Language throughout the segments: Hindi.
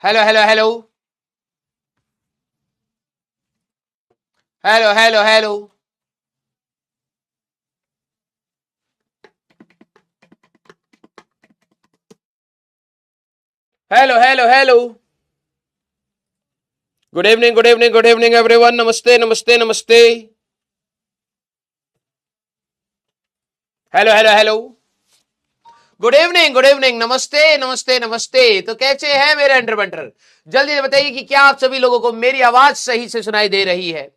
Hello hello hello hello hello hello. Hello hello hello. Good evening good evening good evening everyone. नमस्ते नमस्ते नमस्ते। Hello hello hello. Good evening नमस्ते नमस्ते नमस्ते। तो कैसे हैं मेरे अंडरबंटर? जल्दी से बताइए कि क्या आप सभी लोगों को मेरी आवाज सही से सुनाई दे रही है?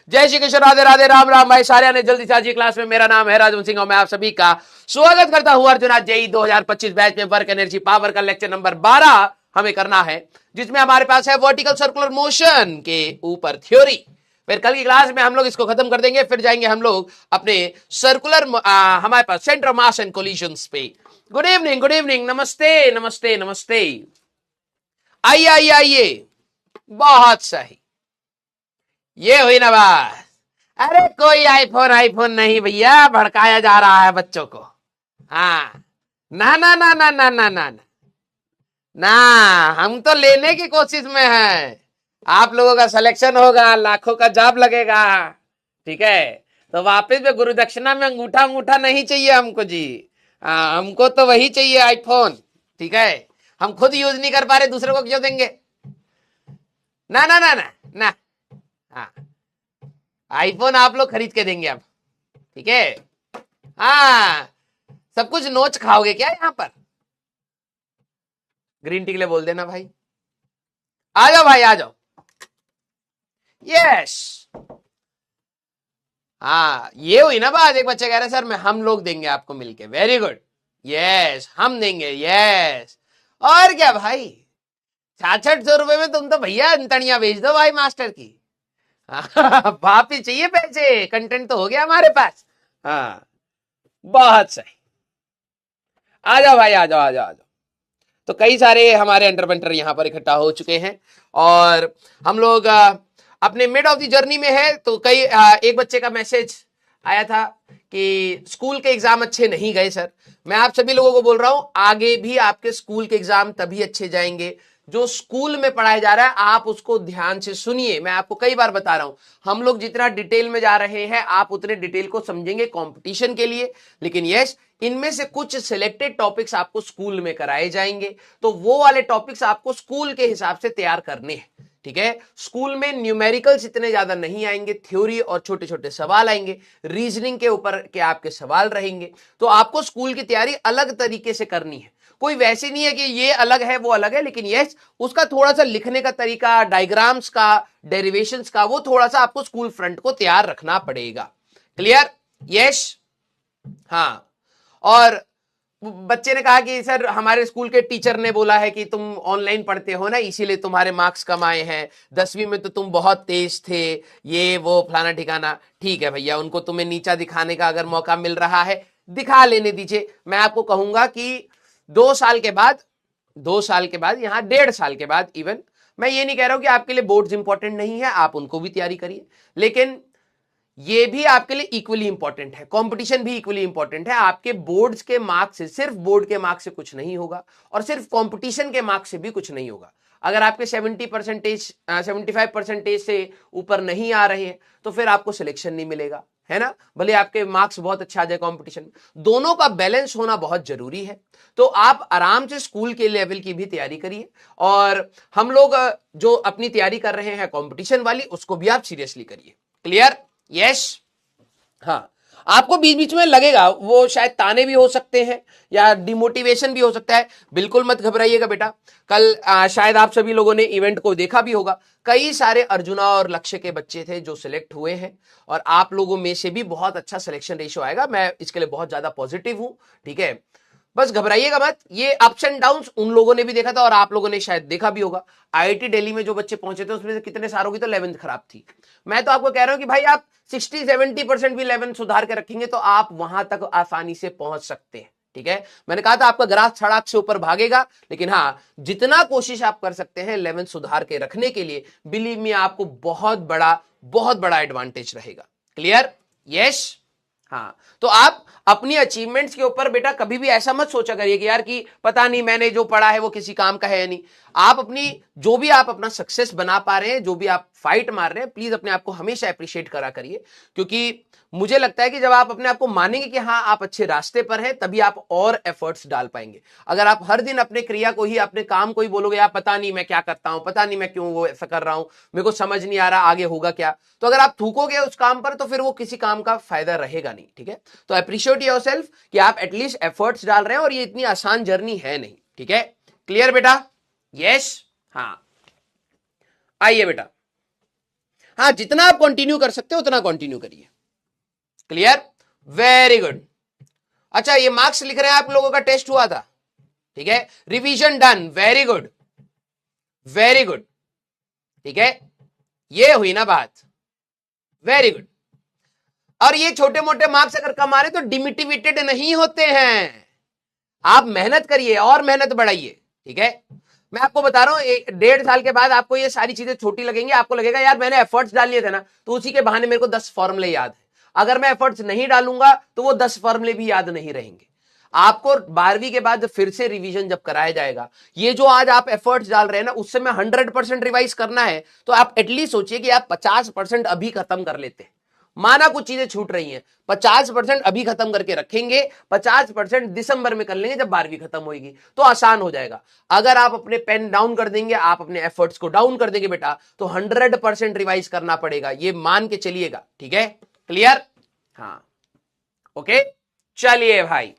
जय श्री कृष्ण, राधे राधे, राम राम भाई सारे ने। जल्दी से आज की क्लास में मेरा नाम है राजवन सिंह और मैं आप सभी का स्वागत करता हूं अर्जुन आज जेई 2025 बैच में वर्क एनर्जी पावर का लेक्चर नंबर 12 हमें करना है, जिसमें हमारे पास है वर्टिकल सर्कुलर मोशन के ऊपर थ्योरी। फिर कल की क्लास में हम लोग इसको खत्म कर देंगे, फिर जाएंगे हम लोग अपने सर्कुलर हमारे पास centre of mass and collisions पे। गुड इवनिंग नमस्ते नमस्ते नमस्ते। आइए आइए आइए। बहुत सही। ये हुई ना बात। अरे कोई आईफोन आईफोन नहीं भैया, भड़काया जा रहा है बच्चों को। हाँ। ना ना ना ना ना ना ना ना। हम तो लेने की कोशिश में हैं। आप लोगों का सिलेक्शन होगा, लाखों का जॉब लगेगा। ठीक है। तो वापस में गुरु दक्षिणा में अंगूठा अंगूठा नहीं चाहिए हमको जी। हमको तो वही चाहिए आईफोन। ठीक है। हम खुद यूज नहीं कर पा रहे, दूसरे को क्यों देंगे? ना ना ना ना ना। हाँ। आईफोन आप लोग खरीद के देंगे अब। ठीक है। हाँ। सब कुछ नोच खाओगे क्या यहाँ पर? ग्रीन टी के लिए बोल देना भाई। आ जाओ भाई आ जाओ। यस। हाँ ये हुई ना बात। एक बच्चे कह रहे सर मैं हम लोग देंगे आपको मिलके। Very good. यस हम देंगे। यस। और क्या भाई, 6600 रुपए में तुम तो भैया तड़िया बेच दो भाई मास्टर की। वापिस चाहिए पैसे, कंटेंट तो हो गया हमारे पास। हाँ। बहुत सही। आ जाओ भाई आ जाओ आ जाओ आ जाओ। तो कई सारे हमारे अंडरबंटर यहाँ पर इकट्ठा हो चुके हैं और हम लोग अपने मिड ऑफ द जर्नी में है। तो कई एक बच्चे का मैसेज आया था कि स्कूल के एग्जाम अच्छे नहीं गए सर। मैं आप सभी लोगों को बोल रहा हूं, आगे भी आपके स्कूल के एग्जाम तभी अच्छे जाएंगे जो स्कूल में पढ़ाया जा रहा है आप उसको ध्यान से सुनिए। मैं आपको कई बार बता रहा हूं, हम लोग जितना डिटेल में जा रहे हैं आप उतने डिटेल को समझेंगे कंपटीशन के लिए। लेकिन यस, इनमें से कुछ सिलेक्टेड टॉपिक्स आपको स्कूल में कराए जाएंगे, तो वो वाले टॉपिक्स आपको स्कूल के हिसाब से तैयार करने हैं। ठीक है। स्कूल में न्यूमेरिकल्स इतने ज्यादा नहीं आएंगे, थ्योरी और छोटे छोटे सवाल आएंगे, रीजनिंग के ऊपर के आपके सवाल रहेंगे। तो आपको स्कूल की तैयारी अलग तरीके से करनी है। कोई वैसे नहीं है कि ये अलग है वो अलग है, लेकिन यस उसका थोड़ा सा लिखने का तरीका, डायग्राम्स का, डेरिवेशंस का, वो थोड़ा सा आपको स्कूल फ्रंट को तैयार रखना पड़ेगा। क्लियर? यस। हाँ। और बच्चे ने कहा कि सर हमारे स्कूल के टीचर ने बोला है कि तुम ऑनलाइन पढ़ते हो ना, इसीलिए तुम्हारे मार्क्स कम आए हैं। 10वीं में तो तुम बहुत तेज थे, ये वो फलाना ठिकाना। ठीक है भैया, उनको तुम्हें नीचा दिखाने का अगर मौका मिल रहा है दिखा लेने दीजिए। मैं आपको कहूंगा कि 2 साल के बाद, 2 साल के बाद, यहां 1.5 साल के बाद इवन, मैं ये नहीं कह रहा हूं कि आपके लिए बोर्ड्स इंपॉर्टेंट नहीं है, आप उनको भी तैयारी करिए, लेकिन ये भी आपके लिए इक्वली इंपॉर्टेंट है। कंपटीशन भी इक्वली इंपॉर्टेंट है। आपके बोर्ड्स के मार्क्स से, सिर्फ बोर्ड के मार्क्स से कुछ नहीं होगा और सिर्फ कंपटीशन के मार्क्स से भी कुछ नहीं होगा। अगर आपके 75% से ऊपर नहीं आ रहे हैं तो फिर आपको सिलेक्शन नहीं मिलेगा, है ना। भले आपके मार्क्स बहुत अच्छा आ जाए कंपटीशन में, दोनों का बैलेंस होना बहुत जरूरी है। तो आप आराम से स्कूल के लेवल की भी तैयारी करिए और हम लोग जो अपनी तैयारी कर रहे हैं कंपटीशन वाली, उसको भी आप सीरियसली करिए। क्लियर? यस। हाँ। आपको बीच बीच में लगेगा, वो शायद ताने भी हो सकते हैं या डिमोटिवेशन भी हो सकता है। बिल्कुल मत घबराइएगा बेटा। कल शायद आप सभी लोगों ने इवेंट को देखा भी होगा, कई सारे अर्जुना और लक्ष्य के बच्चे थे जो सिलेक्ट हुए हैं और आप लोगों में से भी बहुत अच्छा सिलेक्शन रेशियो आएगा। मैं इसके लिए बहुत ज्यादा पॉजिटिव हूं। ठीक है। बस घबराइएगा मत। ये अप्स एंड डाउन्स उन लोगों ने भी देखा था और आप लोगों ने शायद देखा भी होगा। आईआईटी दिल्ली में जो बच्चे पहुंचे थे उसमें से कितने सारों की तो 11th खराब थी। मैं तो आपको कह रहा हूं कि भाई आप 60-70% भी 11th सुधार के रखेंगे तो आप वहां तक आसानी से पहुंच सकते हैं। ठीक है। मैंने कहा था आपका ग्राफ सड़क से ऊपर भागेगा, लेकिन हाँ, जितना कोशिश आप कर सकते हैं 11th सुधार के रखने के लिए, बिलीव मी आपको बहुत बड़ा एडवांटेज रहेगा। क्लियर? यस। हाँ, तो आप अपनी अचीवमेंट्स के ऊपर बेटा कभी भी ऐसा मत सोचा करिए कि यार कि पता नहीं मैंने जो पढ़ा है वो किसी काम का है या नहीं। आप अपनी जो भी आप अपना सक्सेस बना पा रहे हैं, जो भी आप फाइट मार रहे हैं, प्लीज अपने आप को हमेशा अप्रिशिएट करा करिए, क्योंकि मुझे लगता है कि जब आप अपने आप को मानेंगे कि हाँ आप अच्छे रास्ते पर हैं, तभी आप और एफर्ट्स डाल पाएंगे। अगर आप हर दिन अपने क्रिया को ही, अपने काम को ही बोलोगे यार पता नहीं मैं क्या करता हूं, पता नहीं मैं क्यों वो ऐसा कर रहा हूं, मेरे को समझ नहीं आ रहा आगे होगा क्या, तो अगर आप थूकोगे उस काम पर तो फिर वो किसी काम का फायदा रहेगा नहीं। ठीक है, तो अप्रिशिएट योरसेल्फ कि आप एटलीस्ट एफर्ट्स डाल रहे हैं और ये इतनी आसान जर्नी है नहीं। ठीक है, क्लियर बेटा? यस, हाँ आइए बेटा, हाँ जितना आप कंटिन्यू कर सकते हो उतना कंटिन्यू करिए। Clear, very good. अच्छा, ये मार्क्स लिख रहे हैं आप लोगों का टेस्ट हुआ था, ठीक है, revision done, very good very good. ठीक है, ये हुई ना बात, वेरी गुड। और ये छोटे मोटे मार्क्स अगर कम आ रहे तो डिमोटिवेटेड नहीं होते हैं, आप मेहनत करिए और मेहनत बढ़ाइए। ठीक है, मैं आपको बता रहा हूं 1.5 साल के बाद आपको ये सारी चीजें छोटी लगेंगी, आपको लगेगा यार मैंने एफर्ट्स डाल लिए थे ना, तो उसी के बहाने मेरे को 10 फॉर्मूले याद है। अगर मैं एफर्ट्स नहीं डालूंगा तो वो 10 फॉर्मूले भी याद नहीं रहेंगे। आपको 12वीं के बाद फिर से रिवीजन जब कराया जाएगा, ये जो आज आप एफर्ट्स डाल रहे हैं ना, उससे मैं 100% रिवाइज करना है, तो आप एटलीस्ट सोचिए कि आप 50% अभी खत्म कर लेते हैं। माना कुछ चीजें छूट रही हैं, 50% अभी खत्म करके रखेंगे, 50% दिसंबर में कर लेंगे जब 12वीं खत्म होगी, तो आसान हो जाएगा। अगर आप अपने पेन डाउन कर देंगे, आप अपने एफर्ट्स को डाउन कर देंगे बेटा, तो 100% रिवाइज करना पड़ेगा, ये मान के चलिएगा। ठीक है, क्लियर? हाँ, ओके, चलिए भाई,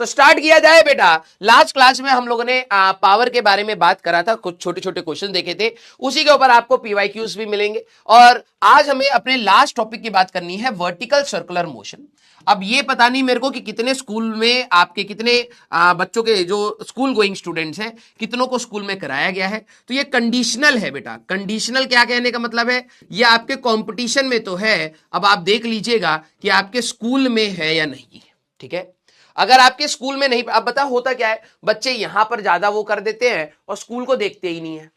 तो स्टार्ट किया जाए बेटा। लास्ट क्लास में हम लोगों ने पावर के बारे में बात करा था, कुछ छोटे छोटे क्वेश्चन देखे थे, उसी के ऊपर आपको पीवाईक्यूज भी मिलेंगे। और आज हमें अपने लास्ट टॉपिक की बात करनी है, वर्टिकल सर्कुलर मोशन। अब ये पता नहीं मेरे को कि कितने स्कूल में आपके, कितने बच्चों के जो स्कूल गोइंग स्टूडेंट्स हैं, कितनों को स्कूल में कराया गया है। तो ये कंडीशनल है बेटा। कंडीशनल क्या कहने का मतलब है, ये आपके कंपटीशन में तो है, अब आप देख लीजिएगा कि आपके स्कूल में है या नहीं। ठीक है, अगर आपके स्कूल में नहीं, अब बता होता क्या है, बच्चे यहां पर ज्यादा वो कर देते हैं और स्कूल को देखते ही नहीं है।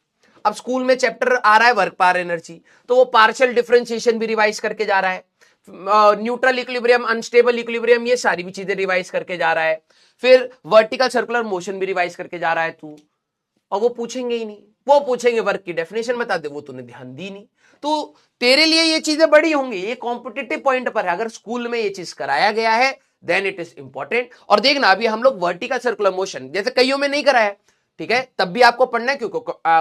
अब स्कूल में चैप्टर आ रहा है वर्क पावर एनर्जी, तो वो पार्शियल डिफरेंशिएशन भी रिवाइज करके जा रहा है, न्यूट्रल इक्विलिब्रियम, अनस्टेबल इक्विलिब्रियम, ये सारी भी चीजें रिवाइज करके जा रहा है। फिर वर्टिकल सर्कुलर मोशन भी रिवाइज करके जा रहा है तू, और वो पूछेंगे ही नहीं, वो पूछेंगे वर्क की डेफिनेशन बता दे, वो तूने ध्यान दी नहीं। तो तेरे लिए ये चीजें बड़ी होंगी, ये कॉम्पिटिटिव पॉइंट पर है। अगर स्कूल में ये चीज कराया गया है देन इट इज इंपॉर्टेंट। और देखना अभी हम लोग वर्टिकल सर्कुलर मोशन जैसे कईयों में नहीं कराया, ठीक है, तब भी आपको पढ़ना है क्योंकि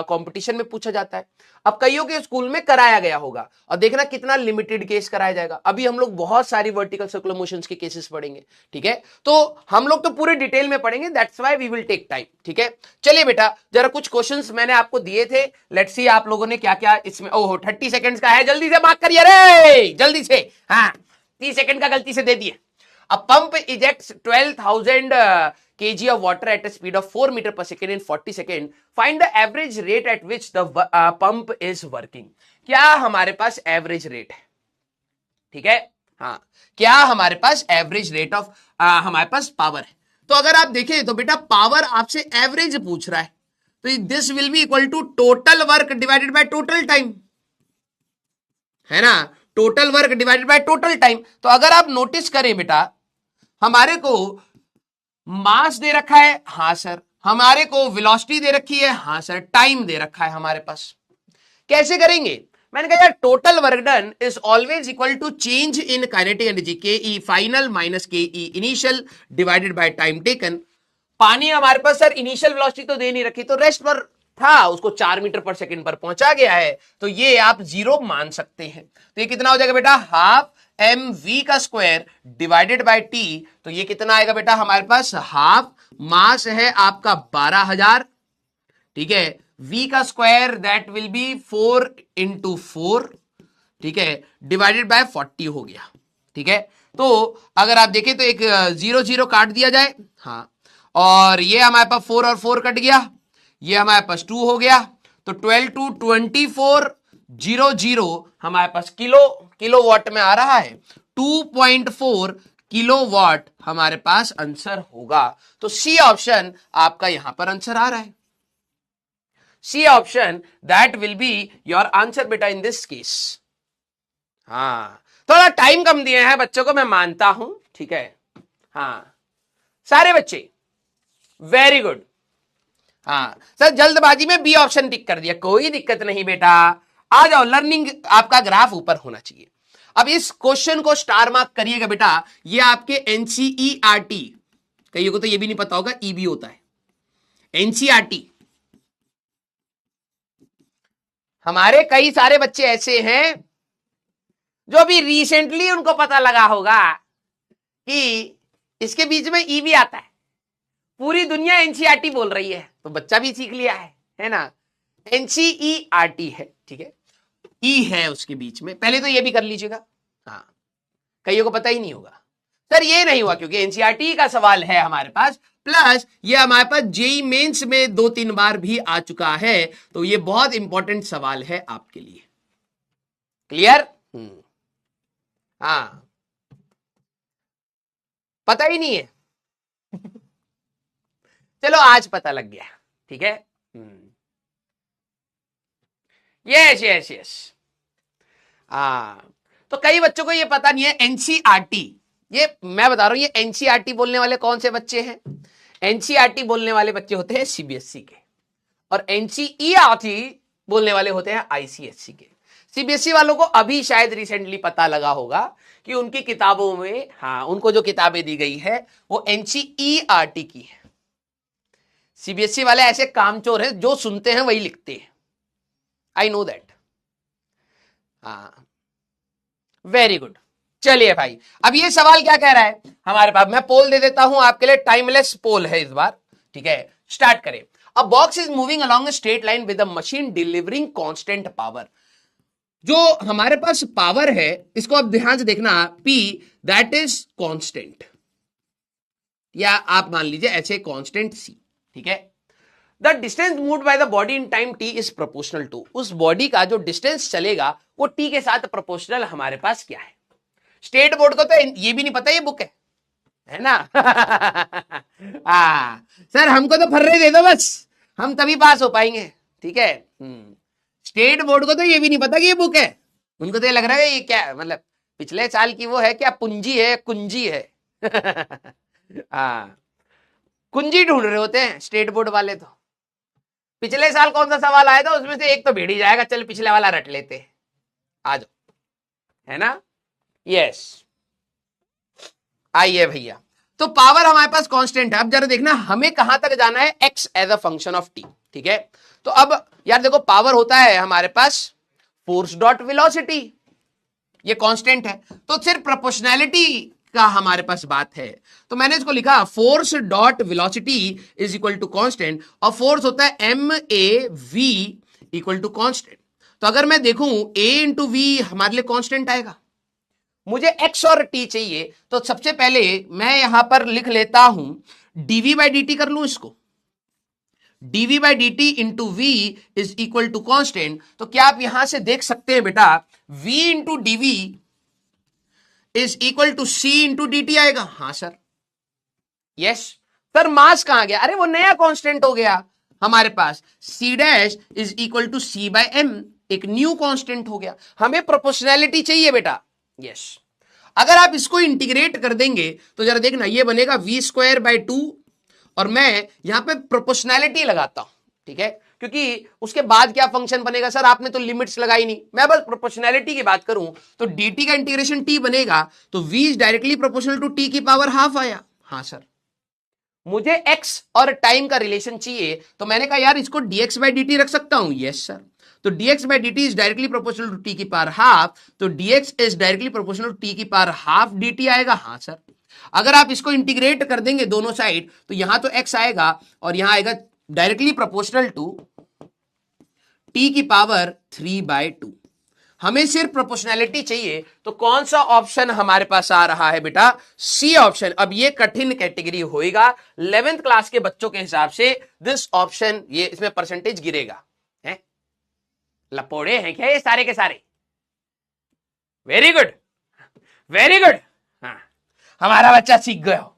कंपटीशन में पूछा जाता है। अब कईयों के स्कूल में कराया गया होगा, और देखना कितना लिमिटेड केस कराया जाएगा। अभी हम लोग बहुत सारी वर्टिकल सर्कुलर मोशंस के केसेस पढ़ेंगे। ठीक है, तो हम लोग तो पूरे डिटेल में पढ़ेंगे, that's why we will take time. ठीक है, चलिए बेटा, जरा कुछ क्वेश्चंस मैंने आपको दिए थे, लेट्स सी आप लोगों ने क्या क्या इसमें। ओहो 30 सेकंड्स का है, जल्दी से मार्क करिए रे, जल्दी से। हाँ 30 सेकंड का गलती से दे दिए। A pump ejects 12,000 kg of water at a speed of 4 meter per second in 40 seconds. Find the average rate at which the pump is working. क्या हमारे पास एवरेज रेट है? ठीक है, हाँ, क्या हमारे पास एवरेज रेट ऑफ, हमारे पास पावर है। तो अगर आप देखें तो बेटा पावर आपसे एवरेज पूछ रहा है, तो this will be equal to total work divided by total time, है ना, total work divided by total time. तो अगर आप नोटिस करें बेटा, हमारे को मास दे रखा है, हां सर, हमारे को वेलोसिटी दे रखी है, हां सर, टाइम दे रखा है हमारे पास। कैसे करेंगे? मैंने कहा यार total work done is always equal to change in kinetic energy, K E final minus K E initial divided by time taken. पानी हमारे पास सर इनिशियल वेलोसिटी तो दे नहीं रखी, तो रेस्ट पर था, उसको 4 मीटर पर सेकंड पर पहुंचा गया है, तो ये आप 0 मान सकते हैं। तो ये कितना हो जाएगा बेटा, हाफ mv का स्क्वायर डिवाइडेड बाय t। तो ये कितना आएगा बेटा हमारे पास, हाफ मास है आपका 12,000, ठीक है, v का square that will B 4 into 4, ठीक है, डिवाइडेड बाय 40 हो गया। ठीक है, तो अगर आप देखें तो एक 0 0 काट दिया जाए, हाँ, और ये हमारे पास 4 और 4 कट गया, ये हमारे पास 2 हो गया, तो 12 to 24 0 0 हमारे पास किलो वाट में आ रहा है, 2.4 किलो वाट हमारे पास आंसर होगा। तो सी ऑप्शन आपका यहां पर आंसर आ रहा है, C option that will be your answer बेटा इन दिस केस। हाँ, थोड़ा टाइम कम दिए हैं बच्चों को, मैं मानता हूं, ठीक है। हाँ सारे बच्चे वेरी गुड। हाँ सर जल्दबाजी में बी ऑप्शन टिक कर दिया, कोई दिक्कत नहीं बेटा, आ जाओ। लर्निंग आपका ग्राफ ऊपर होना चाहिए। अब इस क्वेश्चन को स्टार मार्क करिएगा बेटा, ये आपके एनसीईआरटी, कईयों को तो ये भी नहीं पता होगा ई भी होता है। एनसीईआरटी हमारे कई सारे बच्चे ऐसे हैं जो अभी रिसेंटली उनको पता लगा होगा कि इसके बीच में ई भी आता है। पूरी दुनिया एनसीईआरटी बोल रही है तो बच्चा भी सीख लिया है ना। एनसीईआरटी है, ठीक है, ई है उसके बीच में, पहले तो ये भी कर लीजिएगा। हाँ कईयों को पता ही नहीं होगा सर, ये नहीं हुआ क्योंकि एनसीईआरटी का सवाल है हमारे पास, प्लस ये हमारे पास जेई मेंस में 2-3 बार भी आ चुका है, तो ये बहुत इंपॉर्टेंट सवाल है आपके लिए। क्लियर? हाँ पता ही नहीं है चलो आज पता लग गया, ठीक है। Yes yes yes. हाँ तो कई बच्चों को ये पता नहीं है एनसीईआरटी, ये मैं बता रहा हूं, ये एनसीईआरटी बोलने वाले कौन से बच्चे हैं? एनसीईआरटी बोलने वाले बच्चे होते हैं सीबीएसई के, और एनसीईआरटी बोलने वाले होते हैं आईसीएसई के। सीबीएसई वालों को अभी शायद रिसेंटली पता लगा होगा कि उनकी किताबों में, हाँ उनको जो किताबें दी गई है वो एनसीईआरटी की है। सीबीएसई वाले ऐसे कामचोर हैं, जो सुनते हैं वही लिखते हैं, आई नो दैट। हाँ वेरी गुड। चलिए भाई अब ये सवाल क्या कह रहा है हमारे पास, मैं पोल दे देता हूं आपके लिए, टाइमलेस पोल है इस बार, ठीक है। स्टार्ट करें। अ box is moving along a straight line with a machine delivering constant power. जो हमारे पास पावर है इसको अब ध्यान से देखना, P दैट इज कांस्टेंट, या आप मान लीजिए ऐसे कांस्टेंट C, ठीक है। The distance moved by the body in time t is proportional to, उस बॉडी का जो डिस्टेंस चलेगा वो t के साथ प्रोपोर्शनल हमारे पास क्या है? स्टेट बोर्ड को तो ये भी नहीं पता, ये बुक है ना सर हमको तो फर्रे दे दो बस, हम तभी पास हो पाएंगे, ठीक है। स्टेट बोर्ड को तो ये भी नहीं पता कि ये बुक है, उनको तो ये लग रहा है ये क्या, मतलब पिछले साल की वो है क्या, पूंजी है कुंजी है कुंजी ढूंढ रहे होते हैं स्टेट बोर्ड वाले तो। पिछले साल कौन सा सवाल आया था उसमें से एक तो भेड़ ही जाएगा, चल पिछले वाला रट लेते, आ जाओ, है ना। यस आइए भैया, तो पावर हमारे पास कांस्टेंट है। अब जरा देखना हमें कहां तक जाना है, x as a function of t, ठीक है। तो अब यार देखो पावर होता है हमारे पास फोर्स डॉट वेलोसिटी, ये कांस्टेंट है, तो सिर्फ प्रोपोर्शनैलिटी का हमारे पास बात है, तो मैंने इसको लिखा force dot velocity is equal to constant, और फोर्स होता है MAV इक्वल टू कांस्टेंट। तो अगर मैं देखूं A इंटू V हमारे लिए कांस्टेंट आएगा, मुझे x और t चाहिए, तो सबसे पहले मैं यहां पर लिख लेता हूं dv बाई dt, कर लूं इसको, dv by dt into v is equal to constant. तो क्या आप यहां से देख सकते हैं बेटा v into dv is equal to c into dt आएगा? हाँ सर, यस सर। मास कहां गया? अरे वो नया कांस्टेंट हो गया हमारे पास, c dash is equal to c by m, एक न्यू कांस्टेंट हो गया। हमें प्रोपोर्शनैलिटी चाहिए बेटा, यस। अगर आप इसको इंटीग्रेट कर देंगे तो जरा देखना ये बनेगा v स्क्वायर बाय 2, और मैं यहां पे प्रोपोर्शनैलिटी लगाता हूं, ठीक है, क्योंकि उसके बाद क्या फंक्शन बनेगा सर, आपने तो लिमिट्स लगाई नहीं, मैं बस प्रोपोर्शनैलिटी की बात करूं तो dt का इंटीग्रेशन t बनेगा, तो v is directly proportional to t की पावर हाफ आया। हाँ सर, मुझे x और टाइम का रिलेशन चाहिए, तो मैंने कहा यार इसको dx बाई dt रख सकता हूं, यस सर। तो dx by dt is directly proportional to t की पावर हाफ, तो dx is directly proportional to t की पावर हाफ dt आएगा। हाँ सर, अगर आप इसको इंटीग्रेट कर देंगे दोनों साइड तो यहां तो x आएगा और यहां आएगा डायरेक्टली प्रोपोर्शनल टू t की पावर 3/2। हमें सिर्फ प्रोपोर्शनैलिटी चाहिए, तो कौन सा ऑप्शन हमारे पास आ रहा है बेटा? C option. अब ये कठिन कैटेगरी होएगा 11th क्लास के बच्चों के हिसाब से, दिस ऑप्शन, ये इसमें परसेंटेज गिरेगा, है? लपोड़े हैं क्या ये सारे के सारे? Very good, very good. हाँ, हमारा बच्चा सीख गया हो।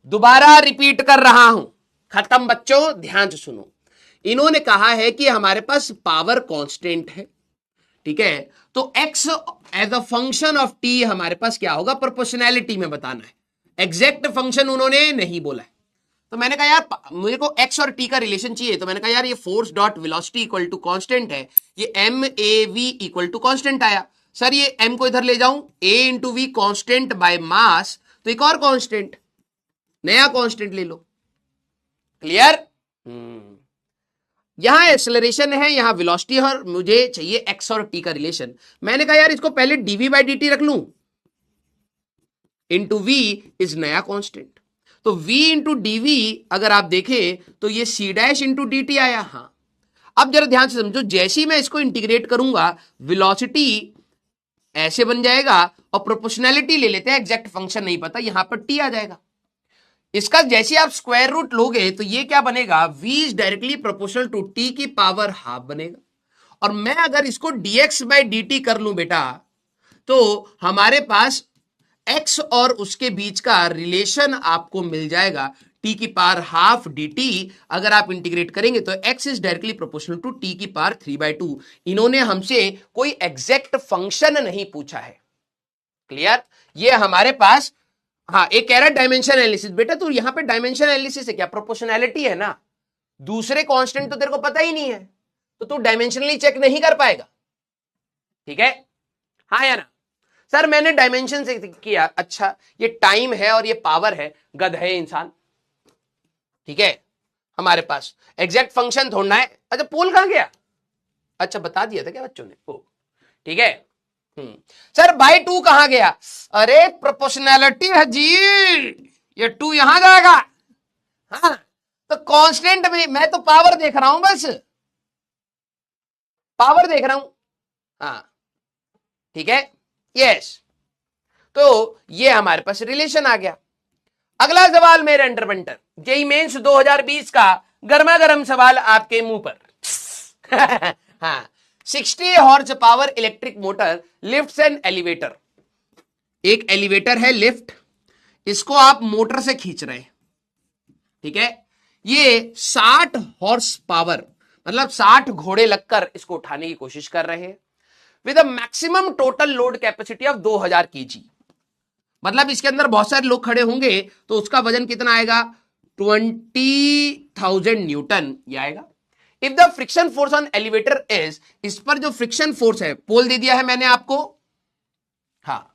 दोबारा रिपीट कर रहा हूं, खत्म बच्चों, ध्यान से सुनो। इन्होंने कहा है कि हमारे पास पावर कांस्टेंट है, ठीक है, तो x as a function of t हमारे पास क्या होगा, प्रोपोर्शनैलिटी में बताना है, एग्जैक्ट फंक्शन उन्होंने नहीं बोला है। तो मैंने कहा यार मेरे को x और t का रिलेशन चाहिए, तो मैंने कहा यार ये force dot velocity equal to constant है, ये m a v equal to constant आया। सर ये m को इधर ले जाऊं, a into v constant by mass, तो एक और कांस्टेंट, नया कांस्टेंट ले लो। क्लियर? यहां एक्सेलरेशन है, यहां वेलोसिटी है, और मुझे चाहिए x और t का रिलेशन। मैंने कहा यार इसको पहले dv बाई dt रख लूं, इंटू v इज नया कांस्टेंट, तो v इंटू dv अगर आप देखें तो ये c डैश इंटू dt आया। हाँ, अब जरा ध्यान से समझो, जैसे ही मैं इसको इंटीग्रेट करूंगा वेलोसिटी ऐसे बन जाएगा, और प्रोपोर्शनैलिटी ले लेते हैं, एग्जैक्ट फंक्शन नहीं पता, यहां पर t आ जाएगा। इसका जैसे आप स्क्वायर रूट लोगे तो ये क्या बनेगा, v is directly proportional to t की पावर हाफ बनेगा। और मैं अगर इसको dx बाई dt कर लूं बेटा, तो हमारे पास x और उसके बीच का रिलेशन आपको मिल जाएगा, t की पावर हाफ dt। अगर आप इंटीग्रेट करेंगे तो x is directly proportional to t की पावर 3/2। इन्होंने हमसे कोई एग्जैक्ट फंक्शन नहीं पूछा है। क्लियर? ये हमारे पास, हाँ, एक कह रहा है डायमेंशन एनालिसिस। बेटा तो यहां पे डायमेंशन एनालिसिस है क्या, प्रोपोर्शनैलिटी है ना, दूसरे कांस्टेंट तो तेरे को पता ही नहीं है, तो तू डायमेंशनली चेक नहीं कर पाएगा। ठीक है, हाँ या ना? सर मैंने डायमेंशन से किया, अच्छा ये टाइम है और ये पावर है, गध है इंसान। ठीक है, हमारे पास एग्जैक्ट फंक्शन थोड़ना है। अच्छा पोल कहां गया, अच्छा बता दिया था क्या बच्चों ने, ओ ठीक है। सर बाई 2 कहां गया, अरे प्रोपोर्शनैलिटी है जी, ये 2 यहां जाएगा। हाँ, तो कांस्टेंट में मैं तो पावर देख रहा हूं, बस पावर देख रहा हूं। हाँ ठीक है, यस, तो ये हमारे पास रिलेशन आ गया। अगला सवाल मेरे अंडर बंटर, जेई मेंस 2020 का गर्मा गर्म सवाल आपके मुंह पर। हाँ, 60 horse power electric motor lift and elevator. एक एलिवेटर है लिफ्ट, इसको आप मोटर से खींच रहे हैं। ठीक है, ये 60 हॉर्स पावर मतलब 60 घोड़े लगकर इसको उठाने की कोशिश कर रहे हैं, with a maximum total load capacity of 2000 KG. मतलब इसके अंदर बहुत सारे लोग खड़े होंगे तो उसका वजन कितना आएगा, 20,000 न्यूटन ये आएगा। If the friction force on elevator is, इस पर जो फ्रिक्शन फोर्स है, पोल दे दिया है मैंने आपको, हाँ,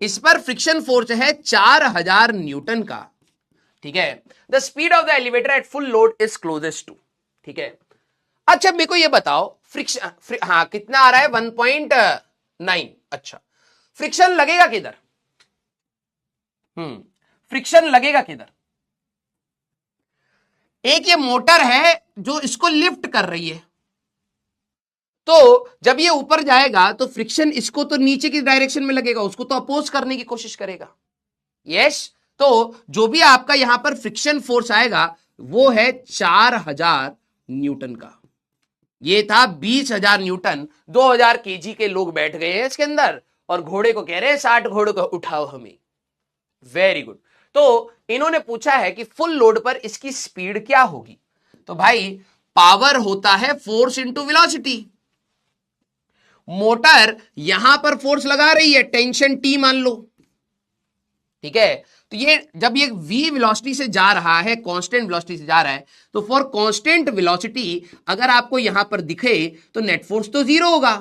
इस पर फ्रिक्शन फोर्स है 4000 न्यूटन का। ठीक है, the speed of the elevator at full load is closest to. ठीक है, अच्छा मेरे को ये बताओ फ्रिक्शन, हाँ कितना आ रहा है, 1.9। अच्छा, फ्रिक्शन लगेगा किधर, फ्रिक्शन लगेगा किधर, एक ये मोटर है जो इसको लिफ्ट कर रही है, तो जब ये ऊपर जाएगा तो फ्रिक्शन इसको तो नीचे की डायरेक्शन में लगेगा, उसको तो अपोज करने की कोशिश करेगा। यस, तो जो भी आपका यहां पर फ्रिक्शन फोर्स आएगा वो है 4000 न्यूटन का। ये था 20,000 न्यूटन, 2000 केजी के लोग बैठ गए हैं इसके अंदर, और घोड़े को कह रहे हैं 60 घोड़े को उठाओ हमें। वेरी गुड, तो इन्होंने पूछा है कि फुल लोड पर इसकी स्पीड क्या होगी। तो भाई पावर होता है फोर्स इंटू वेलोसिटी। मोटर यहां पर फोर्स लगा रही है, टेंशन टी मान लो। ठीक है, तो ये जब ये v वेलोसिटी से जा रहा है, कांस्टेंट वेलोसिटी से जा रहा है, तो फॉर कांस्टेंट वेलोसिटी अगर आपको यहां पर दिखे तो नेट फोर्स तो 0 होगा,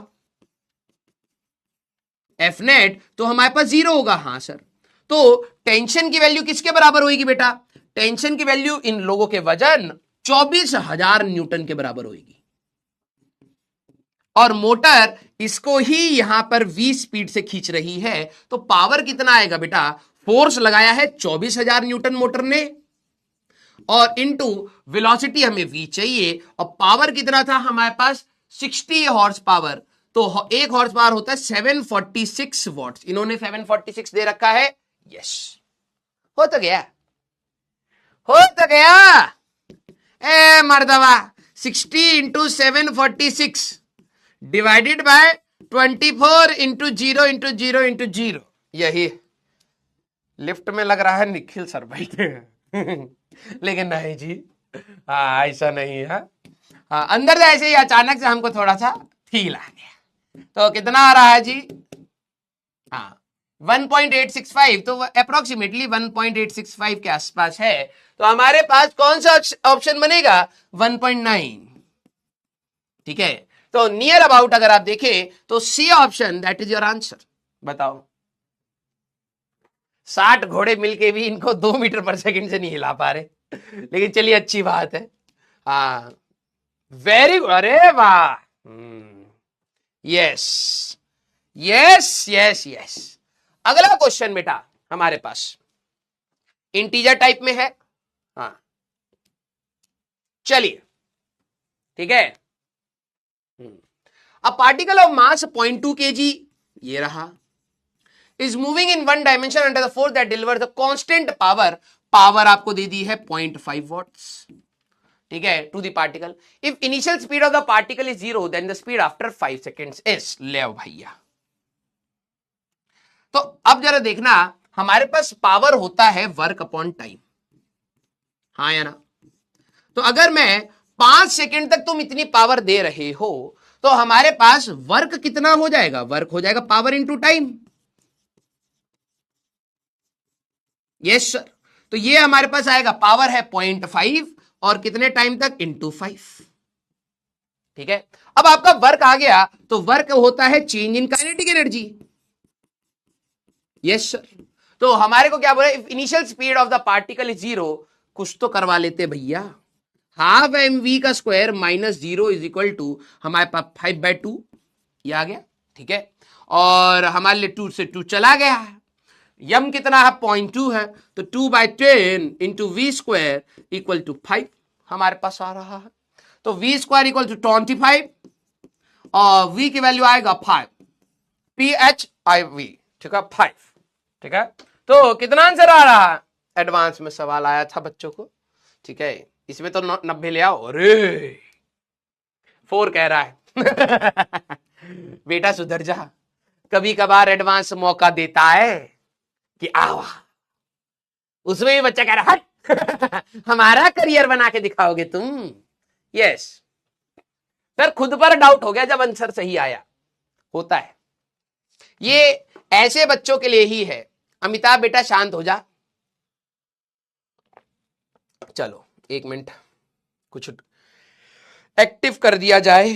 एफ नेट तो हमारे पास 0 होगा। हाँ सर, तो टेंशन की वैल्यू किसके बराबर होगी बेटा, टेंशन की वैल्यू इन लोगों के वजन 24,000 न्यूटन के बराबर होगी, और मोटर इसको ही यहां पर v स्पीड से खींच रही है, तो पावर कितना आएगा बेटा, फोर्स लगाया है 24,000 न्यूटन मोटर ने, और इनटू वेलोसिटी हमें v चाहिए, और पावर कितना था हमारे पास 60 हॉर्स पावर, तो एक हॉर्स पावर होता है 746 वॉट्स, इन्होंने 746 दे रखा है। यस, हो तो गया, हो तो गया। ए मर्दवा, 60 into 746 divided by 24 into 0 into 0 into 0, यही लिफ्ट में लग रहा है निखिल सर बैठे। लेकिन नहीं जी, हाँ ऐसा नहीं है। हाँ, अंदर से ऐसे ही अचानक से हमको थोड़ा सा फील आ गया, तो कितना आ रहा है जी? हाँ 1.865, तो अप्रोक्सीमेटली 1.865 के आसपास है। तो हमारे पास कौन सा ऑप्शन बनेगा? 1.9। ठीक है, तो नियर अबाउट अगर आप देखें तो C option that is your answer. बताओ, 60 घोड़े मिलके भी इनको 2 मीटर पर सेकंड से नहीं हिला पा रहे, लेकिन चलिए अच्छी बात है। हाँ वेरी गुड, अरे वाह, यस यस यस यस। अगला क्वेश्चन बेटा हमारे पास इंटीजर टाइप में है। हाँ चलिए, ठीक है। A particle of mass 0.2 kg, ये रहा, is moving in one dimension under the force that delivers the constant power, power आपको दे दी है 0.5 वॉट्स, ठीक है, to the particle. If initial speed of the particle is 0 then the speed after 5 seconds is, ले भैया। तो अब जरा देखना, हमारे पास पावर होता है वर्क अपॉन टाइम, हाँ या ना? तो अगर मैं 5 सेकेंड तक तुम इतनी पावर दे रहे हो तो हमारे पास वर्क कितना हो जाएगा? वर्क हो जाएगा power into time. Yes sir, तो ये हमारे पास आएगा, पावर है 0.5 और कितने टाइम तक? इंटू 5। ठीक है, अब आपका वर्क आ गया, तो वर्क होता है change in kinetic energy. Yes sir, तो हमारे को क्या बोला? If initial speed of the particle is 0, कुछ तो करवा लेते भैया, हाफ एम वी का square minus 0 is equal to हमारे पास 5/2, ये आ गया। ठीक है, और हमारे लिए 2 से 2 चला गया है, यम कितना है? 0.2 है, तो 2/10 into v square equal to 5 हमारे पास आ रहा है। तो वी स्क्वायर इक्वल टू 25 और वी की वैल्यू आएगा 5, PHIV, ठीक है, 5। ठीक है, तो कितना आंसर आ रहा है? एडवांस में सवाल आया था बच्चों को, ठीक है, इसमें तो 90 ले आओ। अरे 4 कह रहा है बेटा सुधर जा, कभी कभार एडवांस मौका देता है कि आवा, उसमें भी बच्चा कह रहा है हमारा करियर बना के दिखाओगे तुम। यस सर, खुद पर डाउट हो गया जब आंसर सही आया, होता है ये, ऐसे बच्चों के लिए ही है। अमिताभ बेटा शांत हो जा, चलो 1 मिनट कुछ एक्टिव कर दिया जाए।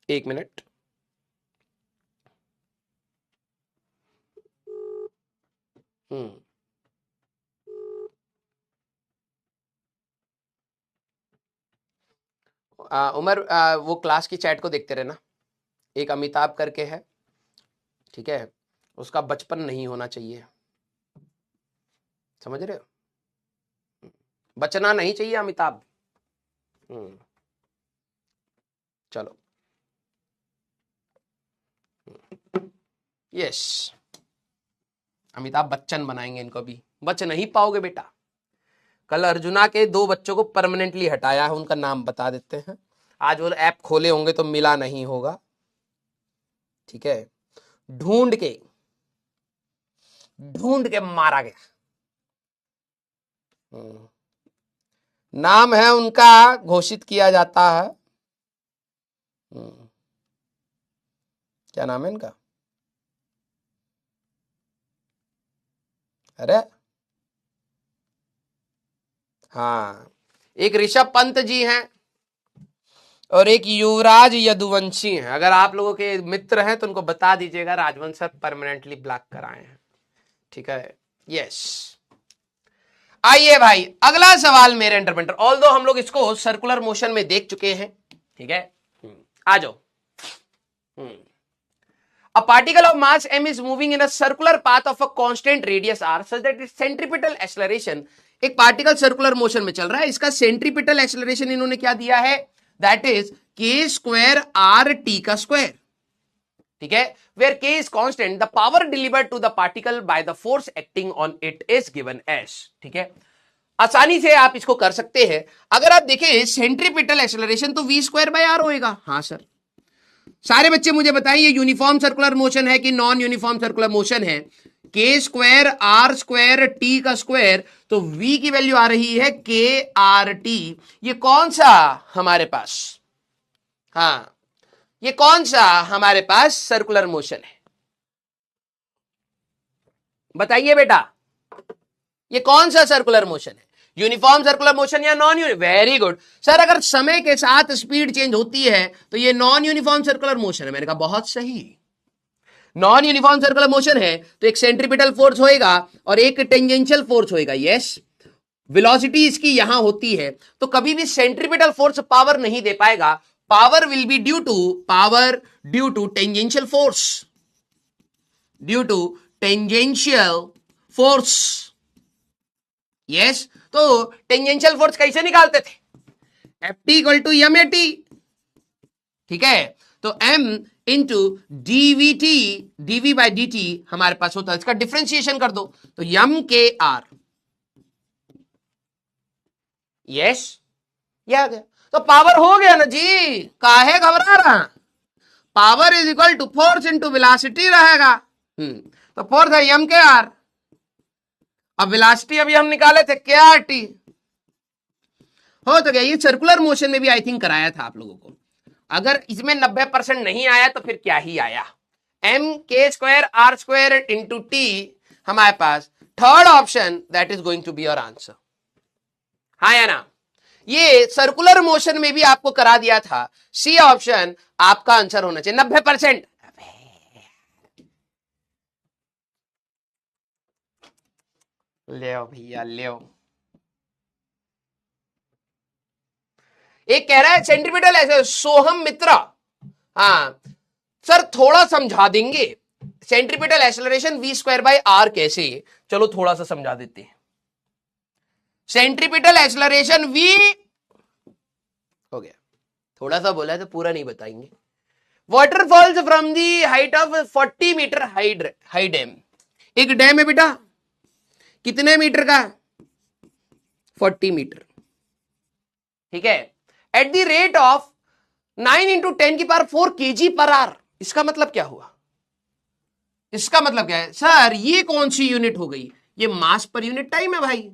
1 मिनट। उमर, वो क्लास की चैट को देखते रहना, एक अमिताभ करके है, ठीक है, उसका बचपन नहीं होना चाहिए, समझ रहे हो? बचना नहीं चाहिए अमिताभ। चलो यस, अमिताभ बच्चन बनाएंगे इनको भी, बच नहीं पाओगे बेटा। कल अर्जुना के 2 बच्चों को परमानेंटली हटाया है, उनका नाम बता देते हैं। आज वो ऐप खोले होंगे तो मिला नहीं होगा, ठीक है, ढूंढ के मारा गया। नाम है उनका, घोषित किया जाता है। क्या नाम है इनका? अरे हाँ, एक ऋषभ पंत जी हैं और एक युवराज यदुवंशी हैं। अगर आप लोगों के मित्र हैं तो उनको बता दीजिएगा, राजवंश सर परमानेंटली ब्लॉक कराए हैं, ठीक है। यस, आइए भाई अगला सवाल मेरे इंटरप्रेटर, ऑल्दो हम लोग इसको सर्कुलर मोशन में देख चुके हैं, ठीक है, आ जाओ। A particle of mass m is moving in a circular path of a constant radius r such that its centripetal acceleration, एक पार्टिकल सर्कुलर मोशन में चल रहा है, इसका सेंट्रीपिटल एक्सेलरेशन इन्होंने क्या दिया है? That is k square R T का स्क्वायर, ठीक है, where k is constant, the power delivered to the particle by the force acting on it is given as, ठीक है, आसानी से आप इसको कर सकते हैं। अगर आप देखें सेंट्रीपिटल एक्सेलरेशन तो v स्क्वायर बाय आर होएगा। हाँ सर, सारे बच्चे मुझे बताइए यूनिफॉर्म सर्कुलर मोशन है कि नॉन यूनिफॉर्म सर्कुलर मोशन है? के स्क्वायर आर स्क्वायर टी का स्क्वायर, तो v की वैल्यू आ रही है के आर टी। ये कौन सा हमारे पास? हाँ, ये कौन सा हमारे पास सर्कुलर मोशन है? बताइए बेटा, ये कौन सा सर्कुलर मोशन है? यूनिफॉर्म सर्कुलर मोशन या non uniform? Very good sir, अगर समय के साथ स्पीड चेंज होती है तो ये नॉन यूनिफॉर्म सर्कुलर मोशन है। मैंने कहा बहुत सही, नॉन यूनिफॉर्म सर्कुलर मोशन है तो एक सेंट्रीपिटल फोर्स होएगा और एक टेंजेंशियल फोर्स होएगा। यस, वेलोसिटी इसकी यहां होती है तो कभी भी सेंट्रीपिटल फोर्स पावर नहीं दे पाएगा। Power will be due to tangential force, due to tangential force. Yes, तो टेंजेंशियल फोर्स कैसे निकालते थे? Ft equal to m a t, ठीक है, तो m into dvt dv by dt हमारे पास होता है, इसका डिफ्रेंसिएशन कर दो तो m के आर। यस, ये आ गया, तो पावर हो गया ना जी, काहे घबरा रहा? Power is equal to force into velocity रहेगा। तो फोर्स है m के आर, अब वेलोसिटी अभी हम निकाले थे के आर टी। हो तो गया, ये सर्कुलर मोशन में भी आई थिंक कराया था आप लोगों को। अगर इसमें 90% नहीं आया तो फिर क्या ही आया? M K square R square into T हमारे पास third option, that is going to be your answer. हाँ या ना? ये सर्कुलर मोशन में भी आपको करा दिया था, सी ऑप्शन आपका आंसर होना चाहिए 90%। ले भैया ले। एक कह रहा है सेंट्रीपिटल ऐसे, सोहम मित्रा, हाँ सर थोड़ा समझा देंगे centripetal acceleration v square by r कैसे? चलो थोड़ा सा समझा देते हैं। सेंट्रीपिटल एक्सेलरेशन v हो गया, थोड़ा सा बोला है तो पूरा नहीं बताएंगे। Water falls from the height of 40 meter high dam. एक डैम है बेटा, कितने मीटर का? 40 मीटर, ठीक है, at the rate of 9 into 10 की पावर 4 kg पर आवर। इसका मतलब क्या हुआ? इसका मतलब क्या है सर? ये कौन सी यूनिट हो गई? ये मास पर यूनिट टाइम है भाई,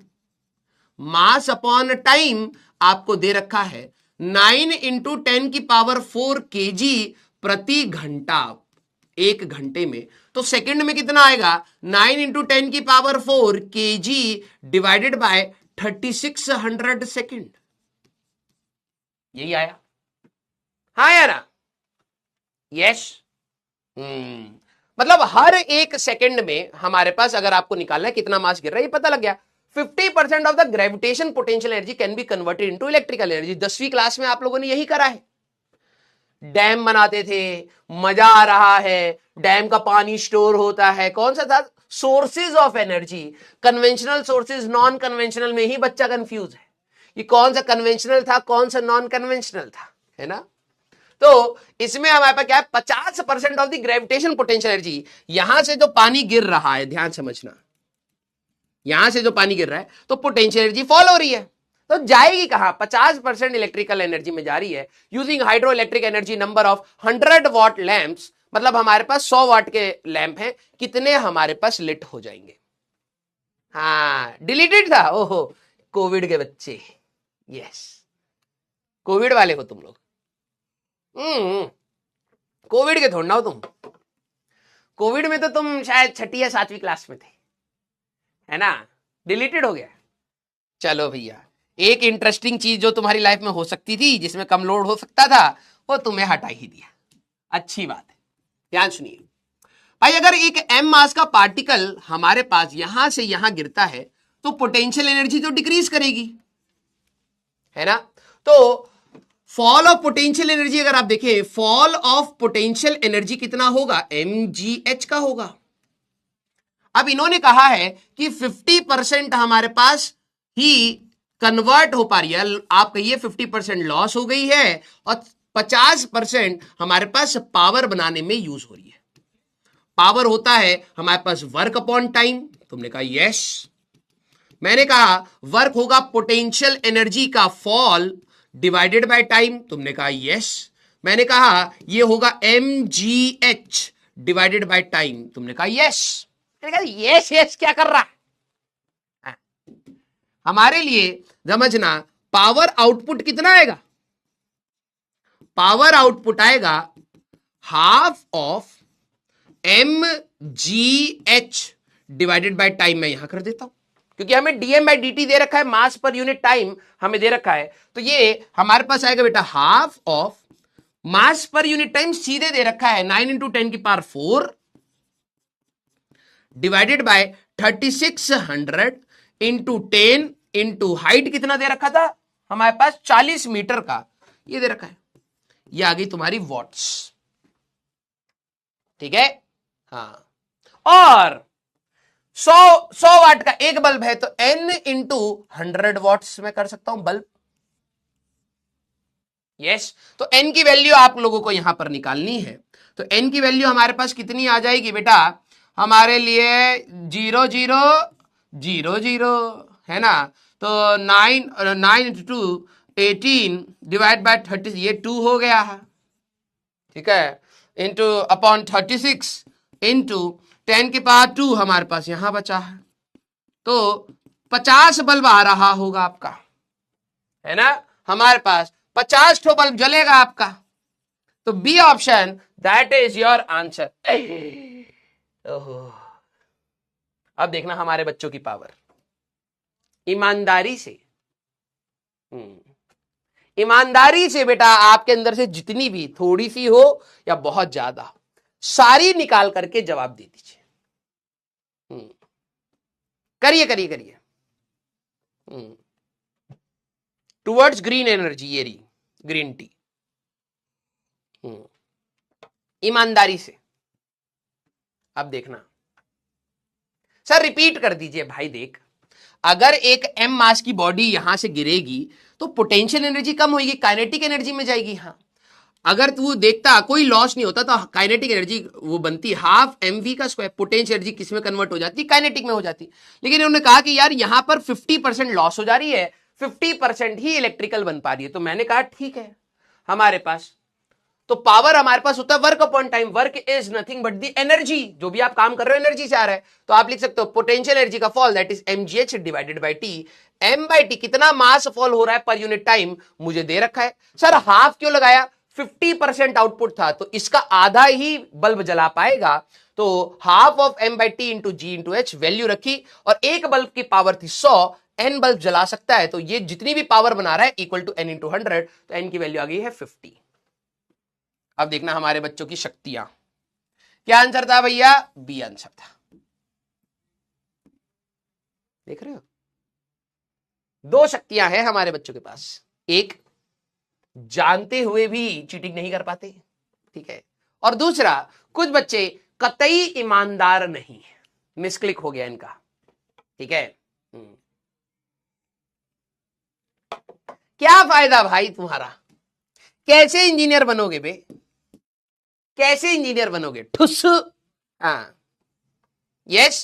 मास अपॉन टाइम आपको दे रखा है 9 इंटू 10 की पावर 4 kg प्रति घंटा, एक घंटे में। तो सेकंड में कितना आएगा? 9 इंटू 10 की power 4 kg divided by 3600 second, यही आया। हाँ या ना? यस। मतलब हर एक सेकंड में हमारे पास अगर आपको निकालना है कितना मास गिर रहा है, ये पता लग गया। 50% of the gravitation potential energy can be converted into electrical energy. 10वीं क्लास में आप लोगों ने यही करा है, डैम बनाते थे, मजा आ रहा है, डैम का पानी स्टोर होता है। कौन सा था? Sources of energy, conventional sources, non conventional में ही बच्चा कंफ्यूज है, ये कौन सा कन्वेंशनल था कौन सा नॉन कन्वेंशनल था, है ना? तो इसमें हमारे पास क्या है? 50% of the gravitation potential energy. यहां से जो पानी गिर रहा है, ध्यान समझना, यहां से जो पानी गिर रहा है तो पोटेंशियल एनर्जी फॉल हो रही है, तो जाएगी कहां? 50% इलेक्ट्रिकल एनर्जी में जा रही है using hydro electric energy number of 100 what lamps. मतलब हमारे पास 100 वाट के लैंप हैं, कितने हमारे पास लिट हो जाएंगे? हाँ, डिलीटेड था, ओहो कोविड के बच्चे, यस कोविड वाले हो तुम लोग। कोविड के थोड़ा हो तुम, कोविड में तो तुम शायद 6ठी या 7वीं क्लास में थे, है ना? डिलीटेड हो गया। चलो भैया, एक इंटरेस्टिंग चीज जो तुम्हारी लाइफ में हो सकती थी, जिसमें कम लोड हो सकता था, वो तुम्हें हटा ही दिया, अच्छी बात है। ध्यान सुनिए भाई, अगर एक m मास का पार्टिकल हमारे पास यहां से यहां गिरता है तो पोटेंशियल एनर्जी तो डिक्रीज करेगी, है ना? तो फॉल ऑफ पोटेंशियल एनर्जी अगर आप देखें, फॉल ऑफ पोटेंशियल एनर्जी कितना होगा? mgh का होगा। अब इन्होंने कहा है कि 50% हमारे पास ही कन्वर्ट हो पा रही है, आप कहिए 50% लॉस हो गई है और 50% हमारे पास पावर बनाने में यूज हो रही है। पावर होता है हमारे पास वर्क अपॉन टाइम, तुमने कहा यस। मैंने कहा वर्क होगा पोटेंशियल एनर्जी का फॉल डिवाइडेड बाय टाइम, तुमने कहा यस। मैंने कहा ये होगा mgh डिवाइडेड बाय टाइम, तुमने कहा यस। मैंने कहा यस यस क्या कर रहा है? हमारे लिए समझना, पावर आउटपुट कितना आएगा? पावर आउटपुट आएगा half of M G H divided by time. मैं यहां कर देता हूं क्योंकि हमें डीएम बाई डी टी दे रखा है, मास पर यूनिट टाइम हमें दे रखा है, तो ये हमारे पास आएगा बेटा half of mass per unit time सीधे दे रखा है 9 into 10⁴ divided by 3600 into 10 into height कितना दे रखा था हमारे पास 40 मीटर का, ये दे रखा है, ये आ गई तुम्हारी वॉट्स। ठीक है, हाँ। और 100 वाट का एक बल्ब है तो n इंटू 100 वॉट्स में कर सकता हूं बल्ब। यस, तो n की वैल्यू आप लोगों को यहां पर निकालनी है, तो n की वैल्यू हमारे पास कितनी आ जाएगी बेटा हमारे लिए 0 0 0 0 है ना, तो 9 इंटू 2 18 डिवाइड बाय 30, ये 2 हो गया है। ठीक है, इंटू अपॉन 36 इंटू 10⁻², हमारे पास यहां बचा है, तो 50 बल्ब आ रहा होगा आपका, है ना, हमारे पास 50 ठो बल्ब जलेगा आपका। तो B option that is your answer. ओहो, अब देखना हमारे बच्चों की पावर। ईमानदारी से, ईमानदारी से बेटा आपके अंदर से जितनी भी थोड़ी सी हो या बहुत ज्यादा सारी निकाल करके जवाब दे दीजिए। करिए करिए करिए। टुवर्ड्स ग्रीन एनर्जी, ये रही ग्रीन टी। ईमानदारी से अब देखना सर, रिपीट कर दीजिए भाई। देख, अगर एक एम मास की बॉडी यहां से गिरेगी तो पोटेंशियल एनर्जी कम होगी, काइनेटिक एनर्जी में जाएगी। हाँ, अगर तू देखता कोई लॉस नहीं होता तो काइनेटिक एनर्जी वो बनती हाफ एम वी का स्क्वायर, पोटेंशियल एनर्जी किस में कन्वर्ट हो जाती, काइनेटिक में हो जाती। लेकिन उन्होंने कहा कि यार यहां पर 50% लॉस हो जा रही है, 50% ही इलेक्ट्रिकल बन पा रही है, तो मैंने कहा ठीक है, हमारे पास तो पावर हमारे पास होता है work upon time. Work is nothing but the energy, जो भी आप काम कर रहे हो एनर्जी से आ रहा है, तो आप लिख सकते हो पोटेंशियल एनर्जी का fall that is mgh divided by T. m by T कितना मास फॉल हो रहा है पर यूनिट टाइम मुझे दे रखा है। सर हाफ क्यों लगाया, 50% आउटपुट था तो इसका आधा ही बल्ब जला पाएगा, तो half of m by T into G into H value रखी, और एक बल्ब की पावर थी 100, n बल्ब जला सकता है, तो ये जितनी भी पावर बना रहा है इक्वल टू n इंटू 100, तो n की वैल्यू आ गई है 50। अब देखना हमारे बच्चों की शक्तियां, क्या आंसर था भैया, बी आंसर था। देख रहे हो, दो शक्तियां हैं हमारे बच्चों के पास, एक जानते हुए भी चीटिंग नहीं कर पाते, ठीक है, और दूसरा कुछ बच्चे कतई ईमानदार नहीं, मिसक्लिक हो गया इनका, ठीक है। क्या फायदा भाई तुम्हारा, कैसे इंजीनियर बनोगे बे, कैसे इंजीनियर बनोगे, ठुस। हाँ, yes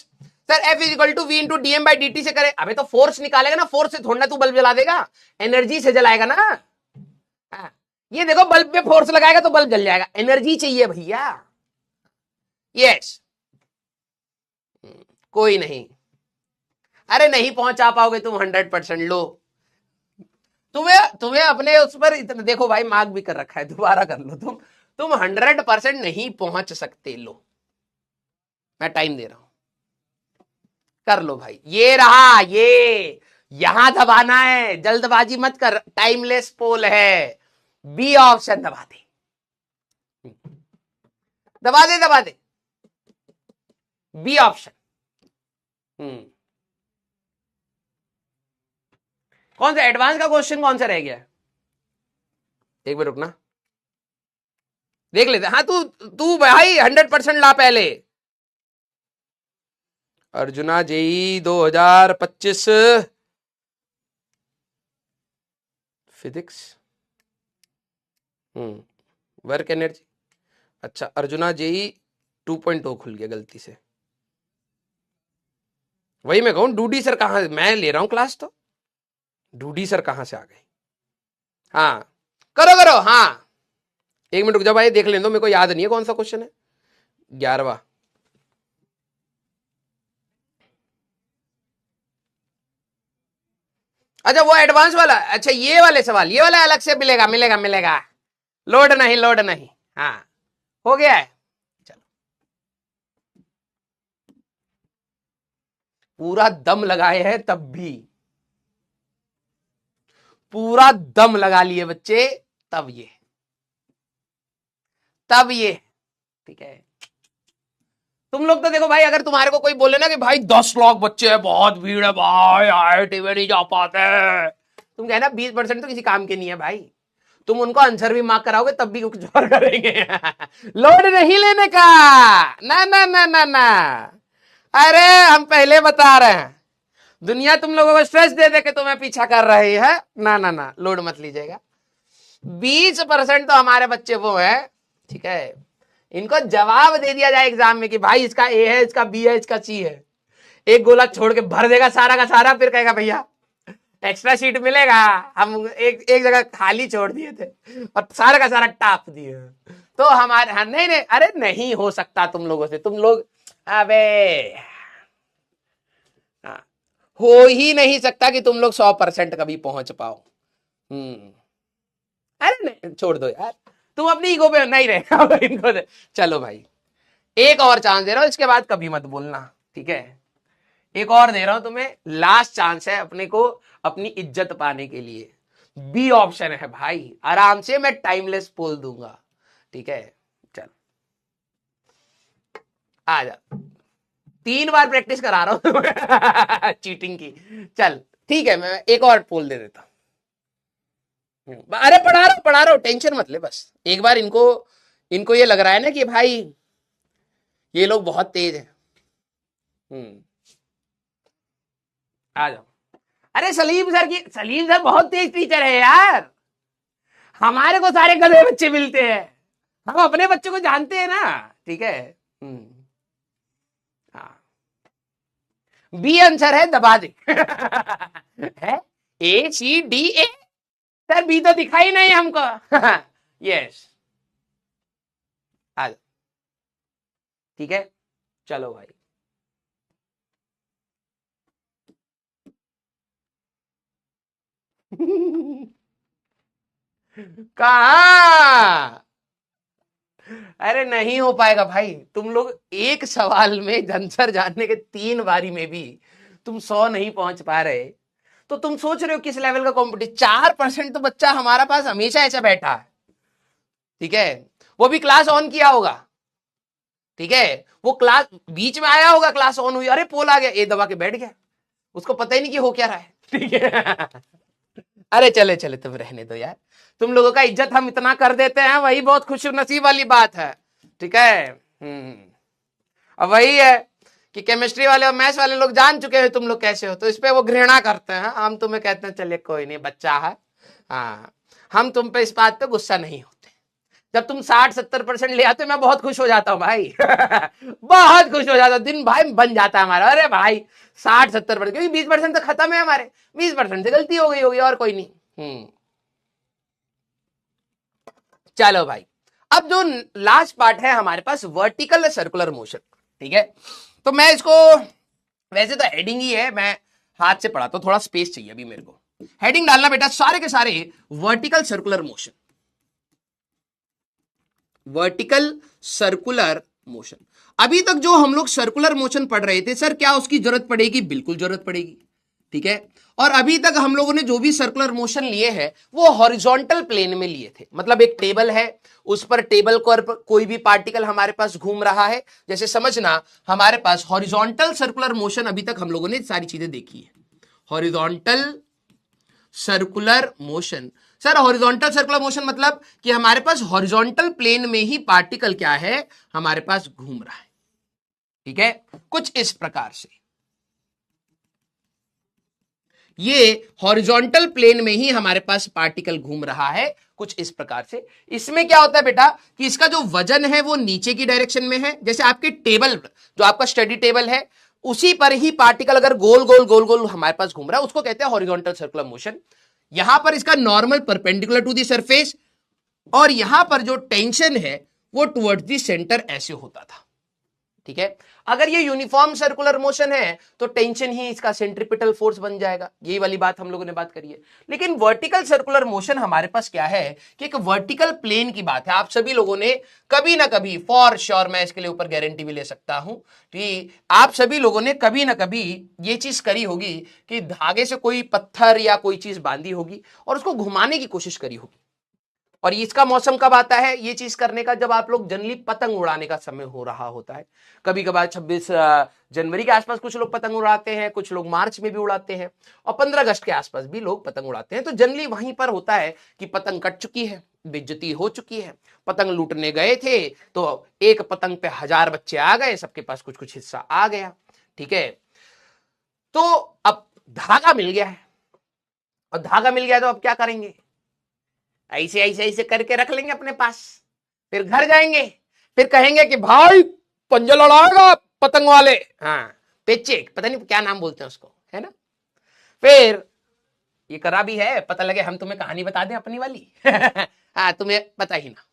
sir, F is equal to V into D M by D T से करे, अबे तो फोर्स निकालेगा ना, फोर्स से थोड़ा ना तू बल्ब जला देगा, एनर्जी से जलाएगा ना। हाँ, ये देखो बल्ब पे फोर्स लगाएगा तो बल्ब जल जाएगा, एनर्जी चाहिए भैया। यस, कोई नहीं, अरे नहीं पहुंचा पाओगे तुम 100%, लो तुम्हें अपने उस पर इतना देखो भाई, मार्क भी कर रखा है, दोबारा कर लो, तुम 100% नहीं पहुंच सकते, लो मैं टाइम दे रहा हूं, कर लो भाई, ये रहा, ये यहां दबाना है, जल्दबाजी मत कर, टाइमलेस पोल है, बी ऑप्शन दबा दे, दबा दे, दबा दे, बी ऑप्शन। कौन सा एडवांस का क्वेश्चन कौन सा रह गया, एक बार रुकना देख लेते। हाँ, तू तू भाई 100% ला पहले। Arjuna JEE 2025 physics, work energy, अच्छा अर्जुना जेई 2.0 खुल गया गलती से, वही मैं कहूं डूडी सर कहां, मैं ले रहा हूं क्लास तो डूडी सर कहां से आ गए। हाँ करो करो, हाँ एक मिनट रुक जाओ भाई, देख लें दो, मेरे को याद नहीं है कौन सा क्वेश्चन है, 11वां। अच्छा वो एडवांस वाला, अच्छा ये वाले सवाल, ये वाला अलग से मिलेगा मिलेगा मिलेगा, लोड नहीं, लोड नहीं। हाँ, हो गया है। चलो, पूरा दम लगाए हैं तब भी, पूरा दम लगा लिए बच्चे, तब ये, तब ये। ठीक है, तुम लोग तो देखो भाई, अगर तुम्हारे को कोई बोले ना कि भाई 10 लाख बच्चे हैं, बहुत भीड़ है भाई, IIT में नहीं जा पाते, तुम कहना 20% तो किसी काम के नहीं है भाई। तुम उनको आंसर भी मार्क कराओगे तब भी कुछ और करेंगे। लोड नहीं लेने का, ना ना ना ना ना। अरे हम पहले बता रहे हैं, दुनिया तुम लोगों को स्ट्रेस दे दे के तुम्हें पीछा कर रही है, ना ना ना, लोड मत लीजिएगा। 20% तो हमारे बच्चे वो है, ठीक है, इनको जवाब दे दिया जाए एग्जाम में कि भाई इसका ए है, इसका बी है, इसका सी है, एक गोला छोड़ के भर देगा सारा का सारा, फिर कहेगा भैया एक्स्ट्रा शीट मिलेगा, हम एक जगह खाली छोड़ दिए थे और सारा का सारा टाप दिए। तो हमारे, हाँ, नहीं नहीं, अरे नहीं हो सकता तुम लोगों से, तुम लोग, अबे हाँ, हो ही नहीं सकता कि तुम लोग 100% कभी पहुंच पाओ। अरे नहीं, छोड़ दो यार, तुम अपनी ईगो पे नहीं रहे। इनको चलो भाई, एक और चांस दे रहा हूं, इसके बाद कभी मत बोलना, ठीक है, एक और दे रहा हूं तुम्हें, लास्ट चांस है अपने को अपनी इज्जत पाने के लिए। बी ऑप्शन है भाई, आराम से मैं टाइमलेस बोल दूंगा, ठीक है। चल आ जा, 3 बार प्रैक्टिस करा रहा हूं चीटिंग की। चल ठीक है, मैं एक और पोल दे देता हूं। अरे पढ़ा रहा हूं, टेंशन मत ले, बस एक बार इनको इनको ये लग रहा है ना कि भाई ये लोग बहुत तेज है। आ जाओ। अरे सलीम सर बहुत तेज टीचर है यार, हमारे को सारे गधे बच्चे मिलते हैं, हम अपने बच्चों को जानते हैं ना, ठीक है। हाँ, बी आंसर है, दबा दे। है ACDA, सर बी तो दिखाई नहीं हमको। यस, आ जाओ, ठीक है, चलो भाई। कहा, अरे नहीं हो पाएगा भाई, तुम लोग एक सवाल में आंसर जानने के 3 बारी में भी तुम 100 नहीं पहुंच पा रहे, तो तुम सोच रहे हो किस लेवल का कॉम्पिटिशन। 4% तो बच्चा हमारा पास हमेशा ऐसा बैठा है, ठीक है, वो भी क्लास ऑन किया होगा, ठीक है, वो क्लास बीच में आया होगा, क्लास ऑन हुई, अरे पोल आ गया, ये दबा के बैठ गया, उसको पता ही नहीं कि हो क्या रहा है, ठीक है। अरे चले चले, तुम रहने दो यार, तुम लोगों का इज्जत हम इतना कर देते हैं, वही बहुत खुश नसीब वाली बात है, ठीक है। अब वही है कि केमिस्ट्री वाले और मैथ्स वाले लोग जान चुके हैं तुम लोग कैसे हो, तो इस पे वो घृणा करते हैं, हम तुम्हें कहते हैं चलिए कोई नहीं, बच्चा है, हाँ, हम तुम पे इस बात पे गुस्सा नहीं होते। जब तुम 60-70% ले आते मैं बहुत खुश हो जाता हूँ भाई। बहुत खुश हो जाता हूँ, दिन भाई बन जाता है हमारा, अरे भाई 60-70%, क्योंकि 20% तो खत्म है हमारे, 20% से गलती हो गई होगी और कोई नहीं। चलो भाई, अब जो लास्ट पार्ट है हमारे पास, वर्टिकल सर्कुलर मोशन, ठीक है। तो मैं इसको, वैसे तो हेडिंग ही है, मैं हाथ से पढ़ाता हूं, थोड़ा स्पेस चाहिए अभी मेरे को, हेडिंग डालना बेटा सारे के सारे, vertical circular motion, vertical circular motion. अभी तक जो हम लोग सर्कुलर मोशन पढ़ रहे थे, सर क्या उसकी जरूरत पड़ेगी? बिल्कुल जरूरत पड़ेगी, ठीक है। और अभी तक हम लोगों ने जो भी सर्कुलर मोशन लिए हैं वो हॉरिजॉन्टल प्लेन में लिए थे, मतलब एक टेबल है, उस पर टेबल पर कोई भी पार्टिकल हमारे पास घूम रहा है, जैसे समझना हमारे पास हॉरिजॉन्टल सर्कुलर मोशन, अभी तक हम लोगों ने सारी चीजें देखी है, horizontal circular motion. Sir horizontal circular motion मतलब कि हमारे पास हॉरिजॉन्टल प्लेन में ही पार्टिकल क्या है, हमारे पास घूम रहा है, ठीक है, कुछ इस प्रकार से। ये हॉरिजॉन्टल प्लेन में ही हमारे पास पार्टिकल घूम रहा है, कुछ इस प्रकार से। इसमें क्या होता है बेटा कि इसका जो वजन है वो नीचे की डायरेक्शन में है, जैसे आपके टेबल, जो आपका स्टडी टेबल है, उसी पर ही पार्टिकल अगर गोल गोल गोल गोल हमारे पास घूम रहा है, उसको कहते हैं हॉरिजॉन्टल सर्कुलर मोशन। यहां पर इसका normal perpendicular to the surface, और यहां पर जो टेंशन है वो टुवर्ड्स द सेंटर ऐसे होता था, ठीक है। अगर ये यूनिफॉर्म सर्कुलर मोशन है तो टेंशन ही इसका सेंट्रीपिटल फोर्स बन जाएगा, यही वाली बात हम लोगों ने बात करी है। लेकिन वर्टिकल सर्कुलर मोशन हमारे पास क्या है कि एक वर्टिकल प्लेन की बात है। आप सभी लोगों ने कभी ना कभी, फॉर श्योर मैं इसके लिए ऊपर गारंटी भी ले सकता हूं कि आप सभी लोगों ने कभी ना कभी ये चीज करी होगी कि धागे से कोई पत्थर या कोई चीज बांधी होगी और उसको घुमाने की कोशिश करी होगी। और इसका मौसम कब आता है ये चीज करने का? जब आप लोग जनरली पतंग उड़ाने का समय हो रहा होता है। कभी कभार 26 जनवरी के आसपास कुछ लोग पतंग उड़ाते हैं, कुछ लोग मार्च में भी उड़ाते हैं, और 15 अगस्त के आसपास भी लोग पतंग उड़ाते हैं। तो जनरली वहीं पर होता है कि पतंग कट चुकी है, बेइज्जती हो चुकी है, पतंग लूटने गए थे तो एक पतंग पे 1000 बच्चे आ गए, सबके पास कुछ कुछ हिस्सा आ गया, ठीक है। तो अब धागा मिल गया है, और धागा मिल गया तो अब क्या करेंगे? ऐसे ऐसे ऐसे करके रख लेंगे अपने पास, फिर घर जाएंगे, फिर कहेंगे कि भाई पंजा लड़ाएगा पतंग वाले, हाँ पेचे, पता नहीं क्या नाम बोलते हैं उसको, है ना। फिर ये करा भी है, पता लगे हम तुम्हें कहानी बता दें अपनी वाली हाँ तुम्हें पता ही ना।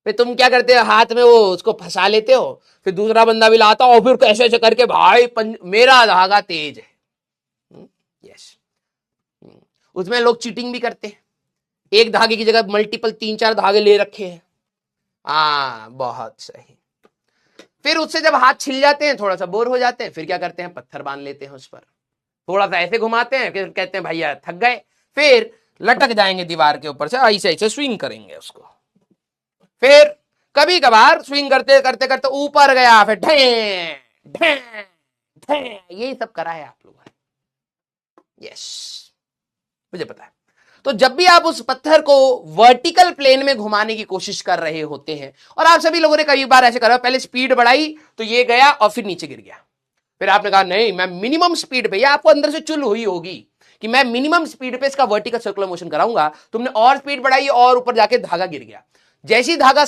फिर तुम क्या करते हो, हाथ में वो उसको फंसा लेते हो, फिर दूसरा बंदा भी लाता हो, फिर ऐसे ऐसे करके भाई मेरा धागा तेज है। यस, उसमें लोग चीटिंग भी करते हैं, एक धागे की जगह मल्टीपल 3-4 धागे ले रखे हैं। बहुत सही। फिर उससे जब हाथ छिल जाते हैं, थोड़ा सा बोर हो जाते हैं, फिर क्या करते हैं, पत्थर बांध लेते हैं उस पर, थोड़ा सा ऐसे घुमाते हैं, फिर कहते हैं भैया थक गए, फिर लटक जाएंगे दीवार के ऊपर से, ऐसे ऐसे स्विंग करेंगे उसको। फिर कभी कभार स्विंग करते करते करते ऊपर गया, फिर ढे ढे ढे, यही सब करा है आप लोगों ने। यस, मुझे पता है। तो जब भी आप उस पत्थर को वर्टिकल प्लेन में घुमाने की कोशिश कर रहे होते हैं, और आप सभी लोगों ने कई बार ऐसे करा, पहले स्पीड बढ़ाई तो ये गया और फिर नीचे गिर गया, फिर आपने कहा नहीं मैं मिनिमम स्पीड पे, या आपको अंदर से चुल हुई होगी कि मैं मिनिमम स्पीड पे इसका वर्टिकल सर्कुलर मोशन कराऊंगा, तुमने और स्पीड बढ़ाई और ऊपर जाके धागा गिर गया। जैसी धागा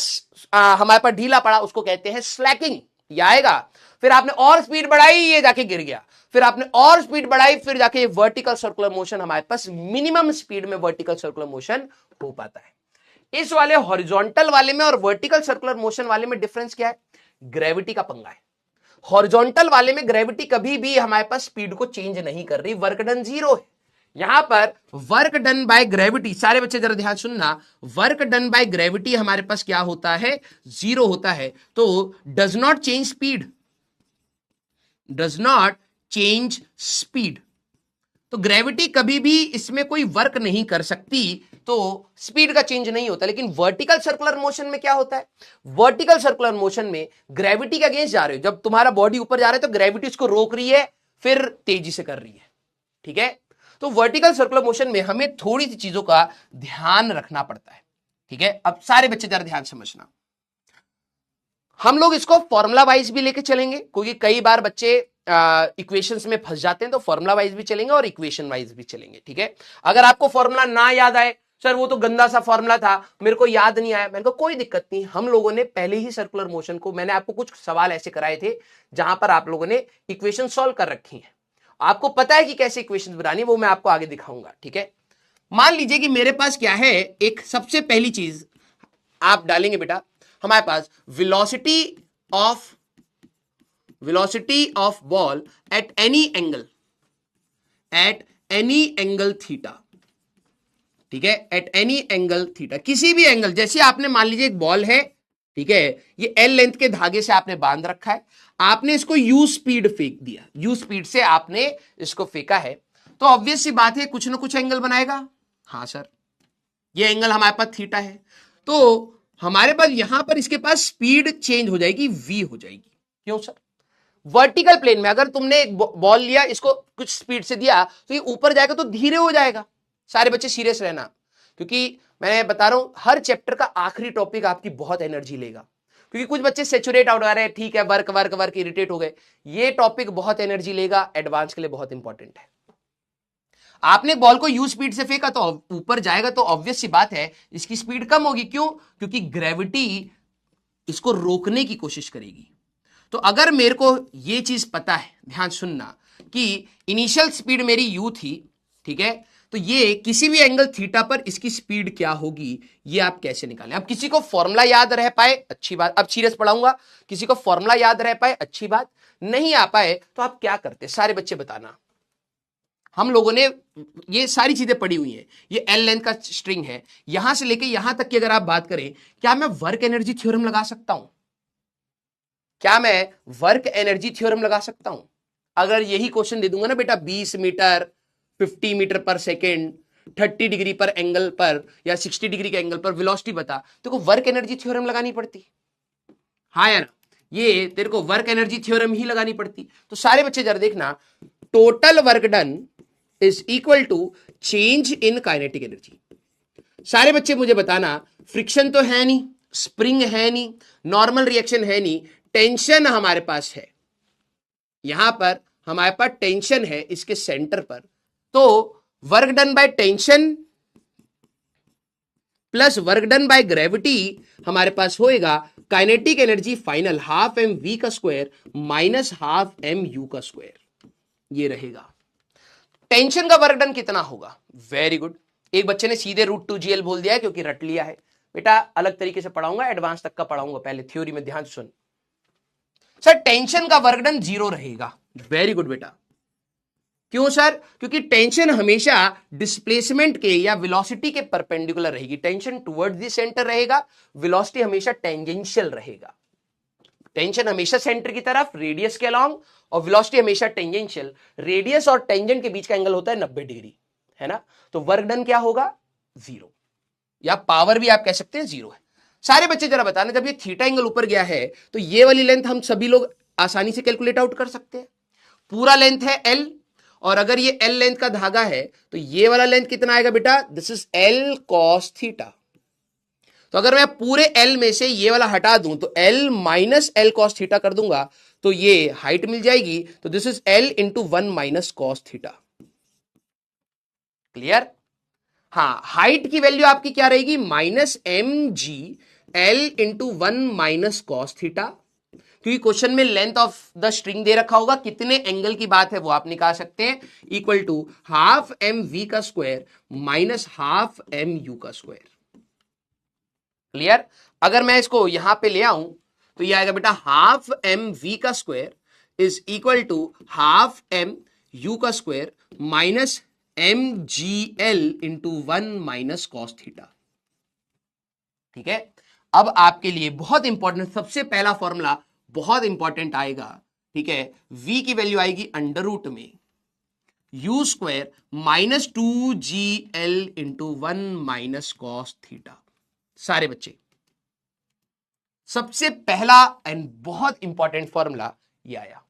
हमारे पास ढीला पड़ा उसको कहते हैं स्लैकिंग, ये आएगा। फिर आपने और स्पीड बढ़ाई, ये जाके गिर गया, फिर आपने और स्पीड बढ़ाई, फिर जाके वर्टिकल सर्कुलर मोशन हमारे पास मिनिमम स्पीड में वर्टिकल सर्कुलर मोशन हो पाता है। इस वाले हॉरिजॉन्टल वाले में और वर्टिकल सर्कुलर मोशन वाले में डिफरेंस क्या है? ग्रेविटी का पंगा है। हॉरिजॉन्टल वाले में ग्रेविटी कभी भी हमारे पास स्पीड को चेंज नहीं कर रही, वर्क डन 0 है। यहां पर वर्क डन बाय ग्रेविटी, सारे बच्चे जरा ध्यान सुनना, वर्क डन बाय ग्रेविटी हमारे पास क्या होता है? 0 होता है। तो does not change speed, does not change speed. तो ग्रेविटी कभी भी इसमें कोई वर्क नहीं कर सकती, तो स्पीड का चेंज नहीं होता। लेकिन वर्टिकल सर्कुलर मोशन में क्या होता है? वर्टिकल सर्कुलर मोशन में ग्रेविटी के अगेंस्ट जा रहे हो, जब तुम्हारा बॉडी ऊपर जा रहा है तो ग्रेविटी उसको रोक रही है, फिर तेजी से कर रही है, ठीक है। तो वर्टिकल सर्कुलर मोशन में हमें थोड़ी सी चीजों का ध्यान रखना पड़ता है, ठीक है। अब सारे बच्चे जरा ध्यान समझना, हम लोग इसको फॉर्मूला वाइज भी लेके चलेंगे, क्योंकि कई बार बच्चे इक्वेशंस में फंस जाते हैं, तो फॉर्मूला वाइज भी चलेंगे और इक्वेशन वाइज भी चलेंगे, ठीक है। अगर आपको फॉर्मूला ना याद आए, सर वो तो गंदा सा फॉर्मूला था मेरे को याद नहीं आया, मैंने कहा कोई दिक्कत नहीं, हम लोगों ने पहले ही सर्कुलर मोशन को, मैंने आपको कुछ सवाल ऐसे कराए थे जहां पर आप लोगों ने इक्वेशन सॉल्व कर रखी है, आपको पता है कि कैसे इक्वेशन बनानी, वो मैं आपको आगे दिखाऊंगा, ठीक है। मान लीजिए कि मेरे पास क्या है, एक सबसे पहली चीज आप डालेंगे बेटा, हमारे पास velocity of ball at any angle theta, ठीक है, at any angle theta, किसी भी एंगल, जैसे आपने मान लीजिए एक बॉल है, ठीक है, ये L लेंथ के धागे से आपने बांध रखा है, आपने इसको U स्पीड फेंक दिया, U स्पीड से आपने इसको फेंका है, तो ऑब्वियस सी बात है कुछ ना कुछ एंगल बनाएगा। हाँ सर, ये एंगल हमारे पास थीटा है, तो हमारे पास यहां पर इसके पास स्पीड चेंज हो जाएगी, V हो जाएगी। क्यों सर? वर्टिकल प्लेन में अगर तुमने एक बॉल लिया, इसको कुछ स्पीड से दिया, तो ये ऊपर जाएगा तो धीरे हो जाएगा। सारे बच्चे सीरियस रहना, क्योंकि मैं बता रहा हूं हर चैप्टर का आखिरी टॉपिक आपकी बहुत एनर्जी लेगा, क्योंकि कुछ बच्चे सेचुरेट आउट आ रहे हैं, ठीक है, वर्क वर्क वर्क इरिटेट हो गए, ये टॉपिक बहुत एनर्जी लेगा, एडवांस के लिए बहुत इंपॉर्टेंट है। आपने बॉल को यू स्पीड से फेंका तो ऊपर जाएगा, तो ऑब्वियस सी बात है इसकी स्पीड कम होगी। क्यों? क्योंकि ग्रेविटी इसको रोकने की कोशिश करेगी। तो अगर मेरे को यह चीज पता है, ध्यान सुनना, कि इनिशियल स्पीड मेरी यू थी, ठीक है, तो ये किसी भी एंगल थीटा पर इसकी स्पीड क्या होगी, ये आप कैसे निकालें। अब किसी को फॉर्मूला याद रह पाए अच्छी बात, अब सीरियस पढ़ाऊंगा, किसी को फॉर्मूला याद रह पाए अच्छी बात, नहीं आ पाए तो आप क्या करते, सारे बच्चे बताना। हम लोगों ने ये सारी चीजें पढ़ी हुई हैं, ये एल लेंथ का स्ट्रिंग है, यहां से लेके यहां तक की अगर आप बात करें, क्या मैं वर्क एनर्जी थ्योरम लगा सकता हूं, क्या मैं वर्क एनर्जी थ्योरम लगा सकता हूं। अगर यही क्वेश्चन दे दूंगा ना बेटा 20 मीटर 50 मीटर पर सेकेंड 30 डिग्री पर एंगल पर या 60 डिग्री के एंगल पर वेलोसिटी बता, तो को वर्क एनर्जी थ्योरम लगानी पड़ती। हाँ या ना, ये तेरे को वर्क एनर्जी थ्योरम ही लगानी पड़ती। तो सारे बच्चे जरा देखना, total work done is equal to change in kinetic energy. सारे बच्चे मुझे बताना, फ्रिक्शन तो है नहीं, स्प्रिंग है नहीं, नॉर्मल रिएक्शन है नहीं, टेंशन हमारे पास है, यहां पर हमारे पास टेंशन है इसके सेंटर पर, तो work done by tension plus work done by gravity हमारे पास होएगा kinetic energy final half M we का square minus half M U का स्क्वायर, ये रहेगा। टेंशन का वर्क डन कितना होगा, वेरी गुड। एक बच्चे ने सीधे √2gl बोल दिया है क्योंकि रट लिया है। बेटा अलग तरीके से पढ़ाऊंगा, एडवांस तक का पढ़ाऊंगा, पहले थ्योरी में ध्यान सुन। सर टेंशन का वर्क डन 0 रहेगा, वेरी गुड बेटा। क्यों सर, क्योंकि टेंशन हमेशा डिस्प्लेसमेंट के या वेलोसिटी के परपेंडिकुलर रहेगी, टेंशन टुवर्ड्स द सेंटर रहेगा, वेलोसिटी हमेशा टेंजेंशियल रहेगा। टेंशन हमेशा सेंटर की तरफ रेडियस के अलोंग और वेलोसिटी हमेशा टेंजेंशियल, रेडियस और टेंजेंट के बीच का एंगल होता है 90 डिग्री, है ना। तो वर्क डन क्या होगा, 0, या पावर भी आप कह सकते हैं 0 है। सारे बच्चे जरा बताना, जब ये थीटा एंगल ऊपर गया है तो ये वाली लेंथ हम सभी लोग आसानी से कैलकुलेट आउट कर सकते हैं। पूरा लेंथ है L, और अगर ये L लेंथ का धागा है तो ये वाला लेंथ कितना आएगा बेटा, this is L cos theta. तो अगर मैं पूरे L में से ये वाला हटा दूं तो L minus L cos theta कर दूंगा तो ये हाइट मिल जाएगी, तो this is L into 1 minus cos theta. Clear. हाँ, हाइट की वैल्यू आपकी क्या रहेगी, minus mg L into 1 minus cos theta, क्योंकि क्वेश्चन में लेंथ ऑफ द स्ट्रिंग दे रखा होगा, कितने एंगल की बात है वो आप निकाल सकते हैं, equal to half M we का square minus half M U का स्क्वायर। क्लियर। अगर मैं इसको यहां पे ले आऊं तो ये आएगा बेटा हाफ एम वी का square is equal to half M U का square minus M G L into 1 minus cos theta. ठीक है। अब आपके लिए बहुत इंपॉर्टेंट, सबसे पहला फॉर्मूला बहुत इंपॉर्टेंट आएगा। ठीक है, v की वैल्यू आएगी अंडर रूट में U square minus 2gl into 1 minus cos theta. सारे बच्चे सबसे पहला एंड बहुत इंपॉर्टेंट फॉर्मूला ये आया।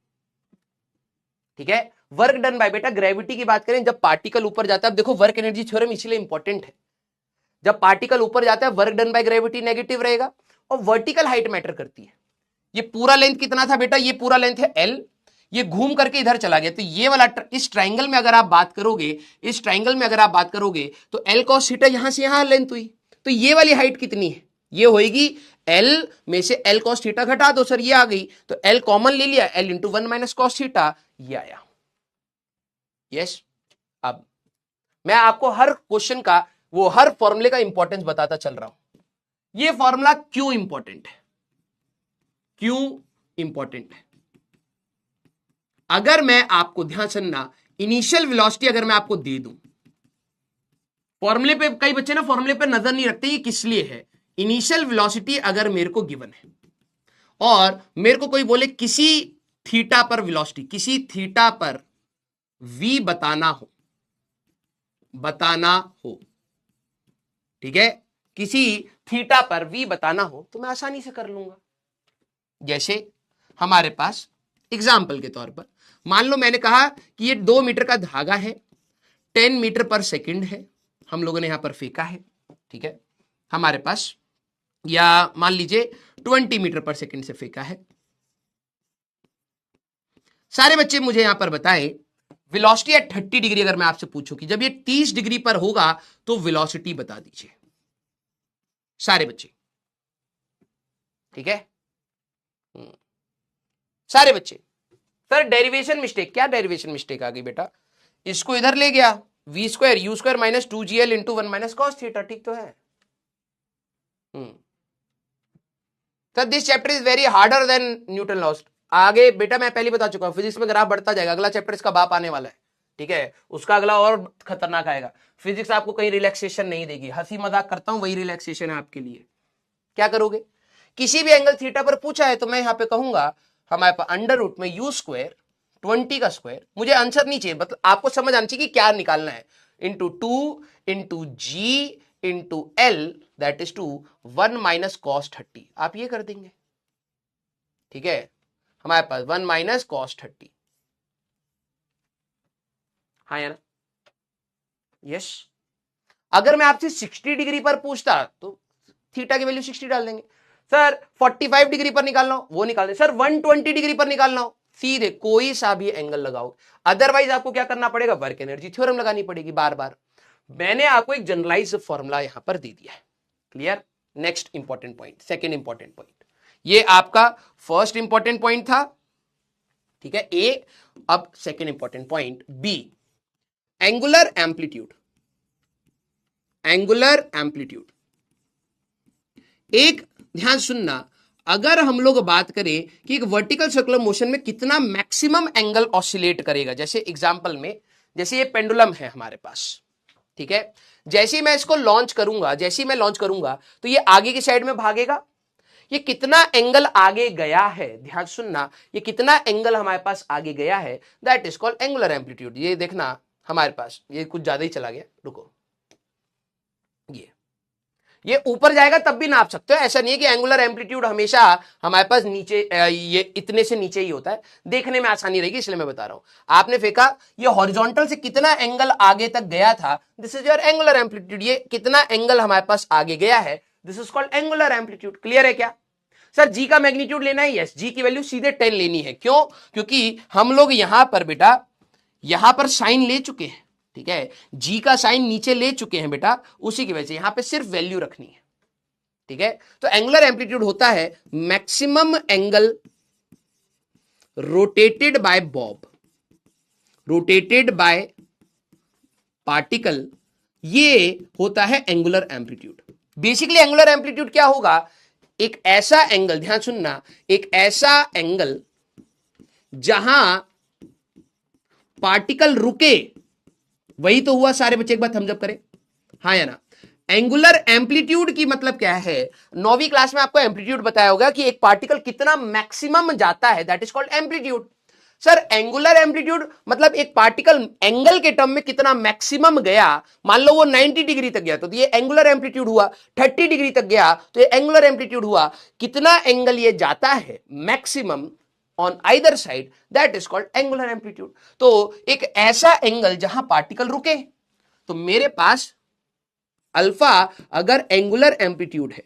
ठीक है, वर्क डन बाय, बेटा ग्रेविटी की बात करें, जब पार्टिकल ऊपर जाता है, अब देखो वर्क एनर्जी थ्योरम इसलिए इंपॉर्टेंट है, जब पार्टिकल ऊपर जाता है work done by gravity negative रहेगा और वर्टिकल हाइट मैटर करती है। ये पूरा लेंथ कितना था बेटा, ये पूरा लेंथ है L, ये घूम करके इधर चला गया, तो ये वाला इस ट्राइंगल में अगर आप बात करोगे, इस ट्राइंगल में अगर आप बात करोगे तो L cos थीटा यहां से यहां लेंथ हुई, तो ये वाली हाइट कितनी है, ये होगी L में से L cos थीटा घटा दो सर, ये आ गई, तो L कॉमन ले लिया, L into 1 minus cos theta, ये आया। यस। अब मैं आपको हर क्वेश्चन का वो हर फॉर्मूले का इंपॉर्टेंस बताता चल रहा हूं। ये फॉर्मूला क्यों इंपॉर्टेंट है, क्यों इंपॉर्टेंट है। अगर मैं आपको, ध्यान सुनना, इनिशियल वेलोसिटी अगर मैं आपको दे दूं, फॉर्मूले पे कई बच्चे ना फॉर्मूले पे नजर नहीं रखते, ये किस लिए है। इनिशियल वेलोसिटी अगर मेरे को गिवन है और मेरे को कोई बोले किसी थीटा पर वेलोसिटी, किसी थीटा पर v बताना हो, ठीक है, किसी थीटा पर v बताना हो, तो मैं आसानी से कर लूंगा। जैसे हमारे पास एग्जाम्पल के तौर पर मान लो मैंने कहा कि ये 2 मीटर का धागा है, 10 मीटर पर सेकंड है, हम लोगों ने यहां पर फेंका है। ठीक है, हमारे पास, या मान लीजिए 20 मीटर पर सेकंड से फेंका है। सारे बच्चे मुझे यहां पर बताएं, वेलोसिटी एट 30 डिग्री अगर मैं आपसे पूछूं कि जब ये 30 डिग्री पर होगा तो वेलोसिटी बता दीजिए सारे बच्चे। ठीक है, सारे बच्चे। सर डेरिवेशन मिस्टेक, क्या डेरिवेशन मिस्टेक आ गई बेटा, इसको इधर ले गया V square U square minus 2gl into 1 minus cos theta, ठीक तो है। Sir this chapter is very harder than Newton laws. आगे बेटा मैं पहले बता चुका हूं, फिजिक्स में ग्राफ बढ़ता जाएगा, अगला चैप्टर इसका बाप आने वाला है, ठीक है, उसका अगला और खतरनाक आएगा। फिजिक्स आपको कहीं रिलैक्सेशन नहीं देगी, हंसी मजाक करता हूं वही रिलैक्सेशन है आपके लिए। क्या करोगे, किसी भी एंगल थीटा पर पूछा है तो मैं यहां पे कहूंगा हमारे पास अंडर रूट में यू स्क्वायर 20 का स्क्वायर, मुझे आंसर नहीं चाहिए, मतलब आपको समझ आनी चाहिए कि क्या निकालना है, into 2 into G into L that is two 1 minus cos 30, आप ये कर देंगे, ठीक है, हमारे पास 1 माइनस कॉस 30, हाँ या ना, यस। अगर मैं आपसे 60 डिग्री पर पूछता तो थीटा की वैल्यू 60 डाल देंगे। सर 45 डिग्री पर निकालना हो वो निकाल दें, सर 120 डिग्री पर निकालना हो सीधे कोई सा भी एंगल लगाओ, अदरवाइज आपको क्या करना पड़ेगा, वर्क एनर्जी थ्योरम लगानी पड़ेगी बार बार। मैंने आपको एक जनरलाइज फॉर्मूला यहां पर दे दिया है, clear. Next important point, second important point, ये आपका फर्स्ट इंपॉर्टेंट पॉइंट था, ठीक है ए। अब second important point B, angular amplitude. Angular amplitude, एक ध्यान सुनना, अगर हम लोग बात करें कि एक वर्टिकल सर्कुलर मोशन में कितना मैक्सिमम एंगल ऑसिलेट करेगा, जैसे एग्जांपल में जैसे ये पेंडुलम है हमारे पास, ठीक है, जैसे ही मैं इसको लॉन्च करूंगा, जैसे ही मैं लॉन्च करूंगा तो ये आगे की साइड में भागेगा, ये कितना एंगल आगे गया है, ध्यान सुनना, ये कितना एंगल हमारे पास आगे गया है, that is called angular amplitude. ये देखना हमारे पास ये कुछ ज्यादा ही चला गया, रुको, ये ऊपर जाएगा तब भी नाप सकते हो, ऐसा नहीं है कि एंगुलर एम्पलीट्यूड हमेशा हमारे पास नीचे ये इतने से नीचे ही होता है, देखने में आसानी रहेगी इसलिए मैं बता रहा हूं। आपने फेंका, ये हॉरिजॉन्टल से कितना एंगल आगे तक गया था, this is your angular amplitude, ये कितना एंगल हमारे पास आगे गया है, this is called angular amplitude. Clear है क्या? सर जी का मैग्नीट्यूड लेना है, यस, जी की वैल्यू सीधे 10 लेनी है, क्यों? क्योंकि हम लोग यहां पर बेटा यहां पर साइन ले चुके हैं, ठीक है, जी का साइन नीचे ले चुके हैं बेटा, उसी की वजह से यहां पे सिर्फ वैल्यू रखनी है, ठीक है। तो एंगुलर एम्पलीट्यूड होता है maximum angle rotated bye Bob, rotated bye particle, ये होता है angular amplitude. Basically angular amplitude क्या होगा, एक ऐसा एंगल, ध्यान सुनना, एक ऐसा एंगल जहां पार्टिकल रुके, वही तो हुआ सारे बच्चे, एक बार थम्स अप करें, हाँ या ना। एंगुलर एम्पलीट्यूड की मतलब क्या है, 9वीं क्लास में आपको एम्पलीट्यूड बताया होगा कि एक पार्टिकल कितना मैक्सिमम जाता है, that is called amplitude. Sir angular amplitude मतलब एक पार्टिकल एंगल के टर्म में कितना मैक्सिमम गया, मान लो वो 90 डिग्री तक गया तो ये एंगुलर एम्पलीट्यूड हुआ, 30 डिग्री तक गया तो ये एंगुलर एम्पलीट्यूड हुआ, कितना एंगल ये जाता है maximum on either side, that is called angular amplitude. तो एक ऐसा एंगल जहां पार्टिकल रुके, तो मेरे पास अल्फा अगर एंगुलर एम्पलीट्यूड है,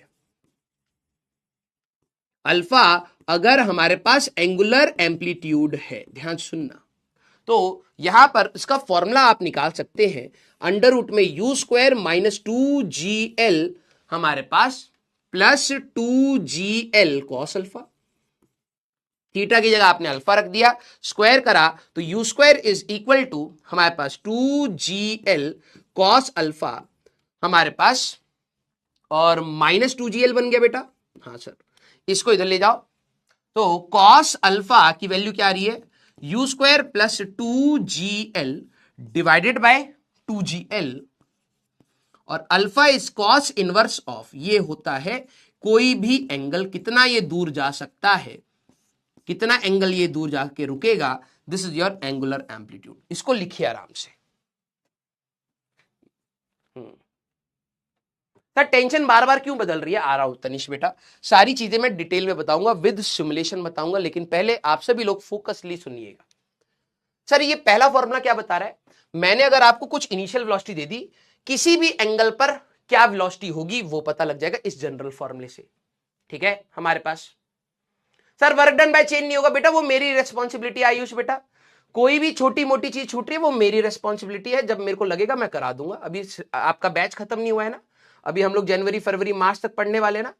अल्फा अगर हमारे पास एंगुलर एम्पलीट्यूड है, ध्यान सुनना, तो यहां पर इसका फॉर्मूला आप निकाल सकते हैं, अंडर रूट में यू स्क्वायर माइनस 2gl हमारे पास plus 2gl cos alpha, theta की जगह आपने अल्फा रख दिया, स्क्वायर करा तो U square is equal to हमारे पास 2gl कॉस अल्फा हमारे पास, और माइनस 2gl बन गया बेटा, हाँ सर, इसको इधर ले जाओ, तो कॉस अल्फा की वैल्यू क्या आ रही है, you square plus 2gl divided by 2gl, और alpha is cos inverse of, ये होता है कोई भी एंगल कितना ये दूर जा सकता है, कितना एंगल ये दूर जाके रुकेगा, this is your angular amplitude. इसको लिखिए आराम से। सर टेंशन बार बार क्यों बदल रही है, आ रहा हूं तनिष बेटा, सारी चीजें मैं डिटेल में बताऊंगा, विद सिमुलेशन बताऊंगा, लेकिन पहले आप सभी लोग फोकसली सुनिएगा। सर ये पहला फॉर्मूला क्या बता रहा है, मैंने अगर आपको कुछ इनिशियल वेलोसिटी दे दी, किसी भी एंगल पर क्या वेलोसिटी होगी वो पता लग जाएगा इस जनरल फॉर्मूले से, ठीक है। हमारे पास sir work done by chain नहीं होगा बेटा, वो मेरी रेस्पॉन्सिबिलिटी आयुष बेटा, कोई भी छोटी मोटी चीज छूट रही है वो मेरी रेस्पॉन्सिबिलिटी है, जब मेरे को लगेगा मैं करा दूंगा। अभी आपका बैच खत्म नहीं हुआ है ना, अभी हम लोग जनवरी फरवरी मार्च तक पढ़ने वाले ना,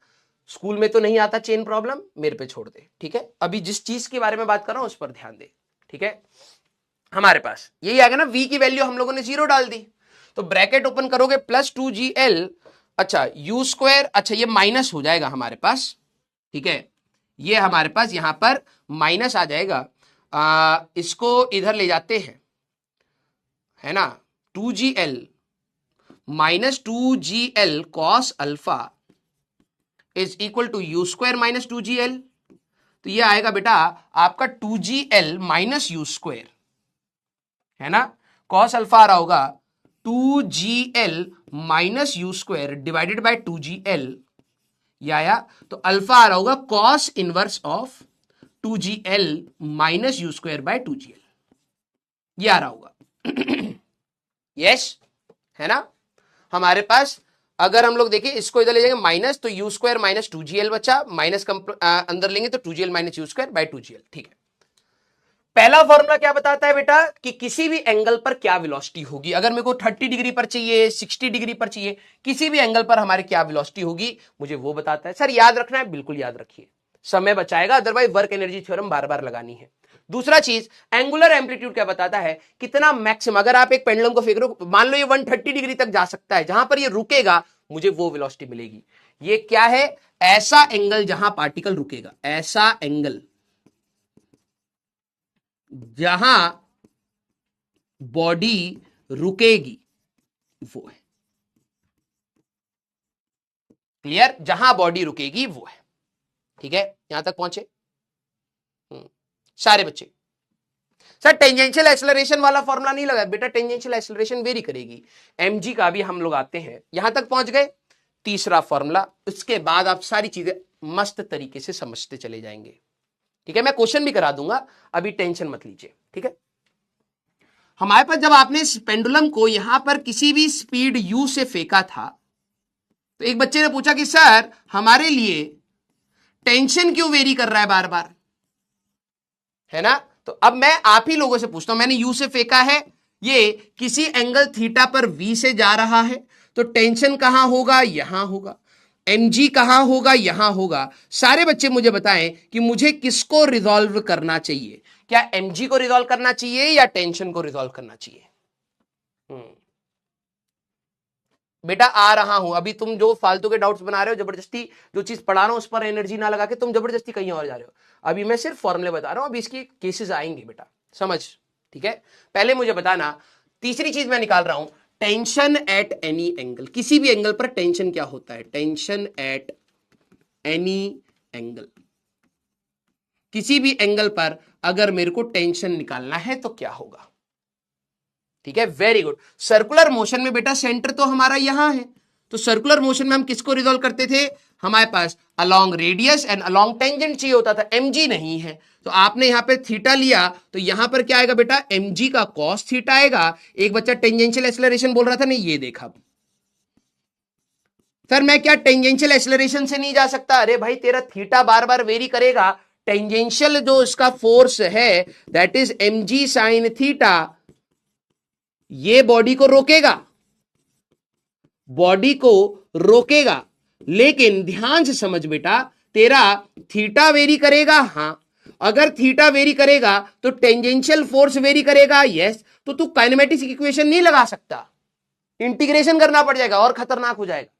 स्कूल में तो नहीं आता चेन प्रॉब्लम, मेरे पे छोड़ दे, ठीक है। अभी जिस चीज के बारे में बात कर रहा हूं उस पर ध्यान दे, ठीक है। हमारे पास यही आएगा ना, v की वैल्यू हम लोगों ने 0 डाल दी, तो ब्रैकेट ओपन करोगे प्लस 2gl, अच्छा u स्क्वायर, अच्छा ये माइनस हो जाएगा हमारे पास, ठीक है, ये हमारे पास यहां पर माइनस आ जाएगा, इसको इधर ले जाते हैं, है ना, 2gl minus 2gl cos alpha is equal to U square minus 2gl, तो ये आएगा बेटा आपका 2gl माइनस यू स्क्वायर, है ना, कॉस अल्फा आ रहा होगा 2gl minus U square divided bye 2gl, या तो अल्फा आ रहा होगा cos inverse of 2gl minus U square by 2gl, ये आ रहा होगा। यस, है ना, हमारे पास अगर हम लोग देखें इसको इधर ले जाएंगे माइनस, तो यू स्क्वायर माइनस 2gl बचा, माइनस अंदर लेंगे तो 2gl minus U square by 2gl, ठीक है। पहला फॉर्मूला क्या बताता है बेटा कि किसी भी एंगल पर क्या वेलोसिटी होगी, अगर मेरे को 30 डिग्री पर चाहिए, 60 डिग्री पर चाहिए, किसी भी एंगल पर हमारे क्या वेलोसिटी होगी मुझे वो बताता है। सर याद रखना है, बिल्कुल याद रखिए, समय बचाएगा, अदरवाइज वर्क एनर्जी थ्योरम बार बार लगानी है। दूसरा चीज, एंगुलर एम्पलीट्यूड क्या बताता है, कितना मैक्सिमम, अगर आप एक पेंडुलम को फेंक रहे हो, मान लो ये 130 डिग्री तक जा सकता है, जहां पर ये रुकेगा मुझे वो वेलोसिटी मिलेगी। ये क्या है, ऐसा एंगल जहां पार्टिकल रुकेगा, ऐसा एंगल जहां बॉडी रुकेगी वो है, क्लियर, जहां बॉडी रुकेगी वो है, ठीक है, यहां तक पहुंचे सारे बच्चे। सर टेंजेंशियल एक्सेलरेशन वाला फॉर्मूला नहीं लगा बेटा, टेंजेंशियल एक्सेलरेशन वेरी करेगी, mg का भी हम लोग आते हैं, यहां तक पहुंच गए, तीसरा फॉर्मूला, उसके बाद आप सारी चीजें मस्त तरीके से समझते चले जाएंगे, ठीक है, मैं क्वेश्चन भी करा दूंगा, अभी टेंशन मत लीजिए, ठीक है। हमारे पास जब आपने इस पेंडुलम को यहां पर किसी भी स्पीड u से फेंका था, तो एक बच्चे ने पूछा कि सर हमारे लिए टेंशन क्यों वेरी कर रहा है बार बार, है ना, तो अब मैं आप ही लोगों से पूछता हूं, मैंने u से फेंका है, ये किसी एंगल थीटा पर v से जा रहा है, तो टेंशन कहां होगा, यहां होगा, mg कहां होगा, यहां होगा। सारे बच्चे मुझे बताएं कि मुझे किसको रिजॉल्व करना चाहिए, क्या mg को रिजॉल्व करना चाहिए या टेंशन को रिजॉल्व करना चाहिए। बेटा आ रहा हूं, अभी तुम जो फालतू के डाउट्स बना रहे हो, जबरदस्ती जो चीज पढ़ा रहा हूं उस पर एनर्जी ना लगा के तुम जबरदस्ती कहीं और जा रहे हो, अभी मैं सिर्फ फॉर्मूले बता रहा हूं, अभी इसके केसेस आएंगे बेटा, समझ, ठीक है। पहले मुझे बताना, तीसरी चीज मैं निकाल रहा हूं, टेंशन एट एनी एंगल, किसी भी एंगल पर टेंशन क्या होता है, टेंशन एट एनी एंगल, किसी भी एंगल पर अगर मेरे को टेंशन निकालना है तो क्या होगा, ठीक है, वेरी गुड। सर्कुलर मोशन में बेटा सेंटर तो हमारा यहां है, तो सर्कुलर मोशन में हम किसको रिजॉल्व करते थे, हमारे पास along radius and along tangent चाहिए होता था, mg नहीं है, तो आपने यहां पे थीटा लिया, तो यहां पर क्या आएगा बेटा, mg का cos थीटा आएगा। एक बच्चा टेंजेंशियल एक्सेलरेशन बोल रहा था, नहीं ये देखा, सर मैं क्या टेंजेंशियल एक्सेलरेशन से नहीं जा सकता, अरे भाई तेरा थीटा बार बार वेरी करेगा, टेंजेंशियल जो इसका फोर्स है that is mg sine theta, ये बॉडी को रोकेगा, बॉडी को रोकेगा, लेकिन ध्यान से समझ बेटा, तेरा थीटा वेरी करेगा, हां, अगर थीटा वेरी करेगा तो टेंजेंशियल फोर्स वेरी करेगा, यस, तो तू काइनेमेटिक्स इक्वेशन नहीं लगा सकता, इंटीग्रेशन करना पड़ जाएगा और खतरनाक हो जाएगा।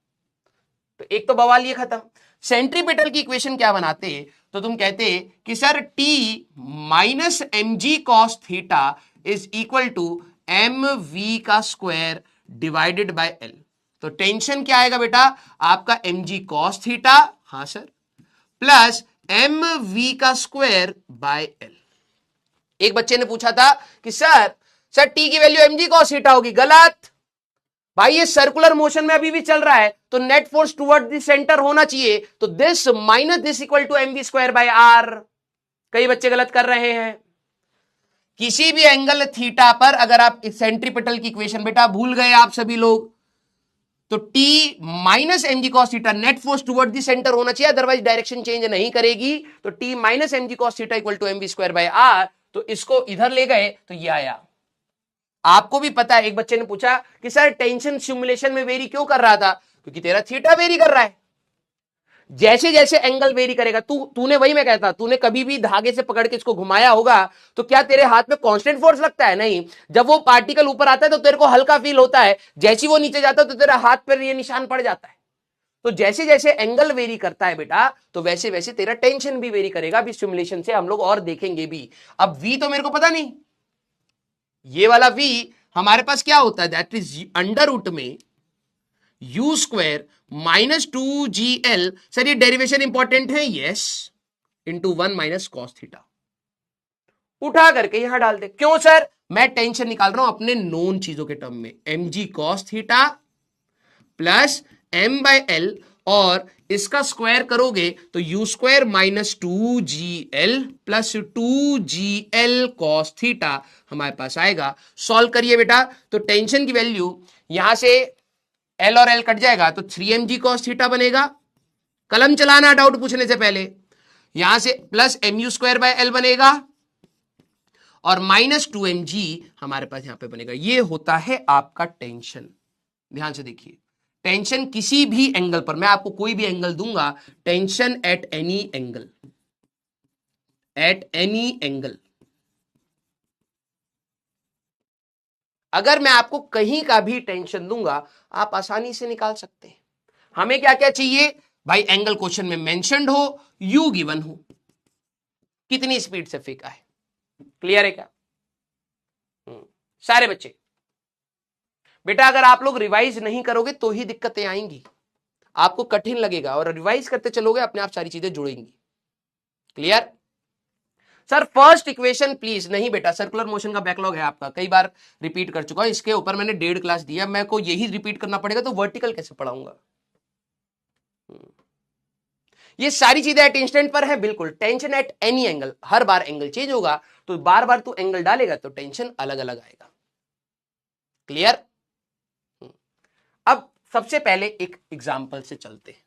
तो एक तो बवाल ये खत्म। सेंट्रीपिटल की इक्वेशन क्या बनाते, तो तुम कहते कि sir t minus M G cos theta is equal to M we का स्क्वायर डिवाइडेड बाय एल। तो टेंशन क्या आएगा बेटा आपका एम जी कॉस थीटा, हाँ सर, प्लस एम वी का स्क्वायर बाय एल। एक बच्चे ने पूछा था कि सर टी की value M G cos theta होगी, गलत भाई, ये सर्कुलर मोशन में अभी भी चल रहा है, तो net force toward the centre होना चाहिए, तो this minus this equal to M V square by R. कई बच्चे गलत कर रहे हैं। किसी भी एंगल थीटा पर अगर आप सेंट्रीपिटल की इक्वेशन बेटा भूल गए आप सभी लोग, तो T minus M G cos theta net force toward the centre होना चाहिए, अदरवाइज डायरेक्शन चेंज नहीं करेगी। तो T minus M G cos theta equal to M V square by R, तो इसको इधर ले गए तो ये आया। आपको भी पता है, एक बच्चे ने पूछा कि सर टेंशन सिमुलेशन में वेरी क्यों कर रहा था, क्योंकि तेरा थीटा वेरी कर रहा है। जैसे जैसे एंगल वेरी करेगा, तूने वही मैं कहता, तूने कभी भी धागे से पकड़ के इसको घुमाया होगा तो क्या तेरे हाथ में कांस्टेंट फोर्स लगता है? नहीं। जब वो पार्टिकल ऊपर आता है तो तेरे को हल्का फील होता है, जैसे वो नीचे जाता है तो तेरा हाथ पर ये निशान पड़ जाता है। तो जैसे जैसे एंगल वेरी करता है बेटा, तो वैसे वैसे तेरा टेंशन भी वेरी करेगा। अभी सिमुलेशन से हम लोग और देखेंगे भी। अब V तो मेरे को पता नहीं, ये वाला V हमारे पास क्या होता है, दैट इज अंडर रूट में U square minus 2GL। Sir ये डेरिवेशन इंपॉर्टेंट है, yes, into 1 minus cos theta. उठा करके यहां डाल दे। क्यों सर? मैं टेंशन निकाल रहा हूं अपने नोन चीजों के टर्म में, mg cos theta plus m/l, और इसका स्क्वायर करोगे तो u square minus 2GL plus 2GL cos theta हमारे पास आएगा। सॉल्व करिए बेटा, तो टेंशन की वैल्यू यहां से L और L कट जाएगा तो 3mg कॉस थीटा बनेगा। कलम चलाना डाउट पूछने से पहले। यहां से plus mu square by L बनेगा और माइनस 2mg हमारे पास यहां पे बनेगा। ये होता है आपका टेंशन। ध्यान से देखिए, टेंशन किसी भी एंगल पर, मैं आपको कोई भी एंगल दूंगा, tension at any angle, at any angle. अगर मैं आपको कहीं का भी टेंशन दूंगा आप आसानी से निकाल सकते हैं। हमें क्या क्या चाहिए भाई? एंगल क्वेश्चन में मेंशन्ड हो, यू गिवन हो, कितनी स्पीड से फेंका है। क्लियर है क्या सारे बच्चे? बेटा अगर आप लोग रिवाइज नहीं करोगे तो ही दिक्कतें आएंगी, आपको कठिन लगेगा, और रिवाइज करते चलोगे अपने आप सारी चीजें जुड़ेंगी। Clear? Sir first equation please. नहीं बेटा, सर्कुलर मोशन का बैकलॉग है आपका, कई बार रिपीट कर चुका हूं, इसके ऊपर मैंने 1.5 क्लास दिया, मैं को यही रिपीट करना पड़ेगा तो वर्टिकल कैसे पढ़ाऊंगा? ये सारी चीजें एट इंस्टेंट पर है, बिल्कुल। Tension at any angle, her bar angle change होगा तो बार बार तू एंगल डालेगा तो टेंशन अलग अलग आएगा। क्लियर? अब सबसे पहले एक एग्जांपल से चलते हैं,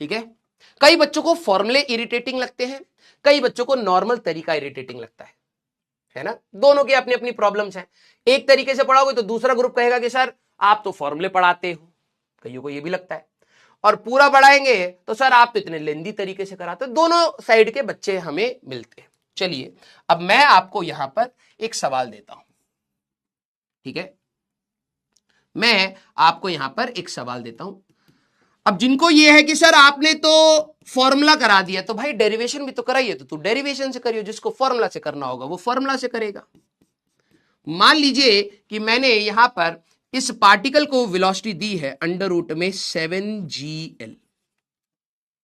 ठीक है? कई बच्चों को फॉर्मूले इरिटेटिंग लगते हैं, कई बच्चों को नॉर्मल तरीका इरिटेटिंग लगता है ना? दोनों की अपनी अपनी प्रॉब्लम्स हैं। एक तरीके से पढ़ाओगे तो दूसरा ग्रुप कहेगा कि सर आप तो फॉर्मूले पढ़ाते हो, कईयों को ये भी लगता है। और पूरा पढ़ाएंगे तो सर आप तो इतने लेंदी तरीके से कराते हो। दोनों साइड के बच्चे हमें मिलते हैं। चलिए अब मैं आपको यहां पर एक सवाल देता हूं, ठीक है? मैं आपको यहां पर एक सवाल देता हूं। अब जिनको ये है कि सर आपने तो फॉर्मूला करा दिया, तो भाई डेरिवेशन भी तो कराइए, तो तू डेरिवेशन से करियो, जिसको फॉर्मूला से करना होगा वो फॉर्मूला से करेगा। मान लीजिए कि मैंने यहां पर इस पार्टिकल को वेलोसिटी दी है अंडर रूट में 7GL।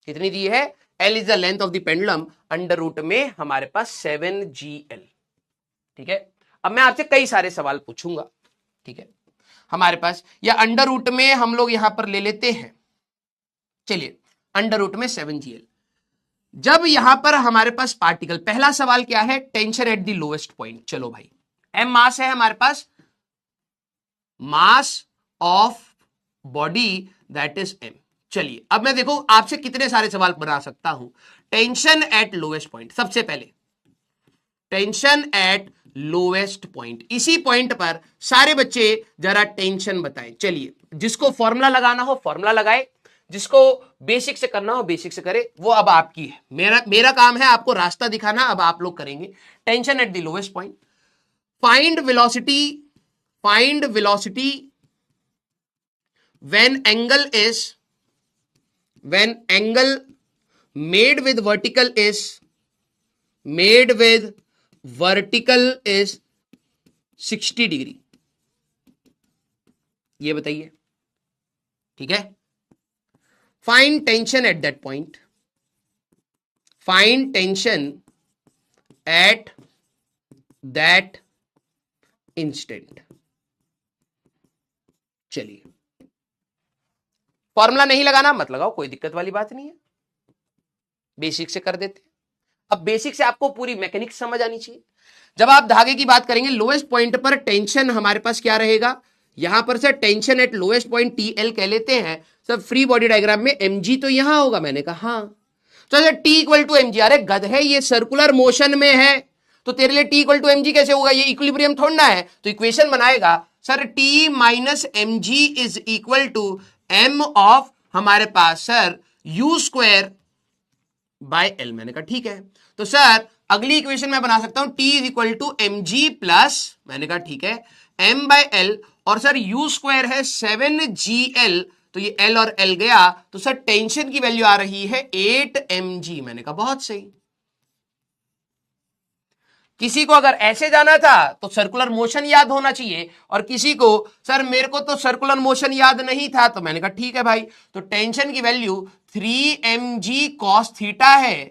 कितनी दी है? L is the length of the pendulum, under root में हमारे पास 7GL। ठीक है, अब मैं आपसे कई सारे सवाल पूछूंगा, ठीक है? हमारे पास या अंडर रूट में हम लोग यहां पर ले लेते हैं, चलिए अंडर रूट में 7GL। जब यहां पर हमारे पास पार्टिकल, पहला सवाल क्या है? Tension at the lowest point. चलो भाई, m मास है हमारे पास, mass of body that is m। चलिए अब मैं देखो आपसे कितने सारे सवाल बना सकता हूं। टेंशन एट लोएस्ट पॉइंट, सबसे पहले टेंशन एट लोएस्ट पॉइंट, इसी पॉइंट पर सारे बच्चे जरा टेंशन बताएं। चलिए जिसको फॉर्मूला लगाना हो फॉर्मूला लगाए, जिसको बेसिक से करना हो बेसिक से करे, वो अब आपकी है। मेरा काम है आपको रास्ता दिखाना, अब आप लोग करेंगे। Tension at the lowest point, find velocity when angle made with vertical is 60 degree, ये बताइए, ठीक है? Find tension at that point, find tension at that instant. चलिए फॉर्मूला नहीं लगाना मत लगाओ, कोई दिक्कत वाली बात नहीं है, बेसिक से कर देते। अब बेसिक से आपको पूरी मैकेनिक्स समझ आनी चाहिए। जब आप धागे की बात करेंगे, लोएस्ट पॉइंट पर टेंशन हमारे पास क्या रहेगा? यहां पर से tension eight lowest point TL कह लेते हैं। सब फ्री बॉडी डायग्राम में mg तो यहां होगा, मैंने कहा हाँ, तो T इक्वल टू mg। अरे गध है, ये सर्कुलर मोशन में है तो तेरे लिए T इक्वल टू mg कैसे होगा? ये इक्विलिब्रियम थोड़ा है, तो इक्वेशन बनाएगा sir T minus mg is equal to m of हमारे पास sir u square by l। मैंने कहा ठीक है, तो सर अगली इक्वेशन मैं बना सकता हूं t is equal to M G plus, मैंने कहा ठीक है, m बाय l, और सर u स्क्वायर है 7gl, तो ये l और l गया, तो सर टेंशन की वैल्यू आ रही है 8mg। मैंने कहा बहुत सही। किसी को अगर ऐसे जाना था तो सर्कुलर मोशन याद होना चाहिए, और किसी को सर मेरे को तो सर्कुलर मोशन याद नहीं था, तो मैंने कहा ठीक है भाई, तो टेंशन की वैल्यू 3mg कॉस थीटा है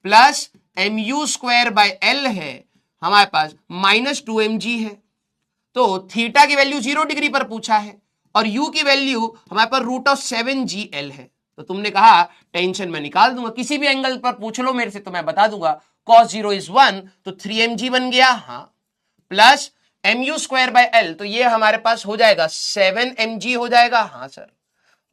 plus mu square by L है, हमारे पास -2mg है। तो थीटा की वैल्यू 0 डिग्री पर पूछा है और u की वैल्यू हमारे पास √7gl है। तो तुमने कहा टेंशन मैं निकाल दूंगा, किसी भी एंगल पर पूछ लो मेरे से तो मैं बता दूंगा। cos 0 इज 1, तो 3mg बन गया, हाँ, plus mu square by L, तो ये हमारे पास हो जाएगा 7mg हो जाएगा, हाँ सर,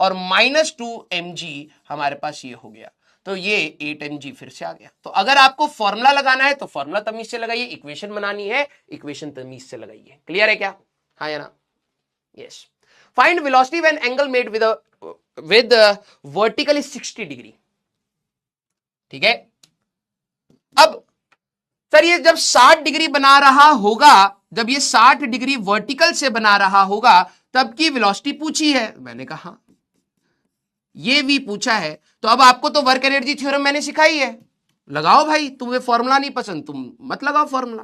और -2mg हमारे पास ये हो गया, तो ये 8mg फिर से आ गया। तो अगर आपको फॉर्मूला लगाना है तो फॉर्मूला तमीज से लगाइए, इक्वेशन बनानी है इक्वेशन तमीज से लगाइए। क्लियर है क्या? हाँ या ना? Yes. Find velocity when angle made with vertical 60 degree. ठीक है, अब सर ये जब 60 डिग्री बना रहा होगा, जब ये 60 डिग्री वर्टिकल से बना रहा होगा तब की वेलोसिटी पूछी है। मैंने कहा ये भी पूछा है, तो अब आपको तो वर्क एनर्जी थ्योरम मैंने सिखाई है, लगाओ भाई। तुम्हें फॉर्मूला नहीं पसंद, तुम मत लगाओ फॉर्मूला,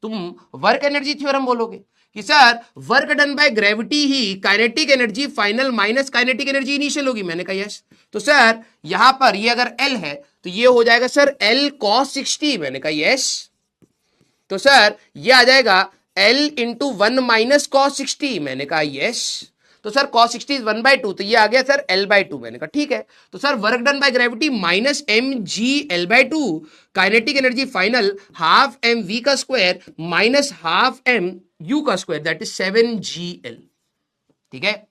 तुम वर्क एनर्जी थ्योरम बोलोगे कि sir work done by gravity he kinetic energy final minus kinetic energy initial होगी। मैंने कहा यस। तो सर यहां पर ये अगर L है तो ये हो जाएगा सर L cos 60। मैंने कहा यस। तो सर ये आ जाएगा L इंटू 1 माइनस cos 60। मैंने कहा यस। तो सर cos 60 इज 1/2, तो ये आ गया सर L/2। मैंने कहा ठीक है। तो sir work done by gravity minus mg L/2, kinetic energy final half mv का square minus half m u का स्क्वायर, दैट इज 7gl। ठीक है,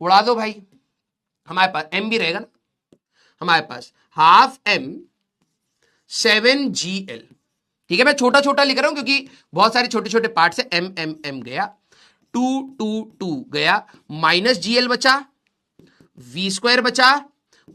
उड़ा दो भाई, हमारे पास m भी रहेगा ना, हमारे पास हाफ m 7gl। ठीक है, मैं छोटा छोटा लिख रहा हूं क्योंकि बहुत सारे छोटे छोटे पार्ट से m गया, 2 2 2 गया, माइनस जीएल बचा, v स्क्वायर बचा,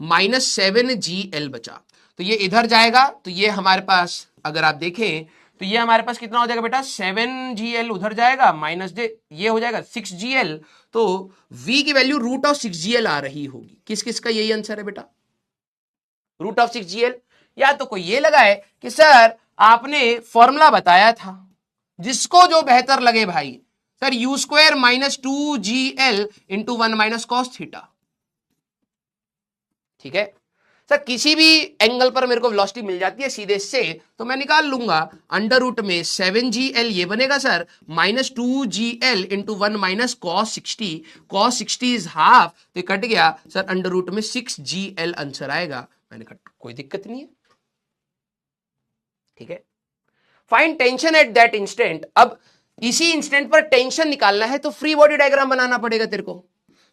माइनस 7gl बचा। तो ये इधर जाएगा, तो ये हमारे पास अगर आप देखें तो ये हमारे पास कितना हो जाएगा बेटा, 7gl उधर जाएगा, माइनस ये हो जाएगा 6gl। तो v की वैल्यू √6gl आ रही होगी। किस किस का यही आंसर है बेटा, √6gl? या तो कोई ये लगाए कि सर आपने फॉर्मूला बताया था, जिसको जो बेहतर लगे भाई, sir u square minus 2gl into 1 minus cos theta. ठीक है सर, किसी भी एंगल पर मेरे को वेलोसिटी मिल जाती है सीधे से, तो मैं निकाल लूंगा अंडर रूट में 7gl ये बनेगा sir minus 2gl into 1 minus cos 60। Cos 60 is half, तो कट गया सर अंडर रूट में 6gl आंसर आएगा। मैंने कहा कोई दिक्कत नहीं है। ठीक है, find tension at that instant. अब इसी इंस्टेंट पर टेंशन निकालना है तो फ्री बॉडी डायग्राम बनाना पड़ेगा तेरे को।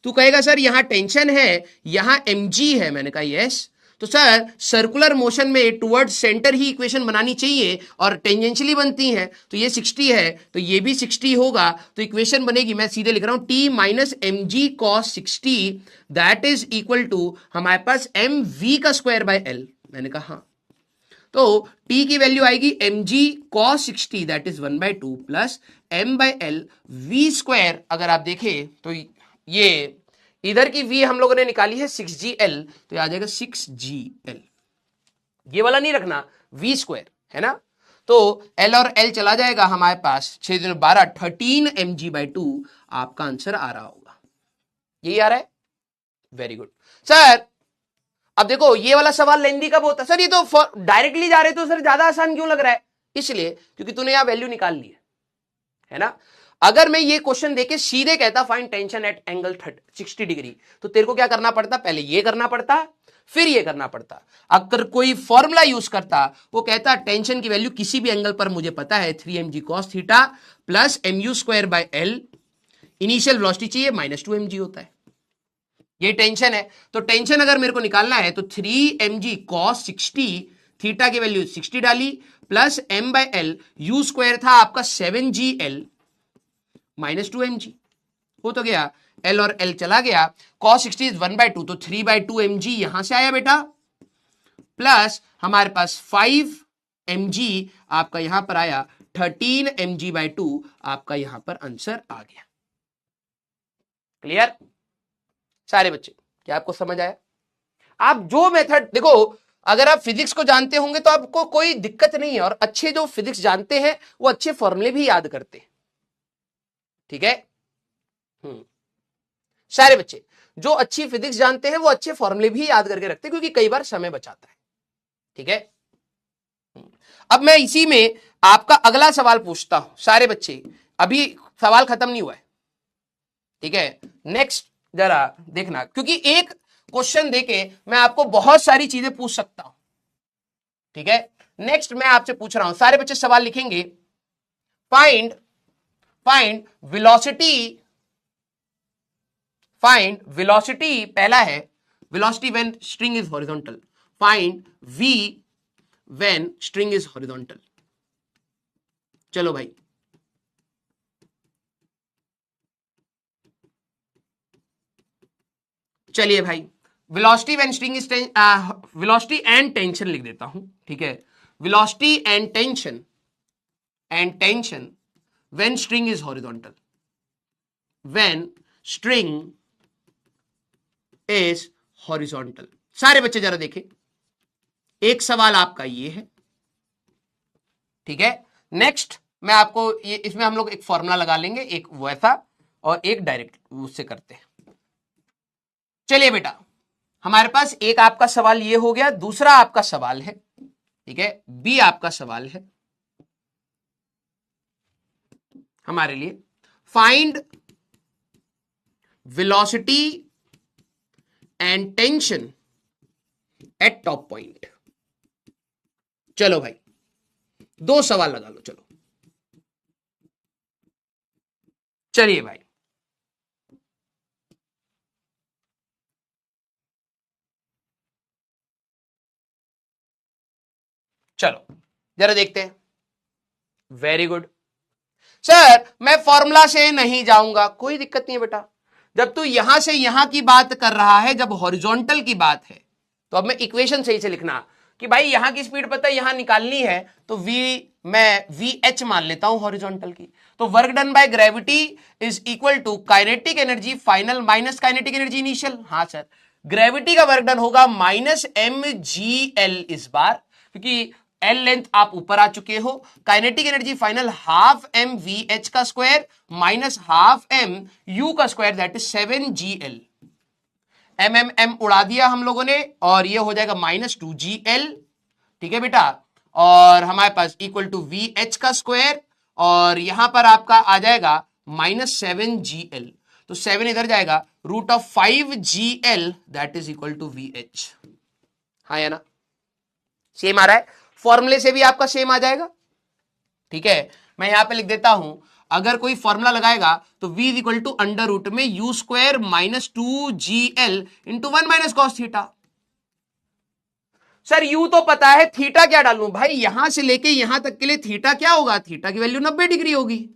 तू कहेगा सर यहां टेंशन है, यहां mg है। मैंने कहा यस। तो सर सर्कुलर मोशन में टुवर्ड सेंटर ही इक्वेशन बनानी चाहिए और टेंजेंशियली बनती है, तो ये 60 है तो ये भी 60 होगा, तो इक्वेशन बनेगी, मैं सीधे लिख रहा हूं t minus mg cos 60 that is equal to हमारे पास mv का स्क्वायर बाय l। मैंने कहा हाँ, तो t की वैल्यू आएगी mg cos 60 that is 1/2 plus m by l v square. अगर आप देखें तो ये इधर की v हम लोगों ने निकाली है 6gl, तो आ जाएगा 6gl। ये वाला नहीं रखना, v स्क्वायर है ना, तो l और l चला जाएगा, हमारे पास 6 × 12 13 mg/2 आपका आंसर आ रहा होगा। यही आ रहा है, वेरी गुड सर। अब देखो ये वाला सवाल लेंदी कब होता है सर, ये तो डायरेक्टली जा रहे तो सर ज्यादा आसान क्यों लग रहा है, इसलिए क्योंकि तूने यहां वैल्यू निकाल ली है ना। अगर मैं ये क्वेश्चन देके सीधे कहता find tension eight angle 60 degree, तो तेरे को क्या करना पड़ता, पहले ये करना पड़ता फिर ये करना पड़ता। अगर कोई फॉर्मूला यूज करता, वो कहता टेंशन की वैल्यू किसी भी एंगल पर मुझे पता है 3mg cos theta plus mu square by l, initial velocity चाहिए -2mg होता है, ये टेंशन है। तो टेंशन अगर मेरे को निकालना है तो 3mg cos 60, थीटा की वैल्यू 60 डाली, plus m by l, u square था आपका 7gl -2mg, हो तो गया L और L चला गया, cos 60 इज 1/2, तो 3/2 mg यहां से आया बेटा, प्लस हमारे पास 5 mg आपका यहां पर आया, 13 mg/2 आपका यहां पर आंसर आ गया। क्लियर सारे बच्चे? क्या आपको समझ आया? आप जो मेथड देखो, अगर आप फिजिक्स को जानते होंगे तो आपको कोई दिक्कत नहीं है, और अच्छे जो फिजिक्स जानते हैं वो अच्छे फॉर्मूले भी याद करते हैं। ठीक है? सारे बच्चे जो अच्छी फिजिक्स जानते हैं वो अच्छे फॉर्मूले भी याद करके रखते हैं, क्योंकि कई बार समय बचाता है। ठीक है? अब मैं इसी में आपका अगला सवाल पूछता हूं सारे बच्चे, अभी सवाल खत्म नहीं हुआ है। ठीक है? नेक्स्ट जरा देखना, क्योंकि एक क्वेश्चन देके मैं आपको बहुत सारी चीजें पूछ सकता हूं। ठीक है? नेक्स्ट मैं आपसे पूछ रहा हूं, सारे बच्चे सवाल लिखेंगे, फाइंड वेलोसिटी, पहला है velocity when string is horizontal, find v when string is horizontal. चलो भाई, चलिए भाई, velocity when string is, velocity and tension लिख देता हूं। ठीक है? Velocity and tension when string is horizontal, when string is horizontal. सारे बच्चे जरा देखें, एक सवाल आपका ये है। ठीक है? नेक्स्ट मैं आपको ये, इसमें हम लोग एक फॉर्मूला लगा लेंगे, एक वैसा और एक डायरेक्ट, उससे करते हैं। चलिए बेटा, हमारे पास एक आपका सवाल ये हो गया, दूसरा आपका सवाल है, ठीक है, बी आपका सवाल है हमारे लिए, find velocity and tension at top point. चलो भाई, दो सवाल लगा लो। चलो चलिए भाई, चलो जरा देखते हैं। वेरी गुड सर, मैं फॉर्मूला से नहीं जाऊंगा, कोई दिक्कत नहीं है बेटा। जब तू यहां से यहां की बात कर रहा है, जब हॉरिजॉन्टल की बात है, तो अब मैं इक्वेशन सही से लिखना कि भाई यहां की स्पीड पता है, यहां निकालनी है, तो मैं वी एच मान लेता हूं हॉरिजॉन्टल की। तो work done by gravity is equal to kinetic energy final minus kinetic energy initial. हाँ सर, ग्रेविटी का वर्क डन होगा माइनस एम जी एल इस बार, क्योंकि एल लेंथ आप ऊपर आ चुके हो। Kinetic energy final half M V H का square minus half M U का square, that is 7gl। M उड़ा दिया हम लोगों ने, और ये हो जाएगा -2gl। ठीक है बेटा, और हमारे पास इक्वल टू वी एच का स्क्वायर, और यहां पर आपका आ जाएगा -7gl। तो 7 इधर जाएगा, √5gl that is equal to V H. हाँ या ना? सेम आ रहा है, फॉर्मूले से भी आपका सेम आ जाएगा। ठीक है, मैं यहां पे लिख देता हूं, अगर कोई फॉर्मूला लगाएगा तो v is equal to under root में u square -2gl into 1 minus cos theta. Sir u तो पता है, थीटा क्या डालूं भाई? यहां से लेके यहां तक के लिए थीटा क्या होगा? थीटा की वैल्यू 90 डिग्री होगी।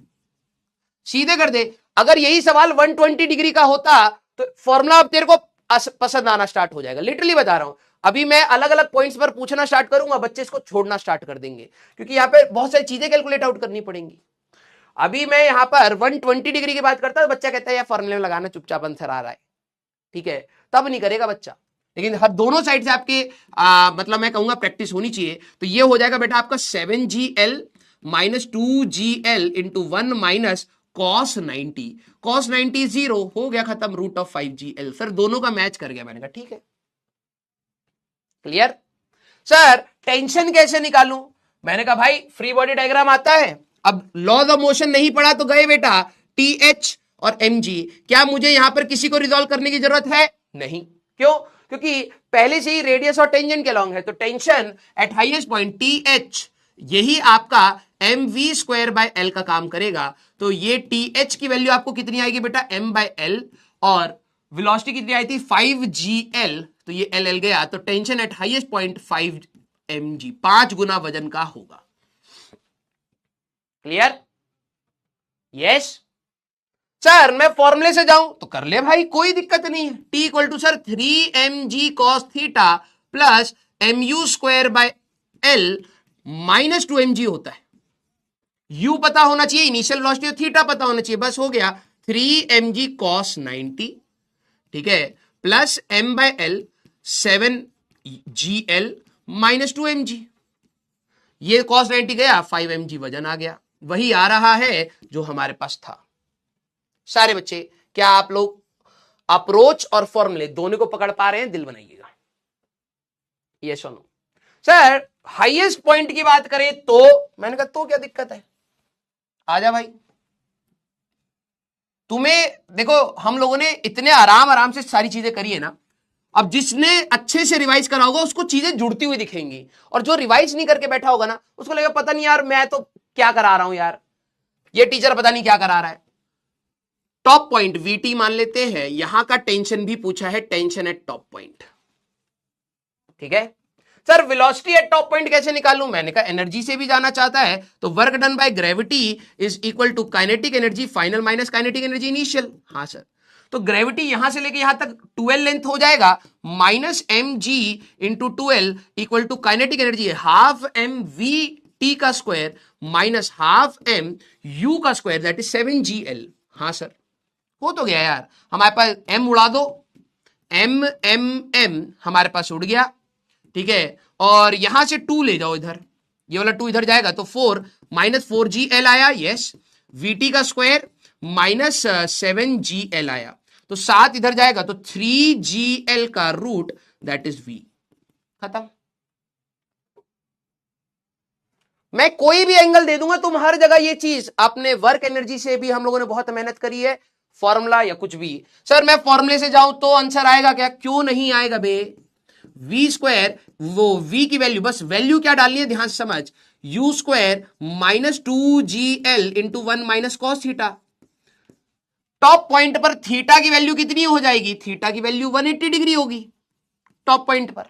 सीधे कर दे। अगर यही सवाल 120 डिग्री का होता तो फॉर्मूला अब तेरे को पसंद आना स्टार्ट हो जाएगा। लिटरली बता रहा हूं, अभी मैं अलग अलग पॉइंट्स पर पूछना स्टार्ट करूंगा, बच्चे इसको छोड़ना स्टार्ट कर देंगे, क्योंकि यहां पे बहुत सारी चीजें कैलकुलेट आउट करनी पड़ेंगी। अभी मैं यहां पर 120 डिग्री की बात करता है, बच्चा कहता है यार फॉर्मूले में लगाना चुपचाप आंसर आ रहा है। ठीक है, तब नहीं करेगा बच्चा। लेकिन हर दोनों साइड से आपके मतलब मैं कहूंगा प्रैक्टिस होनी चाहिए। तो ये हो जाएगा बेटा आपका 7gl -2gl into 1 minus cos 90। cos 90 0 हो गया खत्म, √5gl। सर दोनों का मैच कर गया। मैंने कहा ठीक है, क्लियर। सर टेंशन कैसे निकालूं? मैंने कहा भाई फ्री बॉडी डायग्राम आता है। अब लॉज ऑफ मोशन नहीं पड़ा तो गए बेटा टीएच और एमजी। क्या मुझे यहां पर किसी को रिजॉल्व करने की जरूरत है? नहीं। क्यों? क्योंकि पहले से ही रेडियस और टेंजेंट के लॉन्ग है, तो tension at highest point TH, यही आपका M V square by L का काम करेगा। तो ये टीएच की वैल्यू आपको कितनी आएगी बेटा? एम बाय एल, और वेलोसिटी कितनी आई थी? 5gl, तो ये एल एल गया, तो tension at highest point 5 mg, 5 गुना वजन का होगा। क्लियर? यस। सर मैं फॉर्मूले से जाऊं तो कर ले भाई, कोई दिक्कत नहीं है। T equal to sir 3mg cos theta plus mu square by L minus 2mg होता है। u पता होना चाहिए, इनिशियल वेलोसिटी और थीटा पता होना चाहिए, बस हो गया 3mg कॉस 90, ठीक है, plus m by L 7gl minus 2mg। ये कॉस 90 गया, 5mg वजन आ गया, वही आ रहा है जो हमारे पास था। सारे बच्चे क्या आप लोग अप्रोच और फॉर्मूले दोनों को पकड़ पा रहे हैं? दिल बनाइएगा। ये सुनो सर, हाईएस्ट पॉइंट की बात करें तो मैंने कहा तो क्या दिक्कत है, आजा भाई। तुम्हें देखो हम लोगों ने इतने आराम आराम से सारी चीजें करी है ना, अब जिसने अच्छे से रिवाइज करा होगा उसको चीजें जुड़ती हुई दिखेंगी, और जो रिवाइज नहीं करके बैठा होगा ना उसको लगेगा पता नहीं यार मैं तो क्या करा रहा हूं यार, ये टीचर पता नहीं क्या करा रहा है। टॉप पॉइंट वीटी मान लेते हैं, यहां का टेंशन भी पूछा है, टेंशन एट टॉप पॉइंट, ठीक है। Sir velocity at top point कैसे निकालूं? मैंने कहा एनर्जी से भी जाना चाहता है तो work done by gravity is equal to kinetic energy final minus kinetic energy initial. हाँ सर, तो ग्रेविटी यहां से लेके यहां तक 12 लेंथ हो जाएगा, minus M G into 12 equal to kinetic energy half M V T का square minus half M U का स्क्वायर दैट इज 7gl। हाँ सर, हो तो गया यार, हमारे पास m उड़ा दो, m m m हमारे पास उड़ गया, ठीक है, और यहां से 2 ले जाओ इधर, ये वाला 2 इधर जाएगा तो 4 माइनस 4gl आया, यस, vt का स्क्वायर माइनस 7gl आया, तो 7 इधर जाएगा तो 3gl का रूट दैट इज v। खत्म। मैं कोई भी एंगल दे दूंगा, तुम हर जगह ये चीज अपने वर्क एनर्जी से भी हम लोगों ने बहुत मेहनत करी है, फॉर्मूला या कुछ भी। सर मैं फॉर्मूले से जाऊं तो आंसर आएगा क्या? क्यों नहीं आएगा बे, वी स्क्वायर, वो वी की वैल्यू, बस वैल्यू क्या डालनी है ध्यान से समझ, you square minus 2gl into 1 minus cos theta. Top point पर थीटा की वैल्यू कितनी हो जाएगी? थीटा की वैल्यू 180 डिग्री होगी टॉप पॉइंट पर,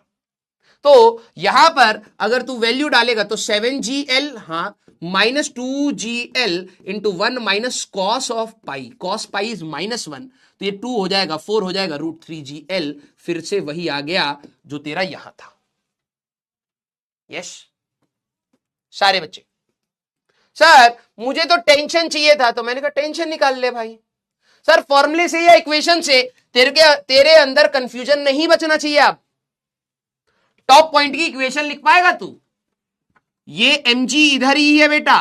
तो यहां पर अगर तू वैल्यू डालेगा तो 7gl, हाँ, minus 2gl into 1 minus cos of pi, cos pi is -1, तो ये 2 हो जाएगा, 4 हो जाएगा, रूट 3gl, फिर से वही आ गया जो तेरा यहां था। यस सारे बच्चे। सर मुझे तो टेंशन चाहिए था, तो मैंने कहा टेंशन निकाल ले भाई। सर फॉर्मूले से या इक्वेशन से तेरे अंदर कंफ्यूजन नहीं बचना चाहिए। आप टॉप पॉइंट की इक्वेशन लिख पाएगा तू? ये mg इधर ही है बेटा,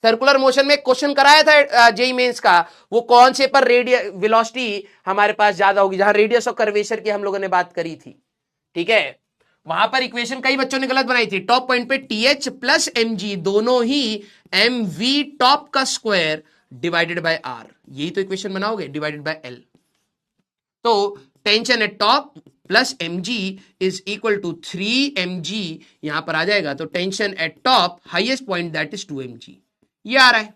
सर्कुलर मोशन में क्वेश्चन कराया था जेई मेंस का, वो कौन से पर रेडियस वेलोसिटी हमारे पास ज्यादा होगी, जहां रेडियस ऑफ कर्वेचर की हम लोगों ने बात करी थी, ठीक है, वहां पर इक्वेशन कई बच्चों ने गलत बनाई थी। टॉप पॉइंट पे टीएच प्लस mg दोनों ही mv टॉप का स्क्वायर डिवाइडेड बाय r, यही तो इक्वेशन बनाओगे, डिवाइडेड बाय l। तो tension at top plus mg is equal to 3mg, यहां पर आ जाएगा, तो tension at top highest point that is 2mg, ये आ रहा है।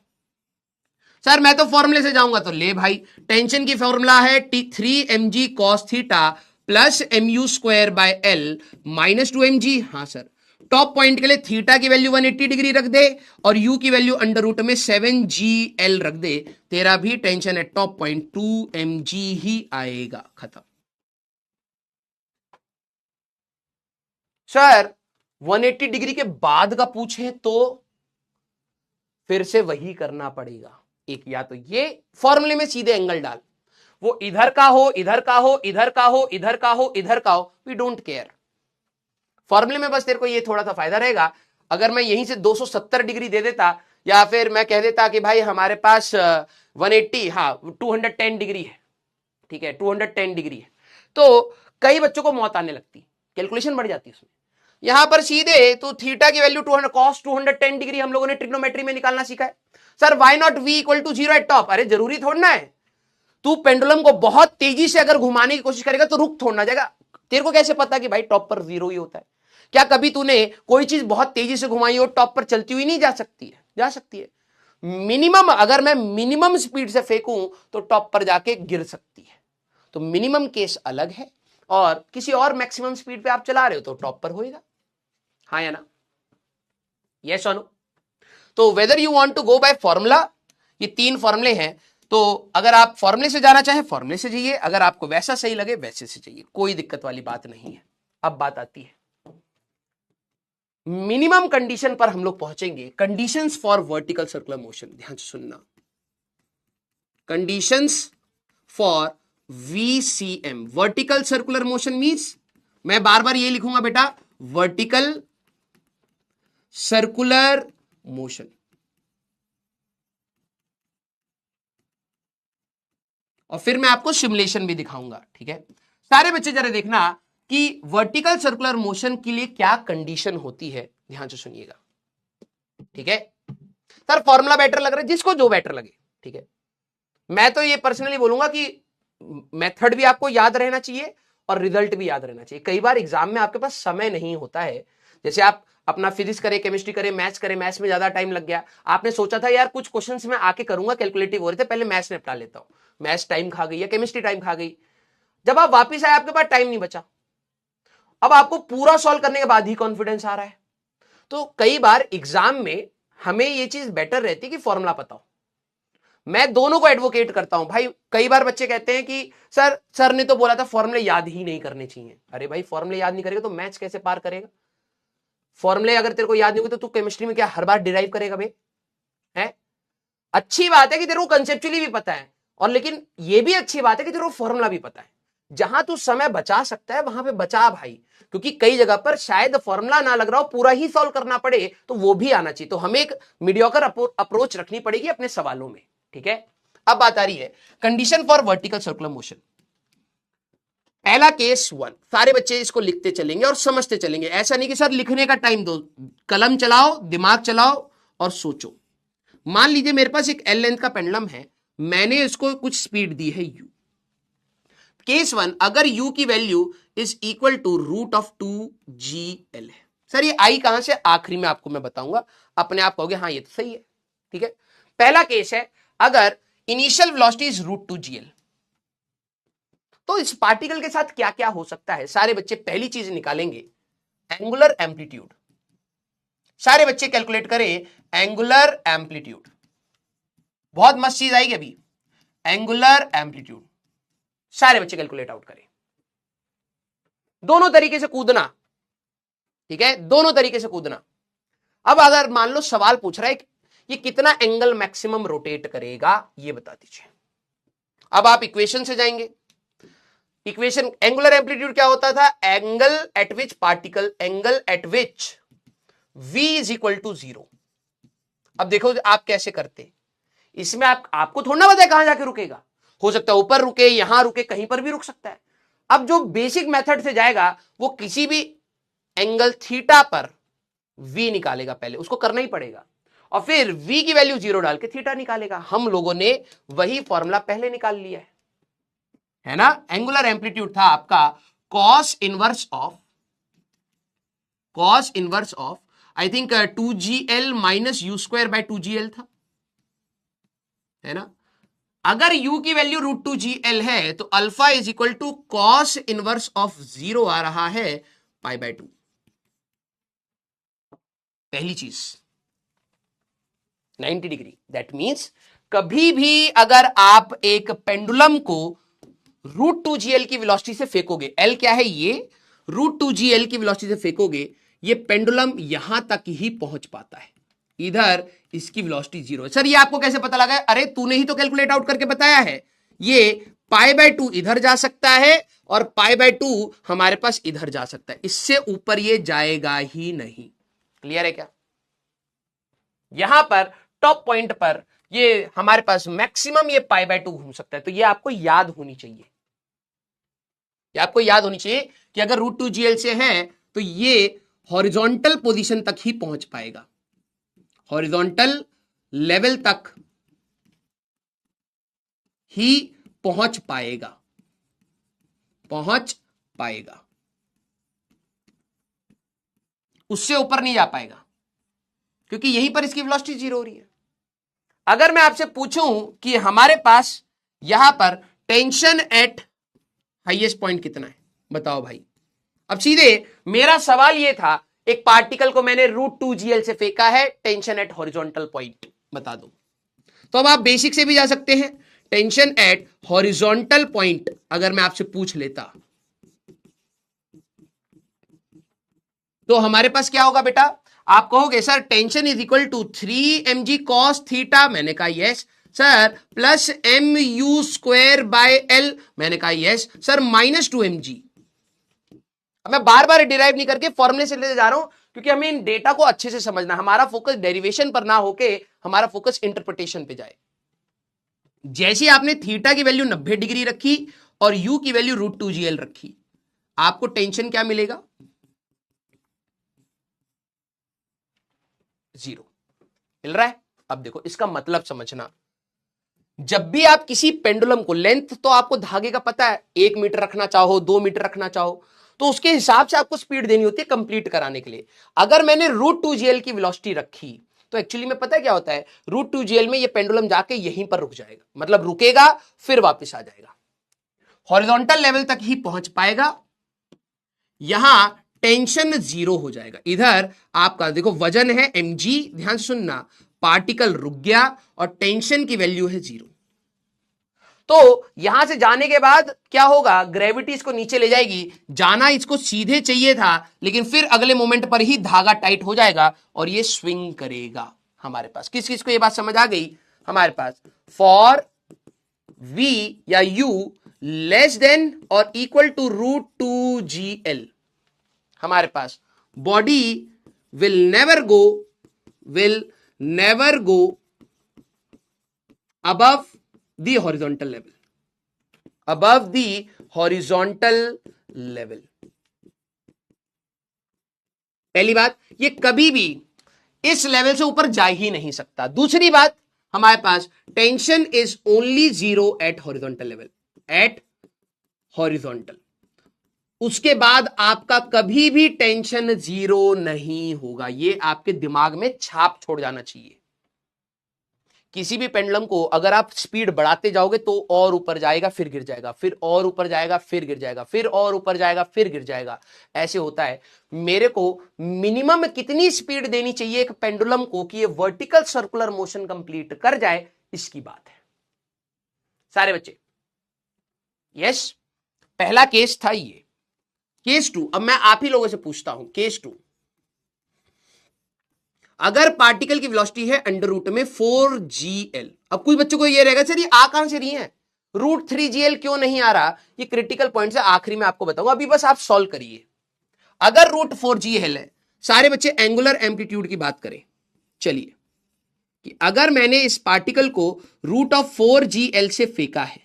सर मैं तो फॉर्मूले से जाऊंगा, तो ले भाई, टेंशन की फॉर्मूला है 3mg cos theta plus mu square by l minus 2mg। हाँ सर, टॉप पॉइंट के लिए थीटा की वैल्यू 180 डिग्री रख दे और u की वैल्यू अंडर रूट में 7gl रख दे, तेरा भी tension at top point 2mg ही आएगा। खत्म। सर 180 डिग्री के बाद का पूछे तो फिर से वही करना पड़ेगा, एक या तो ये फॉर्मूले में सीधे एंगल डाल, वो इधर का हो, इधर का हो, इधर का हो, इधर का हो, इधर का हो, वी डोंट केयर। फॉर्मूले में बस तेरे को ये थोड़ा सा फायदा रहेगा, अगर मैं यहीं से 270 डिग्री दे देता, या फिर मैं कह देता कि भाई हमारे पास 180, हाँ 210 डिग्री है, ठीक है 210 डिग्री है, तो कई बच्चों को मौत आने लगती, कैलकुलेशन बढ़ जाती है उसमें। यहां पर सीधे तो थीटा की वैल्यू 200 कॉस 210 डिग्री हम लोगों ने ट्रिग्नोमेट्री में निकालना सीखा है। Sir why not v equal to 0 at top? अरे जरूरी थोड़ना है, तू पेंडुलम को बहुत तेजी से अगर घुमाने की कोशिश करेगा तो रुक थोड़ना जाएगा। तेरे को कैसे पता कि भाई टॉप पर 0 ही होता है? क्या कभी तूने कोई चीज बहुत तेजी से घुमाई और टॉप पर चलती हुई नहीं जा सकती है? जा सकती है। मिनिमम, अगर मैं मिनिमम स्पीड से फेंकूं तो टॉप पर जाके गिर सकती है, तो मिनिमम केस अलग है, और किसी और मैक्सिमम स्पीड पे आप चला रहे हो तो टॉप पर होएगा। हाँ या ना? यस और नो? तो whether you want to go by formula ये 3 फॉर्मूले हैं। तो अगर आप फॉर्मूले से जाना चाहें फॉर्मूले से जाइए, अगर आपको वैसा सही लगे वैसे से जाइए, कोई दिक्कत वाली बात नहीं है। अब बात आती है मिनिमम कंडीशन पर हम लोग पहुंचेंगे, conditions for vertical circular motion. ध्यान से सुनना, conditions for VCM, vertical circular motion means, मैं बार बार ये लिखूंगा बेटा, वर्टिकल सर्कुलर मोशन। और फिर मैं आपको सिमुलेशन भी दिखाऊंगा, ठीक है। सारे बच्चे जरा देखना कि वर्टिकल सर्कुलर मोशन के लिए क्या कंडीशन होती है, ध्यान से सुनिएगा, ठीक है। सर फॉर्मूला बेटर लग रहा है, जिसको जो बेटर लगे, ठीक है। मैं तो ये पर्सनली बोलूंगा कि मेथड भी आपको याद रहना चाहिए और रिजल्ट भी याद रहना चाहिए। कई बार एग्जाम में आपके पास समय नहीं होता है, जैसे आप अपना फिजिक्स करें, केमिस्ट्री करें, मैथ्स करें, मैथ्स में ज्यादा टाइम लग गया, आपने सोचा था यार कुछ क्वेश्चंस में आके करूंगा, कैलकुलेटिव हो रहे थे, पहले मैथ्स निपटा लेता हूं, मैथ्स टाइम खा गई या केमिस्ट्री टाइम खा गई, जब आप वापिस आए आपके पास टाइम नहीं बचा, अब आपको पूरा सॉल्व करने के बाद ही कॉन्फिडेंस आ रहा है। तो कई बार एग्जाम में हमें यह चीज बेटर रहती है कि फॉर्मूला पता हो। मैं दोनों को एडवोकेट करता हूं भाई। कई बार बच्चे कहते हैं कि सर ने तो बोला था फॉर्मूले याद ही नहीं करने चाहिए। अरे भाई फॉर्मूले याद नहीं करेगा तो मैथ्स कैसे पार करेगा? फॉर्मूले अगर तेरे को याद नहीं होगा तो तू केमिस्ट्री में क्या हर बार डिराइव करेगा भाई? है अच्छी बात है कि तेरे को कंसेप्चुअली भी पता है, और लेकिन ये भी अच्छी बात है कि तेरे को फॉर्मूला भी पता है। जहां तू समय बचा सकता है वहां पे बचा भाई, क्योंकि कई जगह पर शायद फॉर्मूला ना लग रहा हो, पूरा ही सॉल्व करना पड़े, तो वो भी आना चाहिए। तो हमें एक मीडियोकर अप्रोच रखनी पड़ेगी अपने सवालों में, ठीक है। अब बात आ रही है condition for vertical circular motion. पहला केस 1, सारे बच्चे इसको लिखते चलेंगे और समझते चलेंगे, ऐसा नहीं कि सर लिखने का टाइम दो, कलम चलाओ, दिमाग चलाओ और सोचो। मान लीजिए मेरे पास एक एल लेंथ का पेंडुलम है, मैंने इसको कुछ स्पीड दी है u। केस 1, अगर u की value is equal to √2gl है। सर ये आई कहां से? आखिरी में आपको मैं बताऊंगा, अपने आप कहोगे हाँ ये तो सही है, ठीक है। पहला केस है अगर इनिशियल वेलोसिटी इज √2gl, तो इस पार्टिकल के साथ क्या क्या हो सकता है? सारे बच्चे पहली चीज निकालेंगे एंगुलर एम्पलीट्यूड। सारे बच्चे कैलकुलेट करें एंगुलर एम्पलीट्यूड, बहुत मस्त चीज आएगी अभी, एंगुलर एम्पलीट्यूड। सारे बच्चे कैलकुलेट आउट करें, दोनों तरीके से कूदना, ठीक है, दोनों तरीके से कूदना। अब अगर मान लो सवाल पूछ रहा है ये कितना एंगल मैक्सिमम रोटेट करेगा, ये बता दीजिए। अब आप इक्वेशन से जाएंगे, इक्वेशन एंगुलर एम्पलीट्यूड क्या होता था? Angle at which particle, angle at which v is equal to 0। अब देखो आप कैसे करते, इसमें आपको थोड़ा ना पता है कहां जाके रुकेगा, हो सकता है ऊपर रुके, यहां रुके, कहीं पर भी रुक सकता है। अब जो बेसिक मेथड से जाएगा वो किसी भी एंगल थीटा पर v निकालेगा, पहले उसको करना ही पड़ेगा, और फिर v की वैल्यू 0 डाल के थीटा निकालेगा। हम लोगों ने वही फॉर्मूला पहले निकाल लिया है ना। एंगुलर एम्पलीट्यूड था आपका cos inverse of I think 2gl minus u² था, है ना। अगर u की वैल्यू √2gl है तो alpha is equal to cos inverse of 0 आ रहा है π/2। पहली चीज 90 डिग्री, दैट मींस कभी भी अगर आप एक पेंडुलम को √2gl की वेलोसिटी से फेंकोगे, l क्या है ये, √2gl की वेलोसिटी से फेंकोगे, ये पेंडुलम यहां तक ही पहुंच पाता है, इधर इसकी वेलोसिटी 0 है। सर ये आपको कैसे पता लगा? अरे तूने ही तो कैलकुलेट आउट करके बताया है, ये π/2 इधर जा सकता है और π/2 हमारे पास इधर जा सकता है, इससे ऊपर ये जाएगा ही नहीं। क्लियर है क्या? यहां पर टॉप पॉइंट पर ये हमारे पास मैक्सिमम ये π/2 घूम सकता है। तो ये आपको याद होनी चाहिए, ये आपको याद होनी चाहिए कि अगर √2gl से है तो ये हॉरिजॉन्टल पोजीशन तक ही पहुंच पाएगा, हॉरिजॉन्टल लेवल तक ही पहुंच पाएगा, उससे ऊपर नहीं जा पाएगा, क्योंकि यहीं पर इसकी वेलोसिटी 0 हो रही है। अगर मैं आपसे पूछूं कि हमारे पास यहां पर टेंशन एट हाईएस्ट पॉइंट कितना है, बताओ भाई। अब सीधे मेरा सवाल यह था, एक पार्टिकल को मैंने √2gl से फेंका है, टेंशन एट हॉरिजॉन्टल पॉइंट बता दो। तो अब आप बेसिक से भी जा सकते हैं। टेंशन एट हॉरिजॉन्टल पॉइंट अगर मैं आपसे पूछ लेता तो हमारे पास क्या होगा बेटा? आप कहोगे sir tension is equal to 3 mg cos theta, मैंने कहा yes sir, plus mu² by L, मैंने कहा यस सर, -2 mg। अब मैं बार बार डिराइव नहीं करके फॉर्मूले से लेते जा रहा हूं क्योंकि हमें इन डेटा को अच्छे से समझना, हमारा फोकस डेरिवेशन पर ना होके हमारा फोकस इंटरप्रिटेशन पे जाए। जैसे आपने थीटा की वैल्यू 90 डिग्री रखी और u की वैल्यू √2gl रखी, आपको टेंशन क्या मिलेगा? 0 मिल रहा है। अब देखो इसका मतलब समझना, जब भी आप किसी पेंडुलम को, लेंथ तो आपको धागे का पता है, 1 मीटर रखना चाहो 2 मीटर रखना चाहो तो उसके हिसाब से आपको स्पीड देनी होती है कंप्लीट कराने के लिए। अगर मैंने √2gl की वेलोसिटी रखी तो एक्चुअली में पता है क्या होता है, √2gl में ये पेंडुलम जाके यहीं पर रुक जाएगा, मतलब रुकेगा फिर वापस आ जाएगा, हॉरिजॉन्टल लेवल तक ही पहुंच पाएगा, यहां टेंशन 0 हो जाएगा। इधर आपका देखो वजन है mg, ध्यान से सुनना, पार्टिकल रुक गया और टेंशन की वैल्यू है 0। तो यहां से जाने के बाद क्या होगा, ग्रेविटी इसको नीचे ले जाएगी, जाना इसको सीधे चाहिए था लेकिन फिर अगले मोमेंट पर ही धागा टाइट हो जाएगा और ये स्विंग करेगा। हमारे पास किस किस को ये बात समझ आ गई? हमारे पास फॉर v या u less than or equal to √2gl, हमारे पास body will never go above the horizontal level, above the horizontal level। पहली बात, ये कभी भी इस लेवल से ऊपर जा ही नहीं सकता। दूसरी बात, हमारे पास tension is only 0 at horizontal level, at horizontal. उसके बाद आपका कभी भी टेंशन 0 नहीं होगा, ये आपके दिमाग में छाप छोड़ जाना चाहिए। किसी भी पेंडुलम को अगर आप स्पीड बढ़ाते जाओगे तो और ऊपर जाएगा फिर गिर जाएगा, फिर और ऊपर जाएगा फिर गिर जाएगा, फिर और ऊपर जाएगा फिर गिर जाएगा, ऐसे होता है। मेरे को मिनिमम कितनी स्पीड देनी चाहिए एक पेंडुलम को कि ये वर्टिकल सर्कुलर मोशन कंप्लीट कर जाए, इसकी बात है सारे बच्चे। यस, पहला केस था ये। केस 2, अब मैं आप ही लोगों से पूछता हूं, केस 2, अगर पार्टिकल की वेलोसिटी है अंडर रूट में 4gl। अब कुछ बच्चों को ये रहेगा सर ये आ कहां से रही है, √3gl क्यों नहीं आ रहा? ये क्रिटिकल पॉइंट है, आखिरी में आपको बताऊंगा, अभी बस आप सॉल्व करिए। अगर √4gl है, सारे बच्चे एंगुलर एम्पलीट्यूड की बात करें, चलिए कि अगर मैंने इस पार्टिकल को √4gl से फेंका है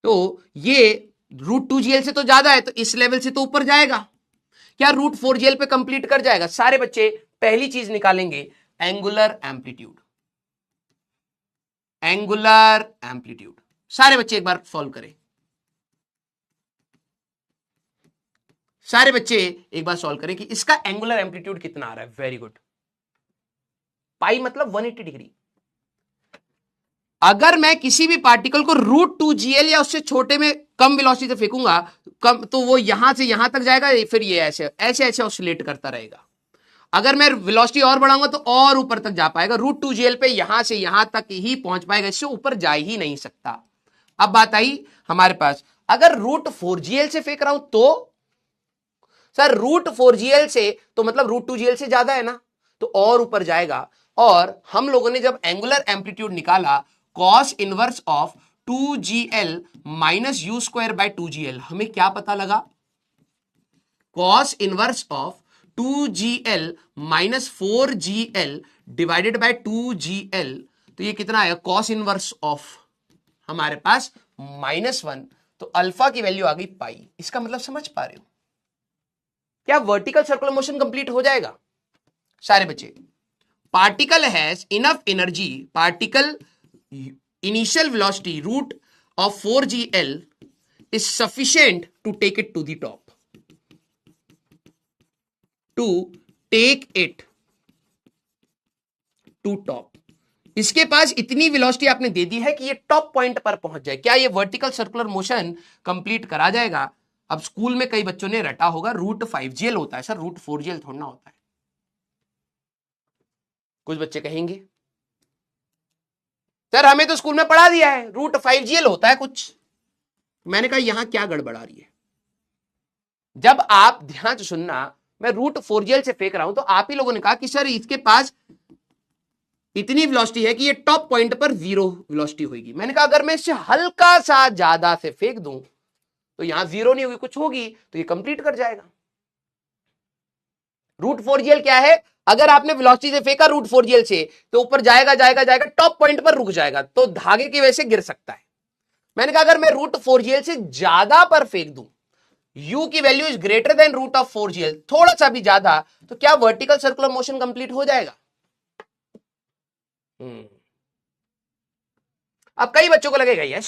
तो ये √2gl से तो ज्यादा है, तो इस लेवल से तो ऊपर जाएगा, क्या √4gl पे कंप्लीट कर जाएगा? सारे बच्चे पहली चीज निकालेंगे, एंगुलर एम्पलीट्यूड, एंगुलर एम्पलीट्यूड। सारे बच्चे एक बार सॉल्व करें, सारे बच्चे एक बार सॉल्व करें कि इसका एंगुलर एम्पलीट्यूड कितना आ रहा है। वेरी गुड, पाई मतलब 180 डिग्री। अगर मैं किसी भी पार्टिकल को √2gl या उससे छोटे में कम वेलोसिटी से फेंकूंगा कम, तो वो यहां से यहां तक जाएगा, फिर ये ऐसे ऐसे ऐसे ऑसिलेट करता रहेगा। अगर मैं वेलोसिटी और बढ़ाऊंगा तो और ऊपर तक जा पाएगा, √2gl पे यहां से यहां तक ही पहुंच पाएगा, इससे ऊपर जा ही नहीं सकता। अब बात आई हमारे पास, अगर √4gl से फेंक रहा हूं तो सर √4gl से तो मतलब √2gl से ज्यादा है ना, तो और ऊपर जाएगा। और हम लोगों ने जब एंगुलर एम्पलीट्यूड निकाला, cos inverse of 2gl minus u²/2gl, हमें क्या पता लगा? cos inverse of 2gl minus 4gl divided by 2gl, तो ये कितना है? cos इनवर्स ऑफ हमारे पास -1, तो अल्फा की वैल्यू आ गई पाई। इसका मतलब समझ पा रहे हो? क्या वर्टिकल सर्कुलर मोशन कंप्लीट हो जाएगा सारे बच्चे? Particle has enough energy, particle initial velocity root of 4gl is sufficient to take it to the top, to take it to top। इसके पास इतनी वेलोसिटी आपने दे दी है कि ये टॉप पॉइंट पर पहुंच जाए। क्या ये वर्टिकल सर्कुलर मोशन कंप्लीट करा जाएगा? अब स्कूल में कई बच्चों ने रटा होगा √5gl होता है सर, √4gl थोड़ा ना होता है। कुछ बच्चे कहेंगे सर हमें तो स्कूल में पढ़ा दिया है √5GL होता है कुछ। मैंने कहा यहां क्या गड़बड़ा रही है। जब आप ध्यान से सुनना, मैं √4GL से फेंक रहा हूं तो आप ही लोगों ने कहा कि सर इसके पास इतनी वेलोसिटी है कि ये टॉप पॉइंट पर 0 वेलोसिटी होगी। मैंने कहा अगर मैं इससे हल्का सा ज्यादा से फेंक दूं तो यहां 0 नहीं होगी, कुछ होगी, तो ये कंप्लीट कर जाएगा। √4GL क्या है? अगर आपने वेलोसिटी से फेंका √4GL से तो ऊपर जाएगा जाएगा जाएगा, टॉप पॉइंट पर रुक जाएगा, तो धागे की वजह से गिर सकता है। मैंने कहा अगर मैं √4GL से ज्यादा पर फेंक दूं, u की value is greater than √4GL, थोड़ा सा भी ज्यादा, तो क्या वर्टिकल सर्कुलर मोशन कंप्लीट हो जाएगा? अब कई बच्चों को लगेगा यस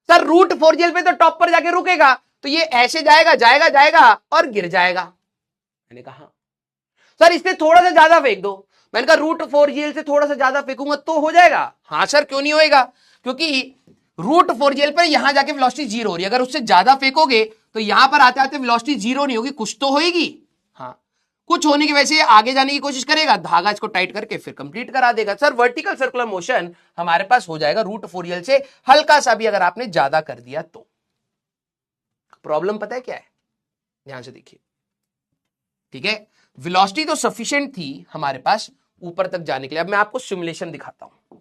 सर √4GL पे तो टॉप पर जाके रुकेगा, तो ये ऐसे जाएगा जाएगा जाएगा और गिर जाएगा। मैंने कहा सर इससे थोड़ा सा ज्यादा फेंक दो। मैंने कहा √4GL से थोड़ा सा ज्यादा फेंकूंगा तो हो जाएगा। हाँ सर क्यों नहीं होएगा, क्योंकि √4GL पर यहां जाके वेलोसिटी 0 हो रही है, अगर उससे ज्यादा फेंकोगे तो यहां पर आते आते वेलोसिटी 0 नहीं होगी, कुछ तो होगी। हाँ कुछ होने की वजह से आगे जाने की कोशिश करेगा, धागा इसको टाइट करके फिर कंप्लीट करा देगा। सर वर्टिकल सर्कुलर मोशन हमारे पास हो जाएगा √4GL से हल्का सा भी अगर आपने ज्यादा कर दिया तो। प्रॉब्लम पता है क्या है, ध्यान से देखिए, ठीक है। वेलोसिटी तो सफिशिएंट थी हमारे पास ऊपर तक जाने के लिए। अब मैं आपको सिमुलेशन दिखाता हूं,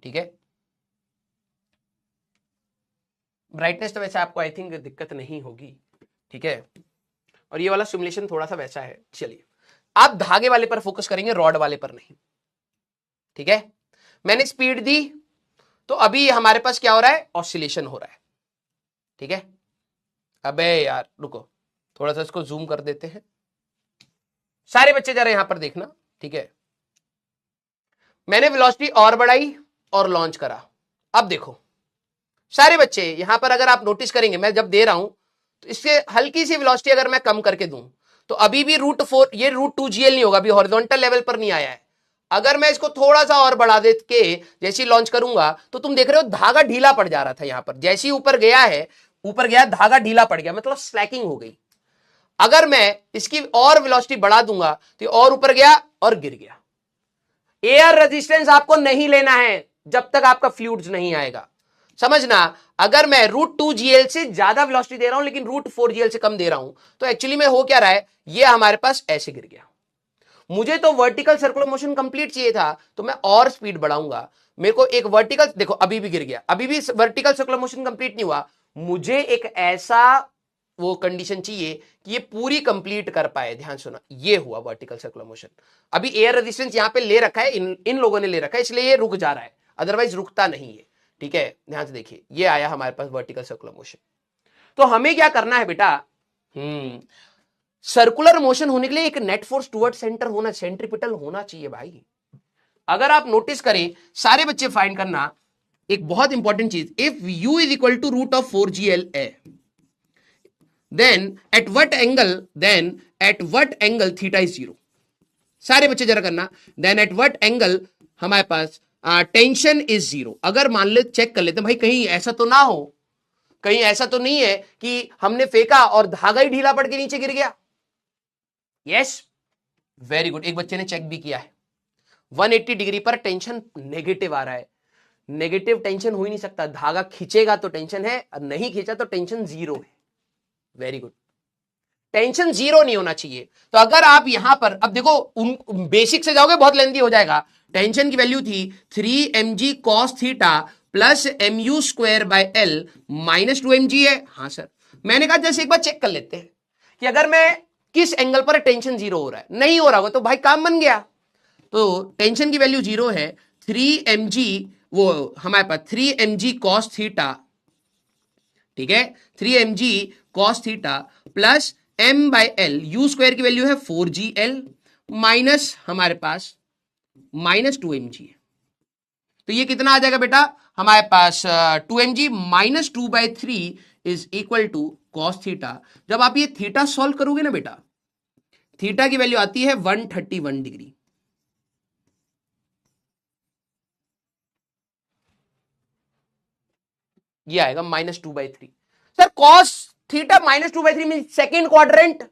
ठीक है। ब्राइटनेस तो वैसे आपको आई थिंक दिक्कत नहीं होगी, ठीक है। और ये वाला सिमुलेशन थोड़ा सा वैसा है। चलिए आप धागे वाले पर फोकस करेंगे, रॉड वाले पर नहीं, ठीक है। मैंने स्पीड दी तो अभी हमारे पास क्या हो रहा है, ऑसिलेशन हो रहा है, ठीक है। अबे यार रुको, थोड़ा सा इसको जूम कर देते हैं। सारे बच्चे जरा यहां पर देखना, ठीक है। मैंने वेलोसिटी और बढ़ाई और लॉन्च करा। अब देखो सारे बच्चे यहां पर अगर आप नोटिस करेंगे, मैं जब दे रहा हूं तो इससे हल्की सी वेलोसिटी अगर मैं कम करके दूं तो अभी भी √4 ये √2GL नहीं होगा, अभी हॉरिजॉन्टल लेवल पर नहीं आया है। अगर मैं इसको थोड़ा सा और बढ़ा दे के जैसे लॉन्च करूंगा तो तुम देख रहे हो धागा ढीला पड़ जा रहा था, यहां पर जैसे ही ऊपर गया है, ऊपर गया धागा ढीला पड़ गया, मतलब स्लैकिंग हो गई। अगर मैं इसकी और वेलोसिटी बढ़ा दूंगा तो और ऊपर गया और गिर गया। एयर रेजिस्टेंस आपको नहीं लेना है जब तक आपका फ्लूइड्स नहीं आएगा, समझना। अगर मैं √2GL से ज्यादा वेलोसिटी दे रहा हूं लेकिन √4GL से कम दे रहा हूं तो एक्चुअली में हो क्या रहा है, ये हमारे पास ऐसे गिर गया। मुझे तो वर्टिकल सर्कुलर मोशन कंप्लीट चाहिए था तो मैं और स्पीड बढ़ाऊंगा। मेरे को एक वर्टिकल, देखो अभी भी गिर गया, अभी भी वर्टिकल सर्कुलर मोशन कंप्लीट नहीं हुआ। मुझे एक ऐसा वो कंडीशन चाहिए कि ये पूरी कंप्लीट कर पाए। ध्यान सुना, ये हुआ वर्टिकल सर्कुलर मोशन। अभी एयर रेजिस्टेंस यहां पे ले रखा है, इन लोगों ने ले रखा है, इसलिए ये रुक जा रहा है, अदरवाइज रुकता नहीं है, ठीक है। ध्यान से देखिए, ये आया हमारे पास वर्टिकल सर्कुलर मोशन। तो हमें क्या करना है बेटा, सर्कुलर मोशन होने के लिए एक नेट फोर्स टुवर्ड सेंटर होना, सेंट्रीपिटल होना चाहिए भाई। अगर आप नोटिस करें, सारे बच्चे फाइंड करना एक बहुत इंपॉर्टेंट चीज, if u is equal to √4GL है, then at what angle theta is 0। सारे बच्चे जरा करना, then at what angle हमारे पास टेंशन इज 0। अगर मान ले चेक कर लेते भाई, कहीं ऐसा तो ना हो, कहीं ऐसा तो नहीं है कि हमने फेंका और धागा ही ढीला पड़ के नीचे गिर गया। यस वेरी गुड, एक बच्चे ने चेक भी किया है, 180 डिग्री पर टेंशन नेगेटिव आ रहा है। नेगेटिव टेंशन हो ही नहीं सकता, धागा खींचेगा तो टेंशन है, और नहीं खींचा तो टेंशन 0 है। वेरी गुड, टेंशन 0 नहीं होना चाहिए। तो अगर आप यहां पर अब देखो, उन बेसिक से जाओगे बहुत लेंथी हो जाएगा। टेंशन की वैल्यू थी 3mg cos theta plus mu²/L minus 2mg है। हाँ सर, मैंने कहा जैसे एक बार चेक कर लेते हैं कि अगर मैं किस एंगल पर टेंशन 0 हो रहा है, नहीं हो रहा होगा तो भाई काम बन गया। तो टेंशन की वैल्यू 0 है, 3mg, वो हमारे पास 3mg cos थीटा, ठीक है, 3mg cos theta plus m/L, u² की वैल्यू है 4gl माइनस हमारे पास माइनस 2mg है। तो ये कितना आ जाएगा बेटा हमारे पास, 2mg minus 2/3 is equal to cos theta. जब आप ये थीटा सॉल्व करोगे ना बेटा, थीटा की वैल्यू आती है 131 डिग्री। ये आएगा -2/3। Sir cos theta -2/3 mean second quadrant,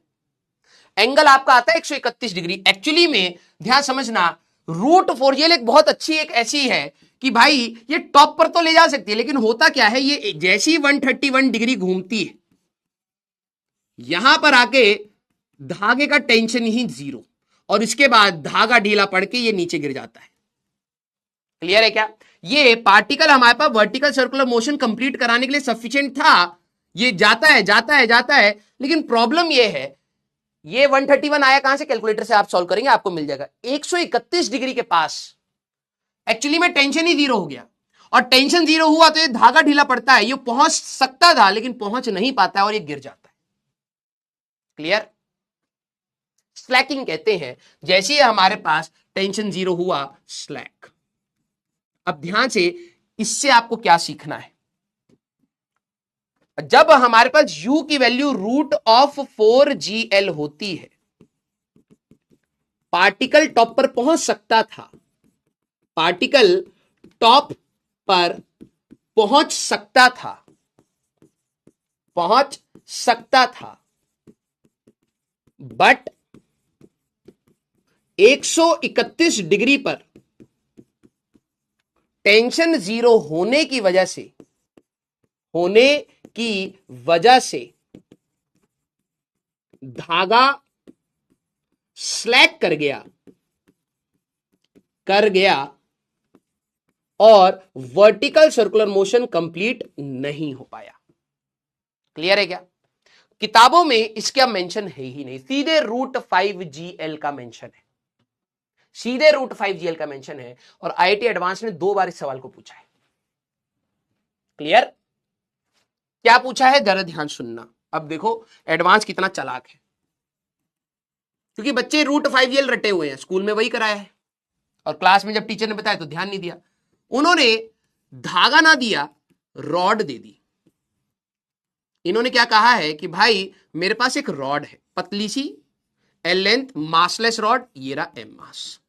angle आपका आता है 131 डिग्री। एक्चुअली में ध्यान समझना, √4GL एक बहुत अच्छी एक ऐसी है कि भाई ये टॉप पर तो ले जा सकती है, लेकिन होता क्या है, ये जैसी 131 डिग्री घूमती है यहां पर आके धागे का टेंशन ही 0, और इसके बाद धागा ढीला पड़ के ये नीचे गिर जाता है। क्लियर है क्या? ये पार्टिकल हमारे पास वर्टिकल सर्कुलर मोशन कंप्लीट कराने के लिए सफिशिएंट था, ये जाता है जाता है जाता है, लेकिन प्रॉब्लम ये है, ये 131 आया कहां से? कैलकुलेटर से आप सॉल्व करेंगे आपको मिल जाएगा 131 डिग्री के पास एक्चुअली में टेंशन ही 0 हो गया, और टेंशन 0 हुआ तो ये धागा ढीला पड़ता है, ये पहुंच सकता था लेकिन पहुंच नहीं पाता है और ये गिर जाता है। क्लियर? स्लैकिंग कहते हैं, जैसे ही हमारे पास टेंशन 0 हुआ, स्लैक। अब ध्यान से, इससे आपको क्या सीखना है? जब हमारे पास u की वैल्यू √4GL होती है, पार्टिकल टॉप पर पहुंच सकता था, पार्टिकल टॉप पर पहुंच सकता था, पहुंच सकता था, बट 131 डिग्री पर टेंशन 0 होने की वजह से धागा स्लैक कर गया और वर्टिकल सर्कुलर मोशन कंप्लीट नहीं हो पाया। क्लियर है क्या? किताबों में इसका मेंशन है ही नहीं, सीधे √5GL का मेंशन है, सीधे √5GL का मेंशन है, और IIT एडवांस ने 2 बार इस सवाल को पूछा है। क्लियर? क्या पूछा है जरा ध्यान सुनना। अब देखो एडवांस कितना चालाक है, क्योंकि बच्चे √5GL रटे हुए हैं, स्कूल में वही कराया है, और क्लास में जब टीचर ने बताया तो ध्यान नहीं दिया। उन्होंने धागा ना दिया, रॉड दे दी। इन्होंने क्या कहा है कि भाई मेरे पास एक रॉड है, पतली सी, एल लेंथ, मासलेस रॉड, ये रहा एम मास।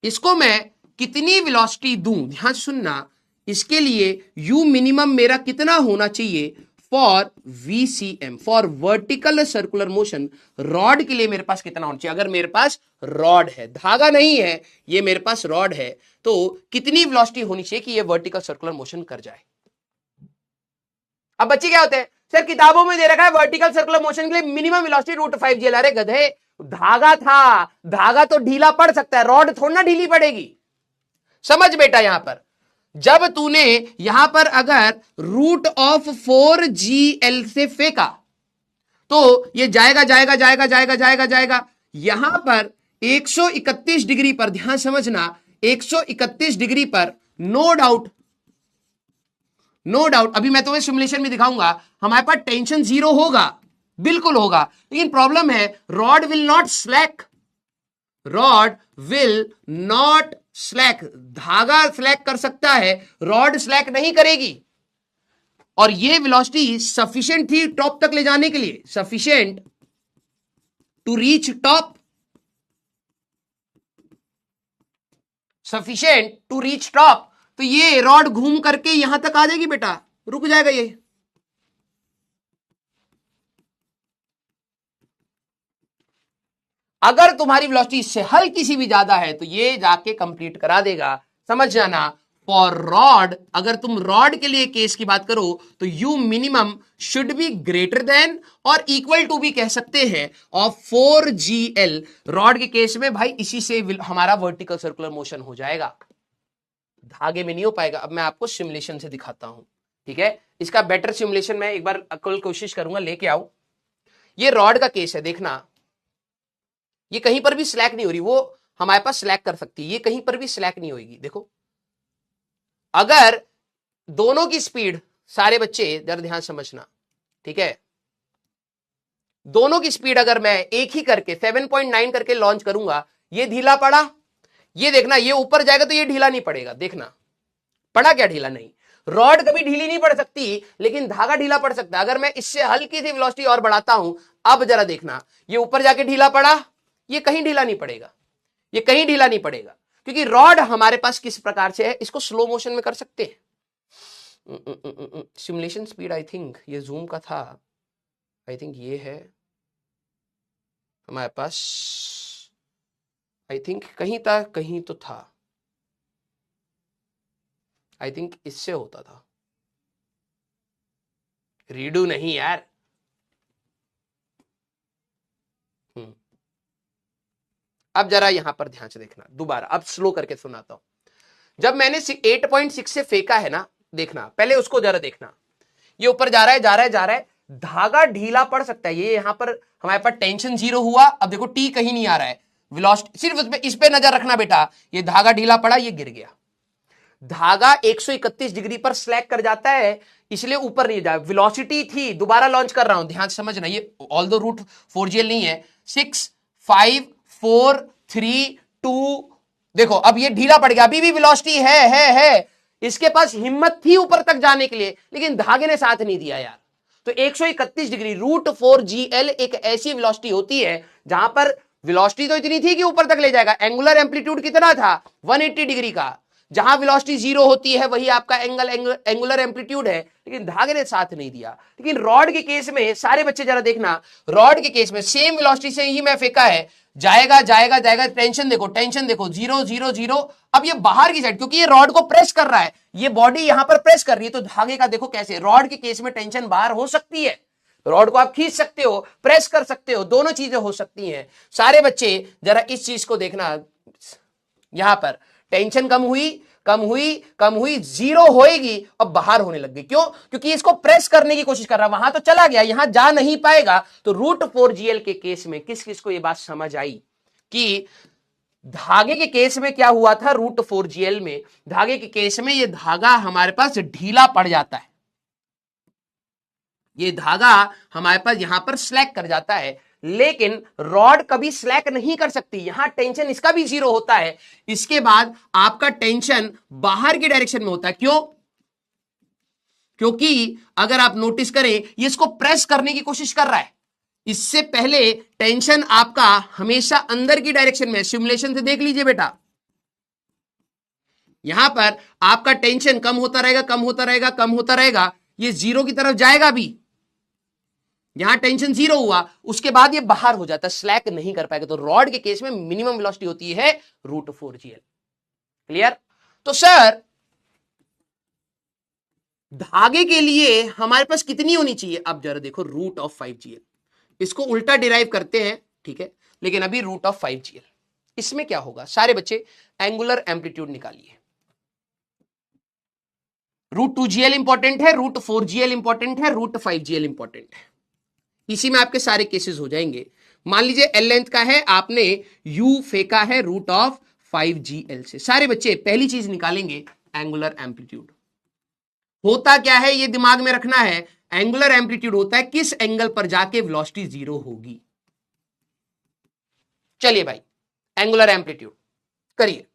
इसको मैं कितनी वेलोसिटी दूं, ध्यान सुनना, इसके लिए u मिनिमम मेरा कितना होना चाहिए for VCM, for vertical circular motion. Rod के लिए मेरे पास कितना होना चाहिए? अगर मेरे पास रॉड है, धागा नहीं है, ये मेरे पास रॉड है, तो कितनी वेलोसिटी होनी चाहिए कि ये वर्टिकल सर्कुलर मोशन कर जाए? अब बच्चे क्या होते हैं, सर किताबों में दे रखा है वर्टिकल सर्कुलर मोशन के लिए मिनिमम वेलोसिटी √5GL। अरे गधे, धागा था, धागा तो ढीला पड़ सकता है, रॉड थोड़ी ना ढीली पड़ेगी। समझ बेटा, यहां पर जब तूने यहां पर अगर √4GL से फेंका तो ये जाएगा जाएगा जाएगा जाएगा जाएगा जाएगा, यहां पर 131 डिग्री पर, ध्यान समझना, 131 डिग्री पर नो डाउट, नो डाउट, अभी मैं तुम्हें सिमुलेशन में दिखाऊंगा, हमारे पास टेंशन 0 होगा, बिल्कुल होगा, लेकिन प्रॉब्लम है rod will not slack, rod will not slack. धागा स्लैक कर सकता है, रॉड स्लैक नहीं करेगी, और ये वेलोसिटी सफिशिएंट थी टॉप तक ले जाने के लिए, sufficient to reach top, sufficient to reach top. तो ये रॉड घूम करके यहां तक आ जाएगी बेटा, रुक जाएगा ये। अगर तुम्हारी वेलोसिटी इससे हल्की सी भी ज्यादा है तो ये जाके कंप्लीट करा देगा। समझ जाना, फॉर रॉड, अगर तुम रॉड के लिए केस की बात करो तो u minimum should be greater than or equal to भी कह सकते हैं ऑफ 4GL। रॉड के केस में भाई इसी से हमारा वर्टिकल सर्कुलर मोशन हो जाएगा, धागे में नहीं हो पाएगा। अब मैं आपको सिमुलेशन से दिखाता हूं, ठीक है? इसका बेटर सिमुलेशन मैं एक बार कल कोशिश करूंगा लेके आऊं। ये रॉड का केस है, देखना, ये कहीं पर भी स्लैक नहीं हो रही, वो हमारे पास स्लैक कर सकती है, ये कहीं पर भी स्लैक नहीं होगी। देखो, अगर दोनों की स्पीड, सारे बच्चे जरा ध्यान समझना, ठीक है, दोनों की स्पीड अगर मैं एक ही करके 7.9 करके लॉन्च करूंगा, ये ढीला पड़ा, ये देखना, ये ऊपर जाएगा तो ये ढीला नहीं पड़ेगा। देखना पड़ा क्या? ढीला नहीं। रॉड कभी ढीली नहीं पड़ सकती, लेकिन धागा ढीला पड़ सकता है। अगर मैं इससे हल्की सी वेलोसिटी और बढ़ाता हूं, अब जरा देखना, ये ऊपर जाके ढीला पड़ा, ये कहीं ढीला नहीं पड़ेगा, ये कहीं ढीला नहीं पड़ेगा, क्योंकि रॉड हमारे पास किस प्रकार से है, इसको स्लो मोशन में कर सकते हैं। सिमुलेशन स्पीड आई थिंक ये जूम का था, आई थिंक ये है हमारे पास, आई थिंक कहीं था, कहीं तो था, आई थिंक इससे होता था, रीडू नहीं यार। अब जरा यहां पर ध्यान से देखना, दोबारा अब स्लो करके सुनाता हूं। जब मैंने 8.6 से फेंका है ना, देखना पहले उसको जरा देखना, ये ऊपर जा रहा है जा रहा है जा रहा है, धागा ढीला पड़ सकता है, ये यहां पर हमारे पास टेंशन 0 हुआ, अब देखो टी कहीं नहीं आ रहा है, वेलोसिटी सिर्फ इस पे नजर रखना बेटा, ये धागा ढीला पड़ा, ये गिर गया, धागा 131 डिग्री पर स्लैक कर जाता है, इसलिए ऊपर नहीं जाए, वेलोसिटी थी, दोबारा लॉन्च कर रहा हूं, ध्यान से समझना, ये ऑल द रूट 4GL नहीं है, 6 5 4 3 2, देखो अब ये ढीला पड़ गया, अभी भी वेलोसिटी है, इसके पास हिम्मत थी ऊपर तक जाने के लिए, लेकिन धागे ने साथ नहीं दिया यार। तो 131 डिग्री रूट 4GL एक ऐसी वेलोसिटी होती है जहां पर वेलोसिटी तो इतनी थी कि ऊपर तक ले जाएगा, एंगुलर एम्पलीट्यूड कितना था 180 डिग्री का, जहां वेलोसिटी 0 होती है वही आपका एंगुलर एम्पलीट्यूड है, लेकिन धागे ने साथ नहीं दिया। लेकिन रॉड के केस में, सारे बच्चे जरा देखना, रॉड के केस में सेम वेलोसिटी से ही मैं फेंका है, जाएगा जाएगा जाएगा, टेंशन देखो 0 0 0, अब ये बाहर की साइड, क्योंकि ये रॉड को प्रेस कर रहा है, ये बॉडी यहां पर प्रेस कर रही है, तो धागे का देखो कैसे, रॉड के केस में टेंशन बाहर हो सकती है, रॉड को आप खींच सकते हो, प्रेस कर सकते हो, दोनों चीजें हो सकती हैं। सारे बच्चे जरा इस चीज को देखना, यहां पर टेंशन कम हुई कम हुई कम हुई, 0 होएगी और बाहर होने लग गई, क्यों? क्योंकि इसको प्रेस करने की कोशिश कर रहा, वहां तो चला गया, यहां जा नहीं पाएगा। तो रूट 4GL के केस में किस किस को यह बात समझ आई कि धागे के केस में क्या हुआ था, रूट 4GL में, धागे के केस में ये धागा हमारे पास ढीला पड़ जाता है, ये धागा हमारे पास यहां पर स्लैक कर जाता है, लेकिन रॉड कभी स्लैक नहीं कर सकती, यहां टेंशन इसका भी 0 होता है, इसके बाद आपका टेंशन बाहर की डायरेक्शन में होता है, क्यों? क्योंकि अगर आप नोटिस करें, ये इसको प्रेस करने की कोशिश कर रहा है, इससे पहले टेंशन आपका हमेशा अंदर की डायरेक्शन में, सिमुलेशन से देख लीजिए बेटा, यहां पर आपका टेंशन कम होता रहेगा कम होता रहेगा कम होता रहेगा, ये 0 की तरफ जाएगा भी, यहां टेंशन 0 हुआ, उसके बाद ये बाहर हो जाता है, स्लैक नहीं कर पाएगा। तो रॉड के केस में मिनिमम वेलोसिटी होती है रूट 4GL। क्लियर? तो सर धागे के लिए हमारे पास कितनी होनी चाहिए, अब जरा देखो, रूट ऑफ 5GL, इसको उल्टा डिराइव करते हैं, ठीक है, लेकिन अभी रूट ऑफ 5GL, इसमें क्या होगा, सारे बच्चे एंगुलर एम्पलीट्यूड निकालिए, रूट 2GL इंपॉर्टेंट है, रूट 4GL इंपॉर्टेंट है, रूट 5GL इंपॉर्टेंट है, इसी में आपके सारे केसेस हो जाएंगे। मान लीजिए एल लेंथ का है, आपने यू फेंका है रूट ऑफ 5GL से, सारे बच्चे पहली चीज निकालेंगे एंगुलर एम्पलीट्यूड। होता क्या है ये दिमाग में रखना है, एंगुलर एम्पलीट्यूड होता है किस एंगल पर जाके वेलोसिटी 0 होगी। चलिए भाई एंगुलर एम्पलीट्यूड करिए,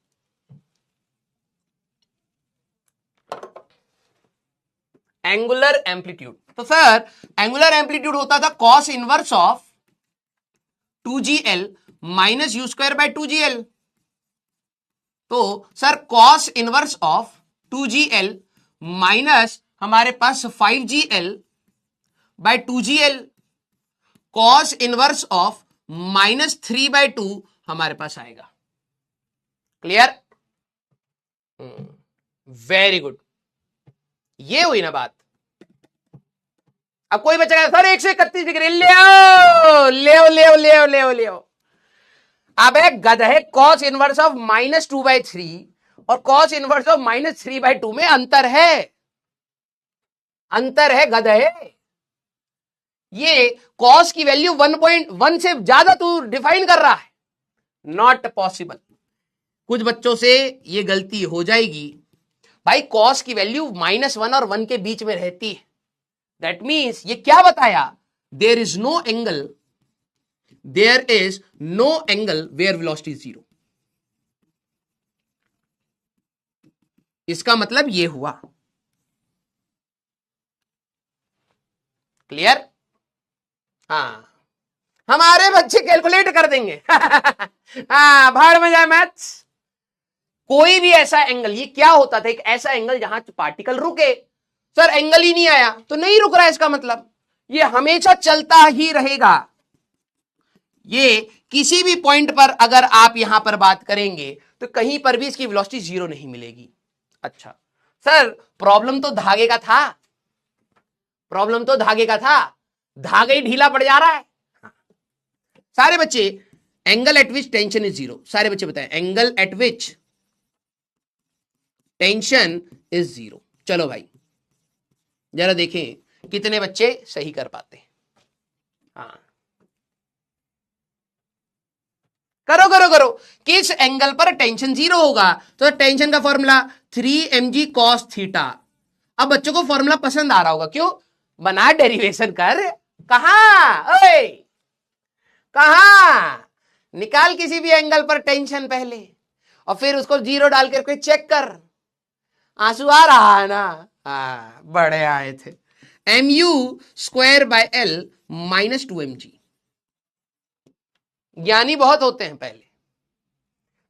एंगुलर एम्पलीट्यूड, तो सर एंगुलर एम्पलीट्यूड होता था cos inverse of 2GL minus U square by 2GL। तो sir cos inverse of 2GL minus हमारे पास 5GL by 2GL, cos inverse of -3/2 हमारे पास आएगा। क्लियर? वेरी गुड, ये हुई ना बात। अब कोई बच्चा कहता सर 131 डिग्री ले अब एक गधे, कॉस इनवर्स ऑफ -2/3 और कॉस इनवर्स ऑफ -3/2 में अंतर है गधे। ये कॉस की वैल्यू 1.1 से ज्यादा तू डिफाइन कर रहा है, नॉट पॉसिबल। कुछ बच्चों से ये गलती हो जाएगी, भाई कॉस की वैल्यू -1 और 1 के बीच में रहती है, दैट मीन्स ये क्या बताया, there is no angle where velocity is 0। इसका मतलब ये हुआ। क्लियर? हाँ, हमारे बच्चे कैलकुलेट कर देंगे हाँ, भाड़ में जाए मैथ्स। कोई भी ऐसा एंगल, ये क्या होता था, एक ऐसा एंगल जहां पार्टिकल रुके, सर एंगल ही नहीं आया तो नहीं रुक रहा है, इसका मतलब ये हमेशा चलता ही रहेगा। ये किसी भी पॉइंट पर अगर आप यहां पर बात करेंगे तो कहीं पर भी इसकी वेलोसिटी जीरो नहीं मिलेगी। अच्छा सर, प्रॉब्लम तो धागे का था, प्रॉब्लम तो धागे का था, धागा ही ढीला पड़ जा रहा है। सारे बच्चे, angle at which tension is zero, सारे बच्चे बताएं angle at which tension is zero. चलो भाई जरा देखें कितने बच्चे सही कर पाते हैं। हाँ करो करो करो, किस एंगल पर टेंशन जीरो होगा? तो टेंशन का फॉर्मूला 3mg cos थीटा। अब बच्चों को फॉर्मूला पसंद आ रहा होगा, क्यों? बना डेरिवेशन कर। कहा ओए, कहा निकाल किसी भी एंगल पर टेंशन पहले और फिर उसको जीरो डाल करके चेक कर। आंसू आ रहा है ना? हाँ बड़े आए थे। mu² - 2mg। ज्ञानी बहुत होते हैं। पहले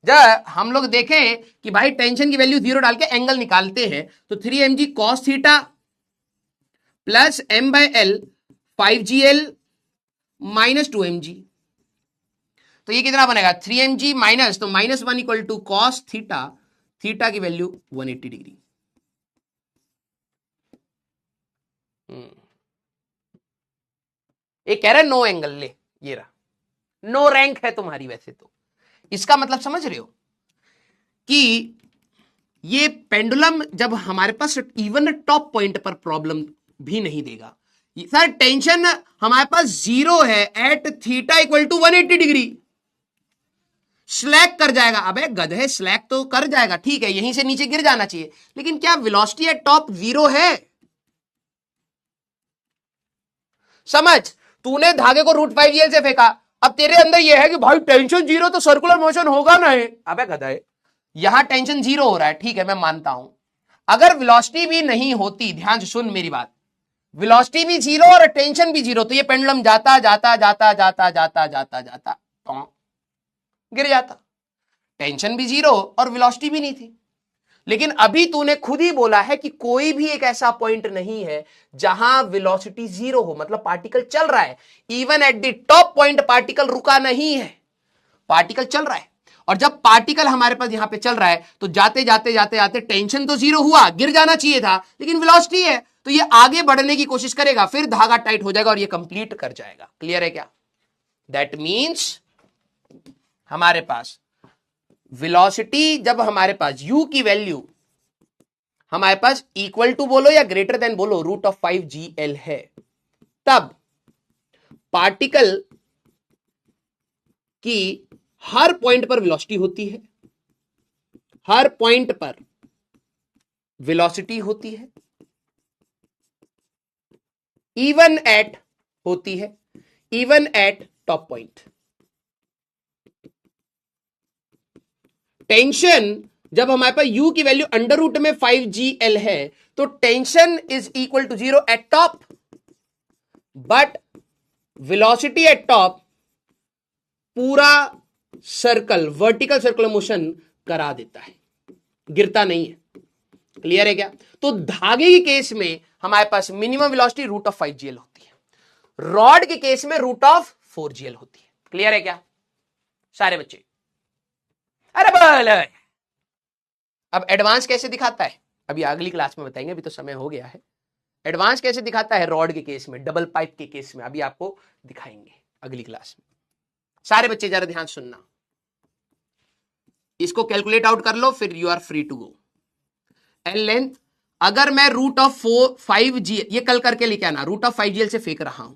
जब हम लोग देखें कि भाई टेंशन की वैल्यू जीरो डाल के एंगल निकालते हैं तो 3mg cos theta plus m/l 5gl - 2mg, तो ये कितना बनेगा? 3mg माइनस, तो -1 इक्वल टू कॉस थीटा, थीटा की वैल्यू 180 डिग्री। ये कह रहा है नो एंगल, ले ये रहा, नो रैंक है तुम्हारी। वैसे तो इसका मतलब समझ रहे हो कि ये पेंडुलम जब हमारे पास इवन टॉप पॉइंट पर प्रॉब्लम भी नहीं देगा। सर टेंशन हमारे पास जीरो है at theta equal to 180 degree, slack कर जाएगा। अबे गधे, स्लैक तो कर जाएगा, ठीक है, यहीं से नीचे गिर जाना चाहिए, लेकिन क्या वेलोसिटी एट टॉप जीरो है? समझ, तूने धागे को √5gl से फेंका, अब तेरे अंदर यह है कि भाई टेंशन जीरो तो सर्कुलर मोशन होगा नहीं। अबे गधे, यहां टेंशन जीरो हो रहा है, ठीक है मैं मानता हूं। अगर वेलोसिटी भी नहीं होती, ध्यान से सुन मेरी बात, वेलोसिटी भी जीरो और टेंशन भी जीरो, तो ये पेंडुलम जाता जाता जाता जाता जाता जाता जाता गिर जाता। टेंशन भी जीरो और वेलोसिटी भी नहीं थी। लेकिन अभी तूने खुद ही बोला है कि कोई भी एक ऐसा पॉइंट नहीं है जहां वेलोसिटी जीरो हो, मतलब पार्टिकल चल रहा है। Even at the top point particle रुका नहीं है, पार्टिकल चल रहा है। और जब पार्टिकल हमारे पास यहां पे चल रहा है तो जाते जाते जाते जाते टेंशन तो जीरो हुआ, गिर जाना चाहिए था, लेकिन वेलोसिटी है तो ये आगे बढ़ने की कोशिश करेगा, फिर धागा टाइट हो जाएगा और ये कंप्लीट कर जाएगा। क्लियर है क्या? दैट मीन्स हमारे पास वेलोसिटी जब हमारे पास u की वैल्यू हमारे पास इक्वल टू बोलो या ग्रेटर देन बोलो √5gl है, तब पार्टिकल की हर पॉइंट पर वेलोसिटी होती है, हर पॉइंट पर वेलोसिटी होती है, इवन एट होती है, even at top point. Tension जब हमारे पास u की वैल्यू √5gl है तो tension is equal to zero at top, but velocity at top पूरा सर्कल, वर्टिकल सर्कुलर मोशन करा देता है, गिरता नहीं है। क्लियर है क्या? तो धागे के केस में हमारे पास मिनिमम वेलोसिटी √5gl होती है, रॉड के केस में √4gl होती है। क्लियर है क्या सारे बच्चे? अरे बोल, अब एडवांस कैसे दिखाता है अभी अगली क्लास में बताएंगे, अभी तो समय हो गया है। एडवांस कैसे दिखाता है रॉड के केस में, डबल पाइप के केस में, अभी आपको दिखाएंगे अगली क्लास में। सारे बच्चे जरा ध्यान सुनना, इसको कैलकुलेट आउट कर लो, फिर you are free to go. L length अगर मैं √5g, ये कल करके लेके आना, √5gl से फेंक रहा हूं,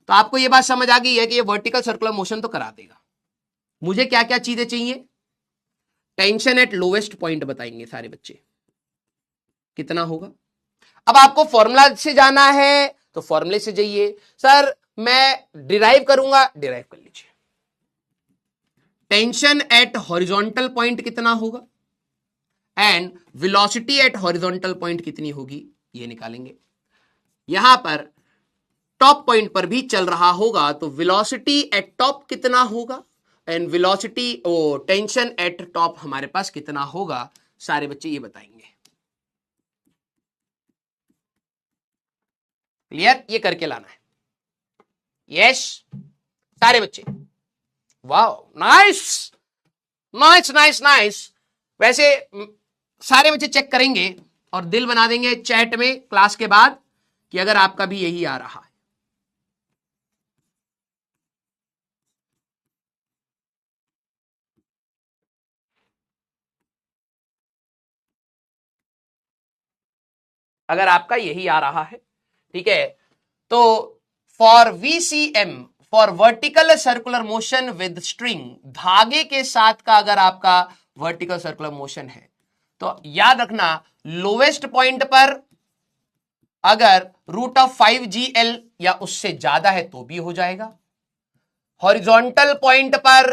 तो आपको ये बात समझ आ गई है कि ये वर्टिकल सर्कुलर मोशन तो करा देगा। मुझे क्या क्या चीजें चाहिए? टेंशन एट लोवेस्ट पॉइंट बताएंगे सारे बच्चे, कितना होगा। अब आपको फॉर्मूला से जाना है तो फॉर्मूले से जाइए। सर मैं डिराइव करूंगा, डिराइव कर लीजिए। टेंशन एट हॉरिजॉन्टल पॉइंट कितना होगा and velocity at horizontal point कितनी होगी, ये निकालेंगे। यहां पर टॉप पॉइंट पर भी चल रहा होगा तो वेलोसिटी एट टॉप कितना होगा and velocity tension at top हमारे पास कितना होगा, सारे बच्चे ये बताएंगे। क्लियर? ये करके लाना है। यस सारे बच्चे, वाह, नाइस नाइस नाइस नाइस। वैसे सारे बच्चे चेक करेंगे और दिल बना देंगे चैट में क्लास के बाद कि अगर आपका भी यही आ रहा है। अगर आपका यही आ रहा है, ठीक है, तो for VCM, for vertical circular motion with string, धागे के साथ का अगर आपका वर्टिकल सर्कुलर मोशन है तो याद रखना लोवेस्ट पॉइंट पर अगर √5GL या उससे ज्यादा है तो भी हो जाएगा। हॉरिजॉन्टल पॉइंट पर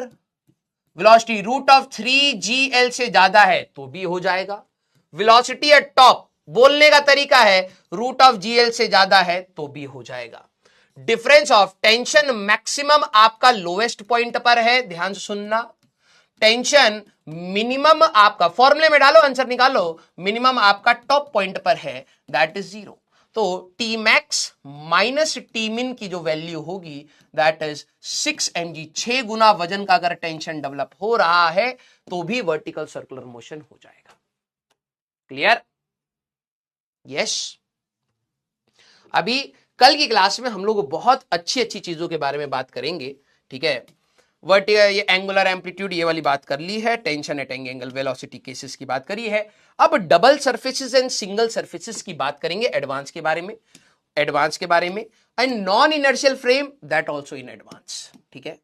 वेलोसिटी √3GL से ज्यादा है तो भी हो जाएगा। वेलोसिटी एट टॉप, बोलने का तरीका है √GL से ज्यादा है तो भी हो जाएगा। डिफरेंस ऑफ टेंशन मैक्सिमम आपका लोवेस्ट पॉइंट पर है, ध्यान से सुनना। टेंशन मिनिमम आपका, फॉर्मूले में डालो आंसर निकालो, मिनिमम आपका टॉप पॉइंट पर है, दैट इज 0। तो टी मैक्स माइनस टी मिन की जो वैल्यू होगी दैट इज 6 mg। 6 गुना वजन का अगर टेंशन डेवलप हो रहा है तो भी वर्टिकल सर्कुलर मोशन हो जाएगा। क्लियर? यस। अभी कल की क्लास में हम लोग बहुत अच्छी अच्छी चीजों के बारे में बात करेंगे, ठीक है। वर्टिकल, ये एंगुलर एम्पलीट्यूड, ये वाली बात कर ली है। Tension eight angle velocity cases की बात करी है। अब double surfaces and single surfaces की बात करेंगे एडवांस के बारे में, एडवांस के बारे में। And non inertial frame, that also in advance, ठीक है।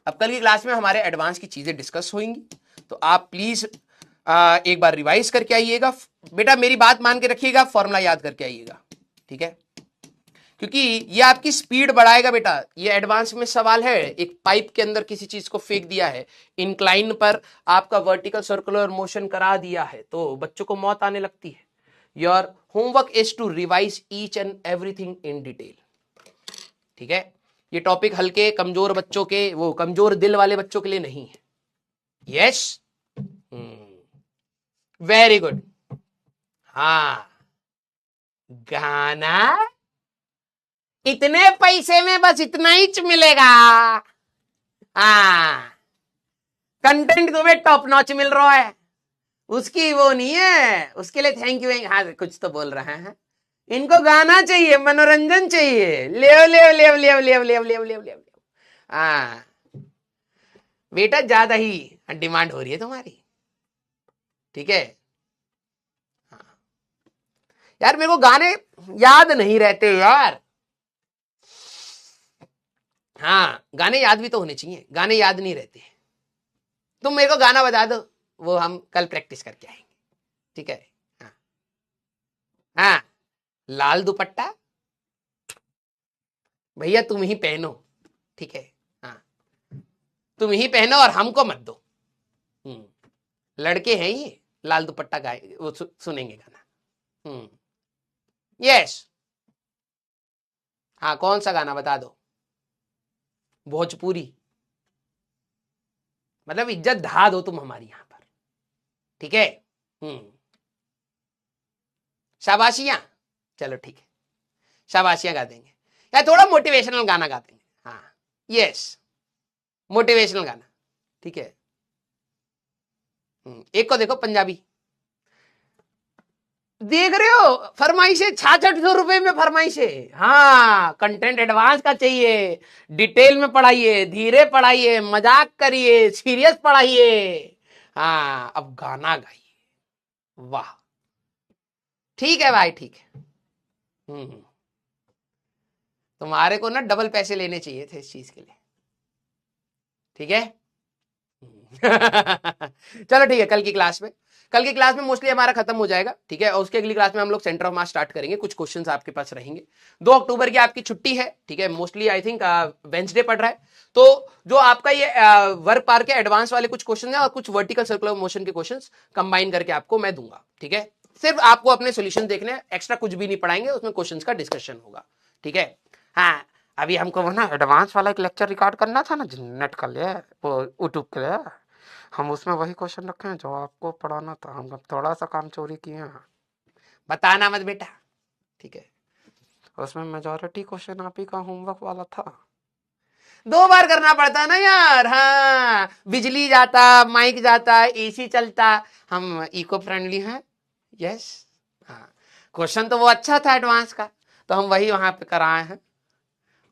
अब कल की क्लास में हमारे एडवांस की चीजें डिस्कस होंगी, तो आप प्लीज एक बार रिवाइज करके आइएगा। बेटा मेरी बात मान के रखिएगा, फॉर्मूला याद करके आइएगा, ठीक है, क्योंकि ये आपकी स्पीड बढ़ाएगा बेटा। ये एडवांस में सवाल है, एक पाइप के अंदर किसी चीज को फेंक दिया है, इंक्लाइन पर आपका वर्टिकल सर्कुलर मोशन करा दिया है तो बच्चों को मौत आने लगती है। Your homework is to revise each and everything in detail, ठीक है। ये टॉपिक हल्के कमजोर बच्चों के, वो कमजोर दिल वाले बच्चों के लिए नहीं है। Yes, very good. हाँ, गाना इतने पैसे में बस इतना ही मिलेगा। हाँ, कंटेंट तुम्हें टॉप नॉच मिल रहा है, उसकी वो नहीं है, उसके लिए थैंक यू। हाँ कुछ तो बोल रहे हैं, इनको गाना चाहिए, मनोरंजन चाहिए। ले ले ले ले ले ले ले ले ले। हाँ बेटा, ज्यादा ही डिमांड हो रही है तुम्हारी, ठीक है। हाँ यार, मेरे को गाने याद नहीं रहते यार। हाँ, गाने याद भी तो होने चाहिए, गाने याद नहीं रहते। तुम मेरे को गाना बता दो, वो हम कल प्रैक्टिस करके आएंगे, ठीक है। हाँ हाँ, लाल दुपट्टा भैया तुम ही पहनो, ठीक है। हाँ, तुम ही पहनो और हमको मत दो। लड़के हैं ये, लाल दुपट्टा गाए वो सुनेंगे गाना। यस। हाँ, कौन सा गाना बता दो? भोजपुरी, मतलब इज्जत ढा दो तुम हमारी यहां पर, ठीक है। शाबाशियां, चलो ठीक है, शाबाशियां गा देंगे या थोड़ा मोटिवेशनल गाना गा देंगे। हाँ यस, मोटिवेशनल गाना, ठीक है। एक को देखो पंजाबी, देख रहे हो, फरमाइशें 6600 रुपए में फरमाइशें। हाँ, कंटेंट एडवांस का चाहिए, डिटेल में पढ़ाइए, धीरे पढ़ाइए, मजाक करिए, सीरियस पढ़ाइए। हाँ, अब गाना गाइए। वाह, ठीक है भाई, ठीक है। तुम्हारे को ना डबल पैसे लेने चाहिए थे इस चीज के लिए, ठीक है। चलो ठीक है, कल की क्लास में मोस्टली हमारा खत्म हो जाएगा, ठीक है। और उसके अगली क्लास में हम लोग सेंटर ऑफ मास स्टार्ट करेंगे। कुछ क्वेश्चंस आपके पास रहेंगे। 2 अक्टूबर की आपकी छुट्टी है, ठीक है। मोस्टली आई थिंक वेंसडे पड़ रहा है, तो जो आपका ये वर्क पार के एडवांस वाले कुछ क्वेश्चन है और कुछ वर्टिकल सर्कुलर मोशन के क्वेश्चन कंबाइन करके आपको मैं दूंगा, ठीक है। सिर्फ आपको अपने सोल्यूशन देखने हैं, एक्स्ट्रा कुछ भी नहीं पढ़ाएंगे, उसमें क्वेश्चन का डिस्कशन होगा, ठीक है। हाँ, अभी हमको वो ना एडवांस वाला एक लेक्चर रिकॉर्ड करना था ना, नेट का लिए वो यूट्यूब के लिए, हम उसमें वही क्वेश्चन रखे हैं जो आपको पढ़ाना था। हम थोड़ा सा काम चोरी किए हैं, बताना मत बेटा, ठीक है। उसमें मेजॉरिटी क्वेश्चन आप ही का होमवर्क वाला था। 2 बार करना पड़ता है ना यार। हाँ, बिजली जाता, माइक जाता, एसी चलता, हम इको फ्रेंडली हैं। यस। हाँ, क्वेश्चन तो वो अच्छा था एडवांस का, तो हम वही वहां पे कराए हैं।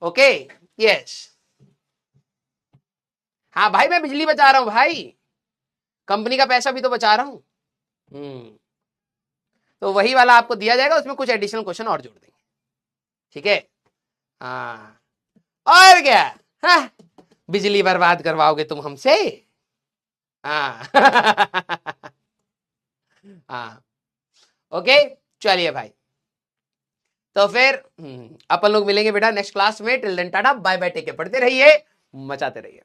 ओके। यस। हाँ भाई, मैं बिजली बचा रहा हूं भाई, कंपनी का पैसा भी तो बचा रहा हूं। तो वही वाला आपको दिया जाएगा, उसमें कुछ एडिशनल क्वेश्चन और जोड़ देंगे। ठीक है। हाँ, और क्या। हाँ, बिजली बर्बाद करवाओगे तुम हमसे। हाँ। हाँ। ओके, चलिए भाई। तो फिर अपन लोग मिलेंगे बेटा नेक्स्ट क्लास में। Till then tata bye bye, take care, पढ़ते रहिए, मचाते रहिए।